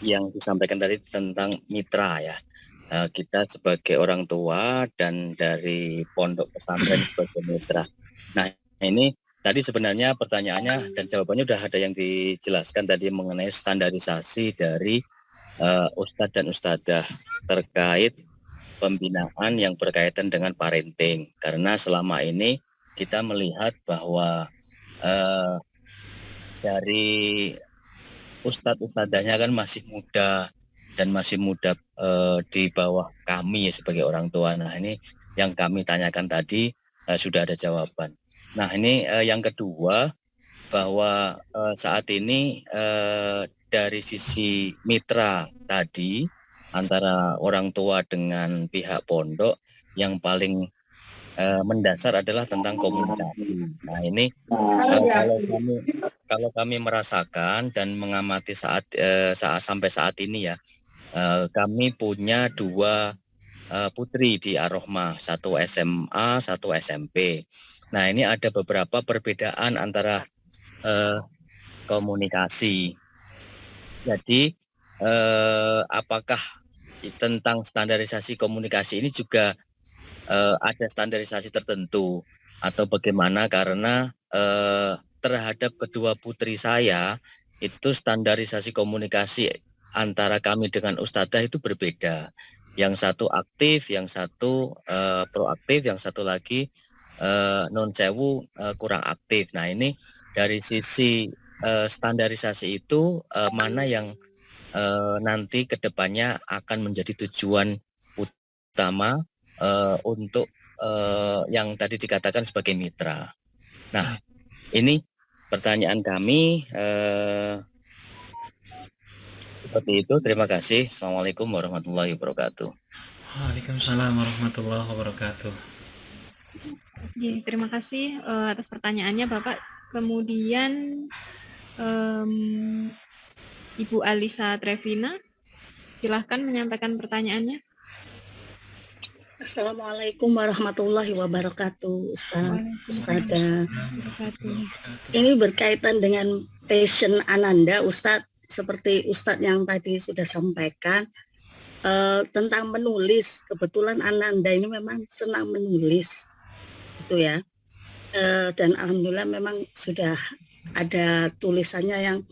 yang disampaikan tadi tentang mitra ya. Kita sebagai orang tua dan dari pondok pesantren sebagai mitra. Nah, ini tadi sebenarnya pertanyaannya dan jawabannya sudah ada yang dijelaskan tadi mengenai standarisasi dari Ustadz dan Ustadzah terkait pembinaan yang berkaitan dengan parenting. Karena selama ini kita melihat bahwa dari Ustadz-Ustadzahnya kan masih muda dan masih muda di bawah kami sebagai orang tua. Nah ini yang kami tanyakan tadi sudah ada jawaban. Nah ini yang kedua bahwa saat ini dari sisi mitra tadi antara orang tua dengan pihak pondok yang paling mendasar adalah tentang komunikasi. Nah ini kalau kami merasakan dan mengamati sampai saat ini ya, kami punya dua putri di Ar-Rohmah, satu SMA, satu SMP. Nah ini ada beberapa perbedaan antara komunikasi. Jadi apakah tentang standarisasi komunikasi ini juga ada standarisasi tertentu atau bagaimana? Karena terhadap kedua putri saya itu standarisasi komunikasi antara kami dengan Ustadzah itu berbeda. Yang satu aktif, yang satu proaktif, yang satu lagi non sewu kurang aktif. Nah ini dari sisi standarisasi itu mana yang nanti kedepannya akan menjadi tujuan utama untuk yang tadi dikatakan sebagai mitra. Nah, ini pertanyaan kami seperti itu. Terima kasih. Assalamualaikum warahmatullahi wabarakatuh. Waalaikumsalam warahmatullahi wabarakatuh. Terima kasih atas pertanyaannya, Bapak. Kemudian Ibu Alisa Trevina, silahkan menyampaikan pertanyaannya. Assalamualaikum warahmatullahi wabarakatuh, Ustazah. Ini berkaitan dengan passion Ananda, Ustadz, seperti Ustadz yang tadi sudah sampaikan tentang menulis. Kebetulan Ananda ini memang senang menulis, gitu ya. Dan alhamdulillah memang sudah ada tulisannya yang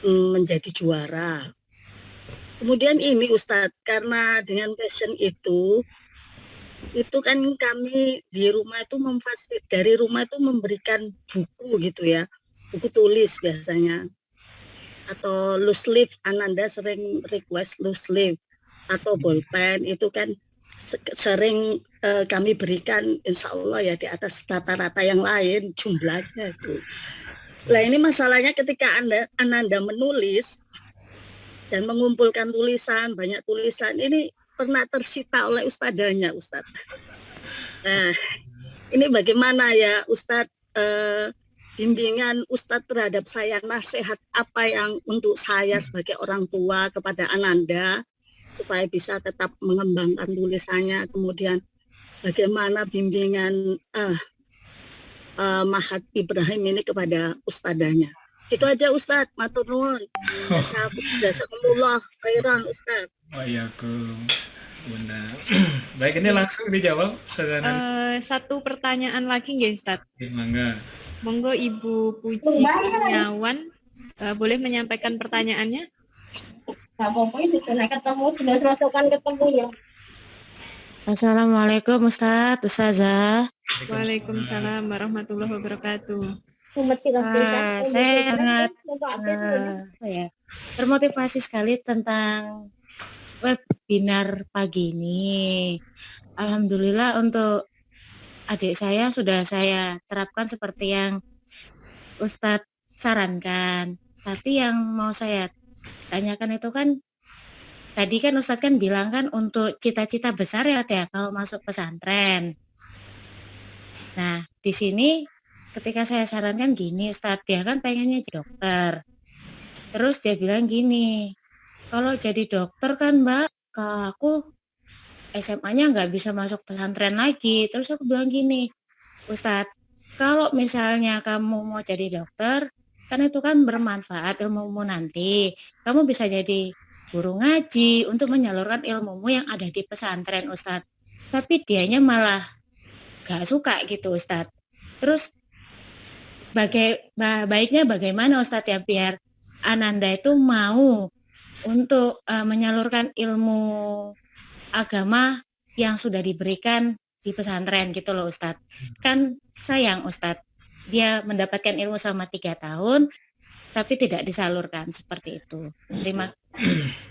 menjadi juara. Kemudian ini Ustadz, karena dengan passion itu itu kan kami di rumah itu dari rumah itu memberikan buku gitu ya, buku tulis biasanya, atau loose leaf. Ananda sering request loose leaf atau bolpen, itu kan sering kami berikan, insya Allah ya di atas rata-rata yang lain jumlahnya itu. Nah ini masalahnya ketika Ananda menulis dan mengumpulkan tulisan, banyak tulisan, ini pernah tersita oleh ustadzanya, Ustadz. Nah, ini bagaimana ya Ustadz, bimbingan Ustadz terhadap saya, nasihat apa yang untuk saya sebagai orang tua kepada Ananda, supaya bisa tetap mengembangkan tulisannya, kemudian bagaimana bimbingan Mahat Ibrahim ini kepada ustadzanya. Itu aja Ustadz, matur nuwun. Jazakumullah khairan Ustadz. Waalaikumsalam. Bunda. Baik, ini langsung dijawab Ustazah. Satu pertanyaan lagi nggih Ustadz. Mangga. Monggo Ibu Puji Kurniawan boleh menyampaikan pertanyaannya? Assalamualaikum Ustadz, Ustazah. Waalaikumsalam warahmatullahi wabarakatuh. Saya sangat termotivasi sekali tentang webinar pagi ini. Alhamdulillah untuk adik saya sudah saya terapkan seperti yang Ustadz sarankan. Tapi yang mau saya tanyakan itu kan, tadi kan Ustadz kan bilang kan untuk cita-cita besar ya Teh, kalau masuk pesantren. Nah, di sini ketika saya sarankan gini, Ustadz, dia kan pengennya jadi dokter. Terus dia bilang gini, kalau jadi dokter kan Mbak, kalau aku SMA-nya nggak bisa masuk pesantren lagi. Terus aku bilang gini, Ustadz, kalau misalnya kamu mau jadi dokter, kan itu kan bermanfaat ilmumu nanti. Kamu bisa jadi guru ngaji untuk menyalurkan ilmumu yang ada di pesantren, Ustadz. Tapi dianya malah gak suka gitu, Ustadz. Terus baiknya bagaimana Ustadz ya biar Ananda itu mau untuk menyalurkan ilmu agama yang sudah diberikan di pesantren gitu loh Ustadz. Kan sayang Ustadz, dia mendapatkan ilmu selama 3 tahun tapi tidak disalurkan seperti itu.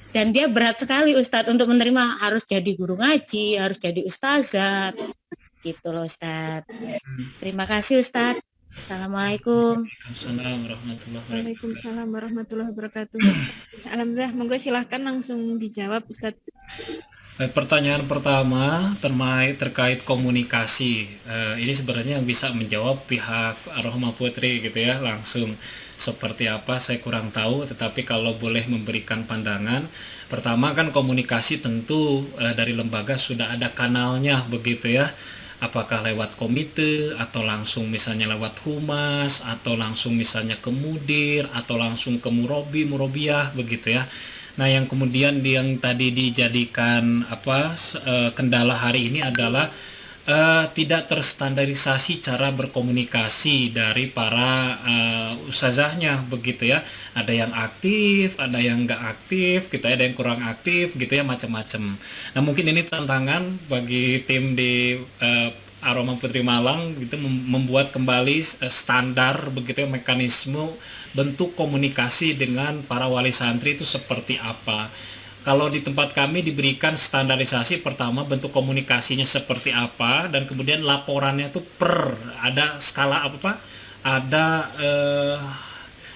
Dan dia berat sekali Ustadz untuk menerima, harus jadi guru ngaji, harus jadi ustazah gitu loh Ustadz. Terima kasih Ustadz. Assalamualaikum. Waalaikumsalam warahmatullahi wabarakatuh. Alhamdulillah, monggo silahkan langsung dijawab Ustadz. Pertanyaan pertama terkait komunikasi. Ini sebenarnya yang bisa menjawab pihak Rohma Putri gitu ya, langsung seperti apa saya kurang tahu, tetapi kalau boleh memberikan pandangan, pertama kan komunikasi tentu dari lembaga sudah ada kanalnya begitu ya. Apakah lewat komite atau langsung misalnya lewat humas atau langsung misalnya ke mudir atau langsung ke murabbiah begitu ya. Nah, yang kemudian yang tadi dijadikan kendala hari ini adalah tidak terstandarisasi cara berkomunikasi dari para ustazahnya begitu ya. Ada yang aktif, ada yang nggak aktif, gitu ya, ada yang kurang aktif gitu ya, macam-macam. Nah, mungkin ini tantangan bagi tim di Aroma Putri Malang gitu, membuat kembali standar begitu ya, mekanisme bentuk komunikasi dengan para wali santri itu seperti apa. Kalau di tempat kami diberikan standarisasi, pertama bentuk komunikasinya seperti apa, dan kemudian laporannya tuh ada skala ada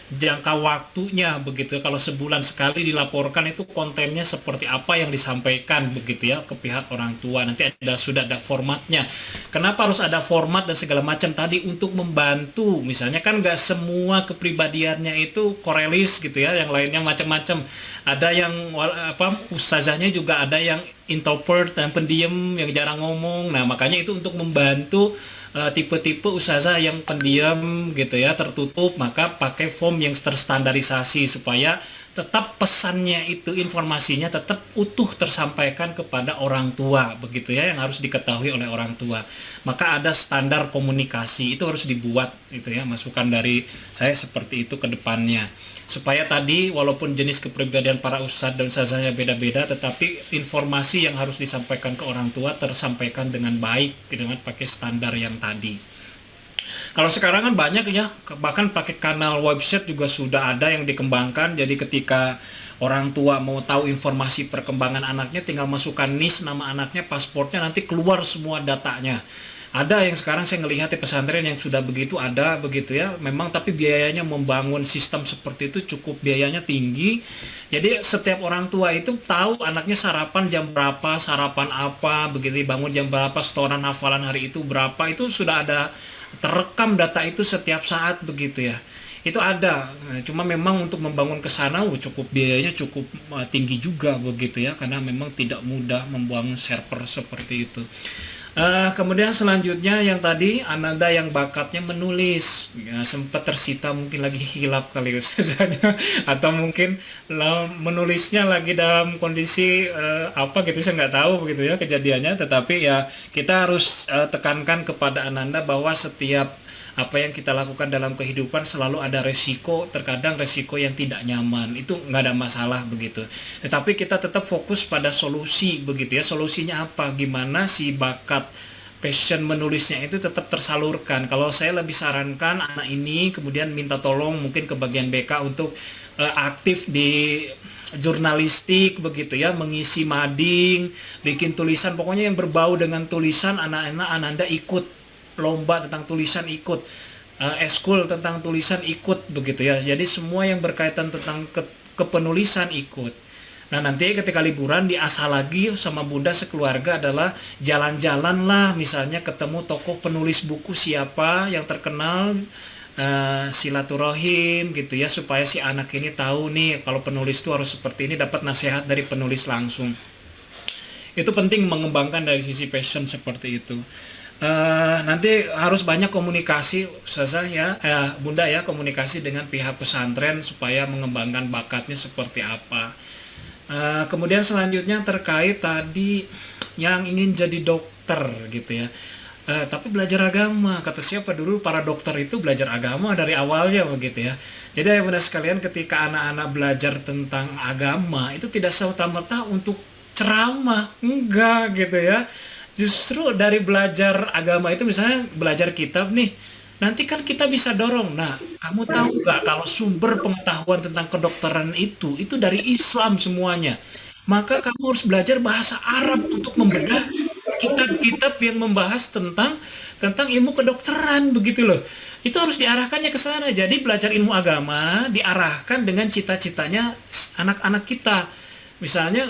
jangka waktunya begitu. Kalau sebulan sekali dilaporkan itu kontennya seperti apa yang disampaikan begitu ya ke pihak orang tua. Nanti sudah ada formatnya. Kenapa harus ada format dan segala macam tadi? Untuk membantu, misalnya kan nggak semua kepribadiannya itu korelis gitu ya, yang lainnya macam-macam. Ada yang ustazahnya juga ada yang introvert dan pendiam yang jarang ngomong. Nah, makanya itu untuk membantu tipe-tipe ustazah yang pendiam gitu ya, tertutup, maka pakai form yang terstandarisasi supaya tetap pesannya itu, informasinya tetap utuh tersampaikan kepada orang tua begitu ya, yang harus diketahui oleh orang tua. Maka ada standar komunikasi itu harus dibuat gitu ya, masukan dari saya seperti itu ke depannya. supaya tadi walaupun jenis kepribadian para ustadz dan ustazahnya beda-beda, tetapi informasi yang harus disampaikan ke orang tua tersampaikan dengan baik dengan pakai standar yang tadi. Kalau sekarang kan banyak ya, bahkan pakai kanal website juga sudah ada yang dikembangkan. Jadi ketika orang tua mau tahu informasi perkembangan anaknya, tinggal masukkan NIS, nama anaknya, pasportnya, nanti keluar semua datanya. Ada yang sekarang saya ngelihat di pesantren yang sudah begitu, ada begitu ya. Memang tapi biayanya membangun sistem seperti itu cukup biayanya tinggi. Jadi setiap orang tua itu tahu anaknya sarapan jam berapa, sarapan apa, begitu, bangun jam berapa, setoran hafalan hari itu berapa, itu sudah ada terekam data itu setiap saat begitu ya. Itu ada. Nah, cuma memang untuk membangun ke sana cukup biayanya cukup tinggi juga begitu ya, karena memang tidak mudah membangun server seperti itu. Kemudian selanjutnya yang tadi Ananda yang bakatnya menulis, ya, sempat tersita mungkin lagi hilaf kali ustazahnya, atau mungkin menulisnya lagi dalam kondisi apa gitu, saya nggak tahu begitu ya kejadiannya. Tetapi ya kita harus tekankan kepada Ananda bahwa setiap apa yang kita lakukan dalam kehidupan selalu ada resiko, terkadang resiko yang tidak nyaman, itu nggak ada masalah begitu. Tetapi kita tetap fokus pada solusi begitu ya. Solusinya apa? Gimana si bakat passion menulisnya itu tetap tersalurkan. Kalau saya lebih sarankan anak ini kemudian minta tolong mungkin ke bagian BK untuk aktif di jurnalistik begitu ya, mengisi mading, bikin tulisan, pokoknya yang berbau dengan tulisan. Anak-anak Ananda ikut lomba tentang tulisan, ikut eskul tentang tulisan, ikut begitu ya. Jadi semua yang berkaitan tentang kepenulisan ikut. Nah nanti ketika liburan diasah lagi sama Bunda sekeluarga adalah jalan-jalan lah, misalnya ketemu tokoh penulis buku siapa yang terkenal, silaturahim gitu ya, supaya si anak ini tahu nih kalau penulis itu harus seperti ini, dapat nasihat dari penulis langsung. Itu penting mengembangkan dari sisi passion seperti itu. Nanti harus banyak komunikasi Ustazah ya, Bunda ya, komunikasi dengan pihak pesantren supaya mengembangkan bakatnya seperti apa. Kemudian selanjutnya terkait tadi yang ingin jadi dokter gitu ya, tapi belajar agama, kata siapa dulu, para dokter itu belajar agama dari awalnya begitu ya. Jadi ya Bunda sekalian, ketika anak-anak belajar tentang agama itu tidak serta-merta untuk ceramah, enggak gitu ya. Justru dari belajar agama itu, misalnya belajar kitab nih, nanti kan kita bisa dorong. Nah, kamu tahu nggak kalau sumber pengetahuan tentang kedokteran itu dari Islam semuanya. Maka kamu harus belajar bahasa Arab untuk membedah kitab-kitab yang membahas tentang ilmu kedokteran begitu loh. Itu harus diarahkannya ke sana. Jadi belajar ilmu agama diarahkan dengan cita-citanya anak-anak kita. Misalnya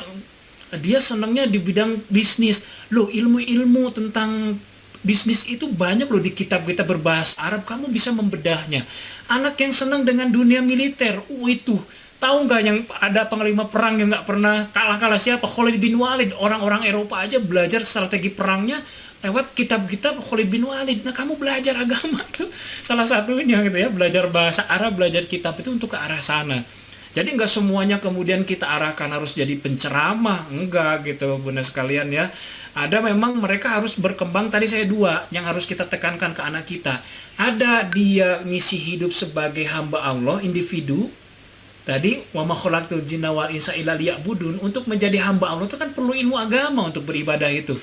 dia senangnya di bidang bisnis. Loh, ilmu-ilmu tentang bisnis itu banyak loh di kitab-kitab berbahasa Arab, kamu bisa membedahnya. Anak yang senang dengan dunia militer, itu tahu nggak yang ada panglima perang yang nggak pernah kalah-kalah siapa? Khalid bin Walid. Orang-orang Eropa aja belajar strategi perangnya lewat kitab-kitab Khalid bin Walid. Nah, kamu belajar agama tuh salah satunya gitu ya, belajar bahasa Arab, belajar kitab itu untuk ke arah sana. Jadi nggak semuanya kemudian kita arahkan harus jadi penceramah, enggak gitu Bunda sekalian ya. Ada memang mereka harus berkembang, tadi saya dua yang harus kita tekankan ke anak kita. Ada dia misi hidup sebagai hamba Allah, individu. Tadi wa ma khalaqtul jinna wal insa illa liya'budun, untuk menjadi hamba Allah itu kan perlu ilmu agama untuk beribadah itu.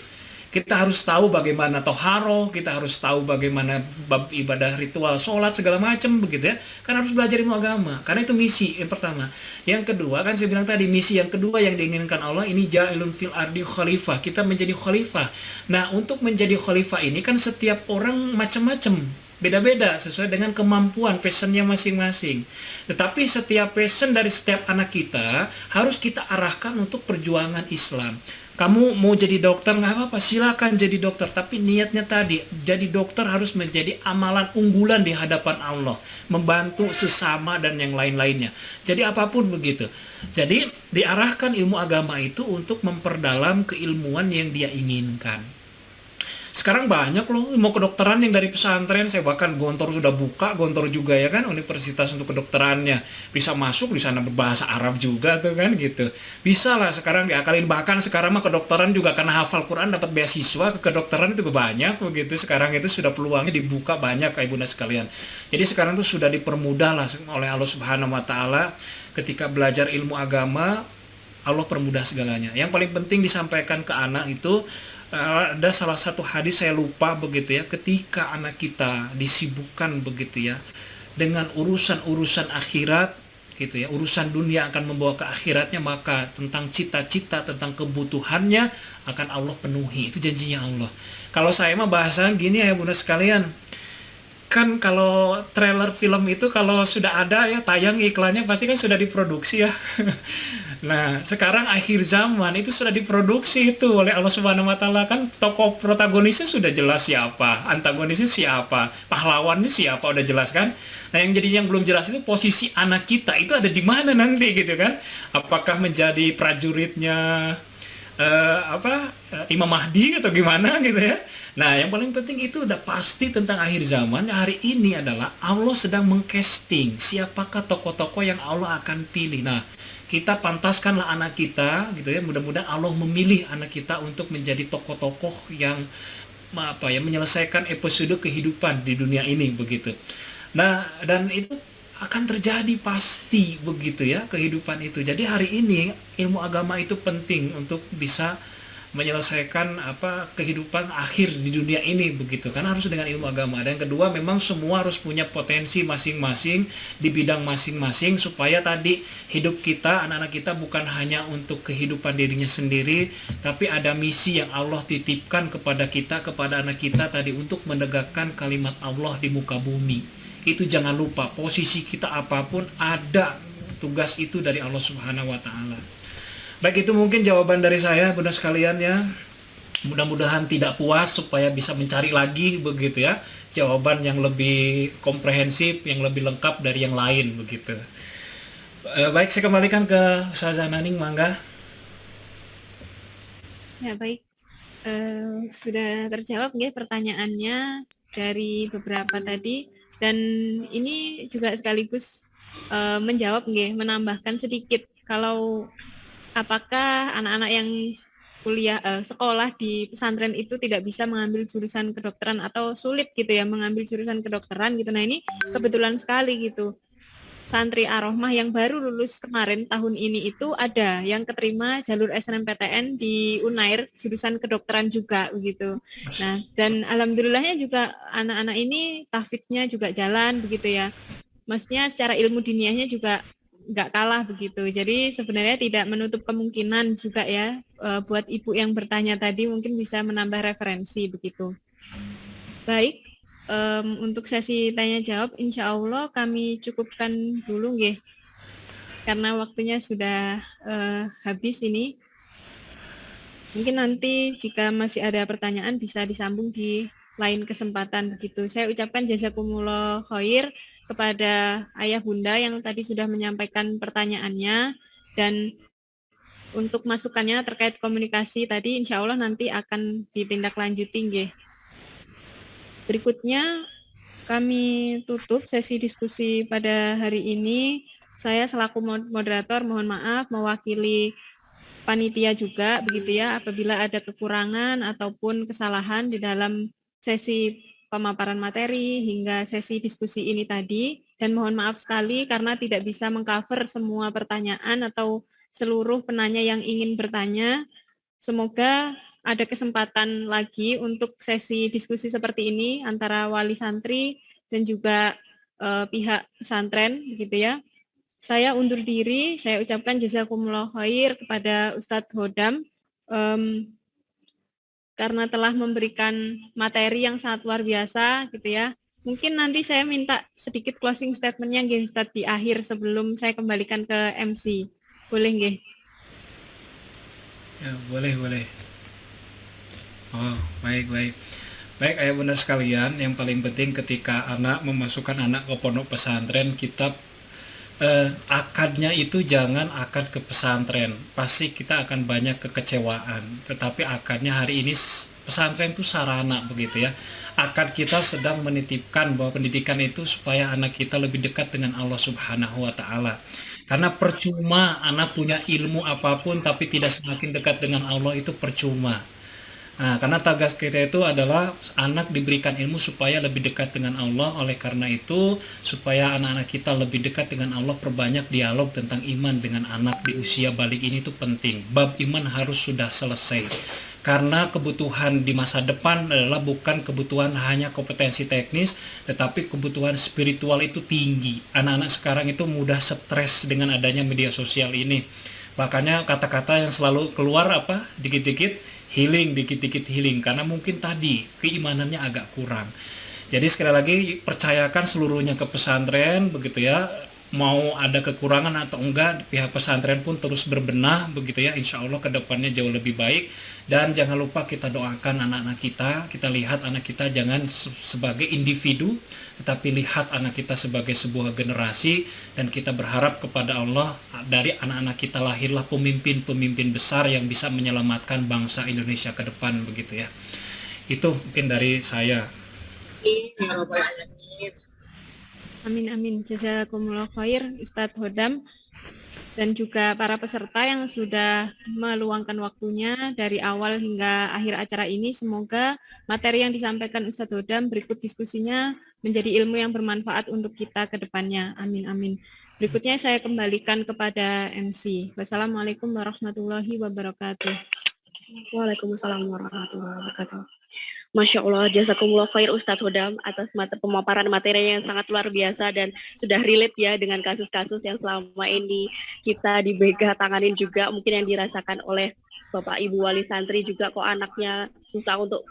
Kita harus tahu bagaimana toharo, kita harus tahu bagaimana bab ibadah ritual, sholat, segala macam begitu ya. Kan harus belajar ilmu agama, karena itu misi yang pertama. Yang kedua, kan saya bilang tadi, misi yang kedua yang diinginkan Allah, ini ja'ilun fil ardi khalifah, kita menjadi khalifah. Nah, untuk menjadi khalifah ini kan setiap orang macam-macam, beda-beda sesuai dengan kemampuan, passionnya masing-masing. Tetapi setiap passion dari setiap anak kita harus kita arahkan untuk perjuangan Islam. Kamu mau jadi dokter nggak apa-apa, silakan jadi dokter. Tapi niatnya tadi, jadi dokter harus menjadi amalan unggulan di hadapan Allah, membantu sesama dan yang lain-lainnya. Jadi apapun begitu. Jadi diarahkan ilmu agama itu untuk memperdalam keilmuan yang dia inginkan. Sekarang banyak loh mau kedokteran yang dari pesantren. Saya bahkan Gontor sudah buka, Gontor juga ya kan, universitas untuk kedokterannya. Bisa masuk di sana berbahasa Arab juga tuh kan gitu. Bisa lah sekarang diakalin, bahkan sekarang mah kedokteran juga karena hafal Quran dapat beasiswa ke kedokteran itu banyak begitu. Sekarang itu sudah peluangnya dibuka banyak Kak Ibunda sekalian. Jadi sekarang tuh sudah dipermudah lah oleh Allah Subhanahu wa taala ketika belajar ilmu agama. Allah permudah segalanya. Yang paling penting disampaikan ke anak itu ada salah satu hadis saya lupa begitu ya, ketika anak kita disibukkan begitu ya dengan urusan-urusan akhirat gitu ya, urusan dunia akan membawa ke akhiratnya, maka tentang cita-cita, tentang kebutuhannya akan Allah penuhi. Itu janjinya Allah. Kalau saya mah bahasa gini ya Bunda sekalian, kan kalau trailer film itu kalau sudah ada ya tayang iklannya pasti kan sudah diproduksi ya. Nah, sekarang akhir zaman itu sudah diproduksi itu oleh Allah Subhanahu wa taala, kan tokoh protagonisnya sudah jelas siapa, antagonisnya siapa, pahlawannya siapa, udah jelas kan? Nah, yang belum jelas itu posisi anak kita itu ada di mana nanti gitu kan? Apakah menjadi prajuritnya Imam Mahdi atau gimana gitu ya. Nah, yang paling penting itu udah pasti tentang akhir zaman. Hari ini adalah Allah sedang mengcasting siapakah tokoh-tokoh yang Allah akan pilih. Nah, kita pantaskanlah anak kita gitu ya. Mudah-mudahan Allah memilih anak kita untuk menjadi tokoh-tokoh yang menyelesaikan episode kehidupan di dunia ini begitu. Nah, dan itu akan terjadi pasti begitu ya kehidupan itu. Jadi hari ini ilmu agama itu penting untuk bisa menyelesaikan kehidupan akhir di dunia ini begitu, karena harus dengan ilmu agama. Dan yang kedua, memang semua harus punya potensi masing-masing di bidang masing-masing supaya tadi hidup kita, anak-anak kita bukan hanya untuk kehidupan dirinya sendiri, tapi ada misi yang Allah titipkan kepada kita, kepada anak kita tadi untuk menegakkan kalimat Allah di muka bumi. Itu jangan lupa, posisi kita apapun ada tugas itu dari Allah Subhanahu wa taala. Baik, itu mungkin jawaban dari saya Bunda sekalian ya. Mudah-mudahan tidak puas supaya bisa mencari lagi begitu ya, jawaban yang lebih komprehensif, yang lebih lengkap dari yang lain begitu. Baik, saya kembalikan ke Ustazah Naning, mangga. Ya baik, sudah terjawab nggih pertanyaannya dari beberapa tadi. Dan ini juga sekaligus menjawab nggih, menambahkan sedikit kalau apakah anak-anak yang kuliah sekolah di pesantren itu tidak bisa mengambil jurusan kedokteran atau sulit gitu ya mengambil jurusan kedokteran gitu. Nah, ini kebetulan sekali gitu. Santri Ar-Rahmah yang baru lulus kemarin tahun ini itu ada yang keterima jalur SNMPTN di Unair jurusan kedokteran juga begitu. Nah, dan alhamdulillahnya juga anak-anak ini tahfidznya juga jalan begitu ya. Maksudnya secara ilmu diniahnya juga nggak kalah begitu. Jadi sebenarnya tidak menutup kemungkinan juga ya buat ibu yang bertanya tadi mungkin bisa menambah referensi begitu. Baik. Untuk sesi tanya jawab insya Allah kami cukupkan dulu nggih, karena waktunya sudah habis ini. Mungkin nanti jika masih ada pertanyaan bisa disambung di lain kesempatan begitu. Saya ucapkan jazakumullah khair kepada ayah bunda yang tadi sudah menyampaikan pertanyaannya, dan untuk masukannya terkait komunikasi tadi insya Allah nanti akan ditindaklanjuti nggih. Berikutnya kami tutup sesi diskusi pada hari ini. Saya selaku moderator mohon maaf mewakili panitia juga begitu ya apabila ada kekurangan ataupun kesalahan di dalam sesi pemaparan materi hingga sesi diskusi ini tadi, dan mohon maaf sekali karena tidak bisa mengcover semua pertanyaan atau seluruh penanya yang ingin bertanya. Semoga ada kesempatan lagi untuk sesi diskusi seperti ini antara wali santri dan juga pihak pesantren begitu ya. Saya undur diri, saya ucapkan jazakumullah khair kepada Ustadz Hodam karena telah memberikan materi yang sangat luar biasa gitu ya. Mungkin nanti saya minta sedikit closing statement-nya nggih Ustadz di akhir sebelum saya kembalikan ke MC. Boleh nggih? Ya, boleh. Oh, baik. Baik, ayah bunda sekalian, yang paling penting ketika anak memasukkan anak ke pondok pesantren, kita akadnya itu jangan akad ke pesantren. Pasti kita akan banyak kekecewaan. Tetapi akadnya hari ini pesantren itu sarana begitu ya. Akad kita sedang menitipkan bahwa pendidikan itu supaya anak kita lebih dekat dengan Allah Subhanahu wa taala. Karena percuma anak punya ilmu apapun tapi tidak semakin dekat dengan Allah itu percuma. Nah, karena tugas kita itu adalah anak diberikan ilmu supaya lebih dekat dengan Allah. Oleh karena itu, supaya anak-anak kita lebih dekat dengan Allah, perbanyak dialog tentang iman dengan anak di usia balik ini itu penting. Bab iman harus sudah selesai. Karena kebutuhan di masa depan adalah bukan kebutuhan hanya kompetensi teknis, tetapi kebutuhan spiritual itu tinggi. Anak-anak sekarang itu mudah stres dengan adanya media sosial ini. Makanya kata-kata yang selalu keluar apa? Dikit-dikit healing, dikit-dikit healing, karena mungkin tadi keimanannya agak kurang. Jadi sekali lagi percayakan seluruhnya ke pesantren begitu ya. Mau ada kekurangan atau enggak, pihak pesantren pun terus berbenah begitu ya. Insya Allah kedepannya jauh lebih baik. Dan jangan lupa kita doakan anak-anak kita lihat anak kita jangan sebagai individu, tetapi lihat anak kita sebagai sebuah generasi. Dan kita berharap kepada Allah dari anak-anak kita lahirlah pemimpin-pemimpin besar yang bisa menyelamatkan bangsa Indonesia ke depan begitu ya. Itu mungkin dari saya. Amin amin. Jazakumullah khair Ustadz Hodam dan juga para peserta yang sudah meluangkan waktunya dari awal hingga akhir acara ini. Semoga materi yang disampaikan Ustadz Hodam berikut diskusinya menjadi ilmu yang bermanfaat untuk kita ke depannya. Amin amin. Berikutnya saya kembalikan kepada MC. Wassalamualaikum warahmatullahi wabarakatuh. Waalaikumsalam warahmatullahi wabarakatuh. Masya Allah, jazakumullah khair Ustadz Hodam atas pemaparan materinya yang sangat luar biasa dan sudah relate ya dengan kasus-kasus yang selama ini kita di BK tanganin juga, mungkin yang dirasakan oleh Bapak Ibu Wali Santri juga, kok anaknya susah untuk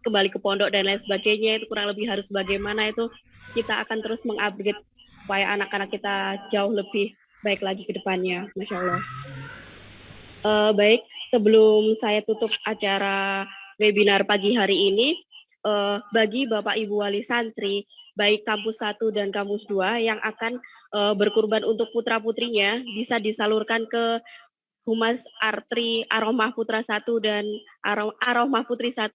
kembali ke pondok dan lain sebagainya, itu kurang lebih harus bagaimana, itu kita akan terus mengupgrade supaya anak-anak kita jauh lebih baik lagi ke depannya. Masya Allah. Baik, sebelum saya tutup acara webinar pagi hari ini, bagi Bapak Ibu Wali Santri, baik kampus 1 dan kampus 2 yang akan berkurban untuk putra-putrinya, bisa disalurkan ke Humas Artri Arohmah Putra 1 dan Arohmah Putri 1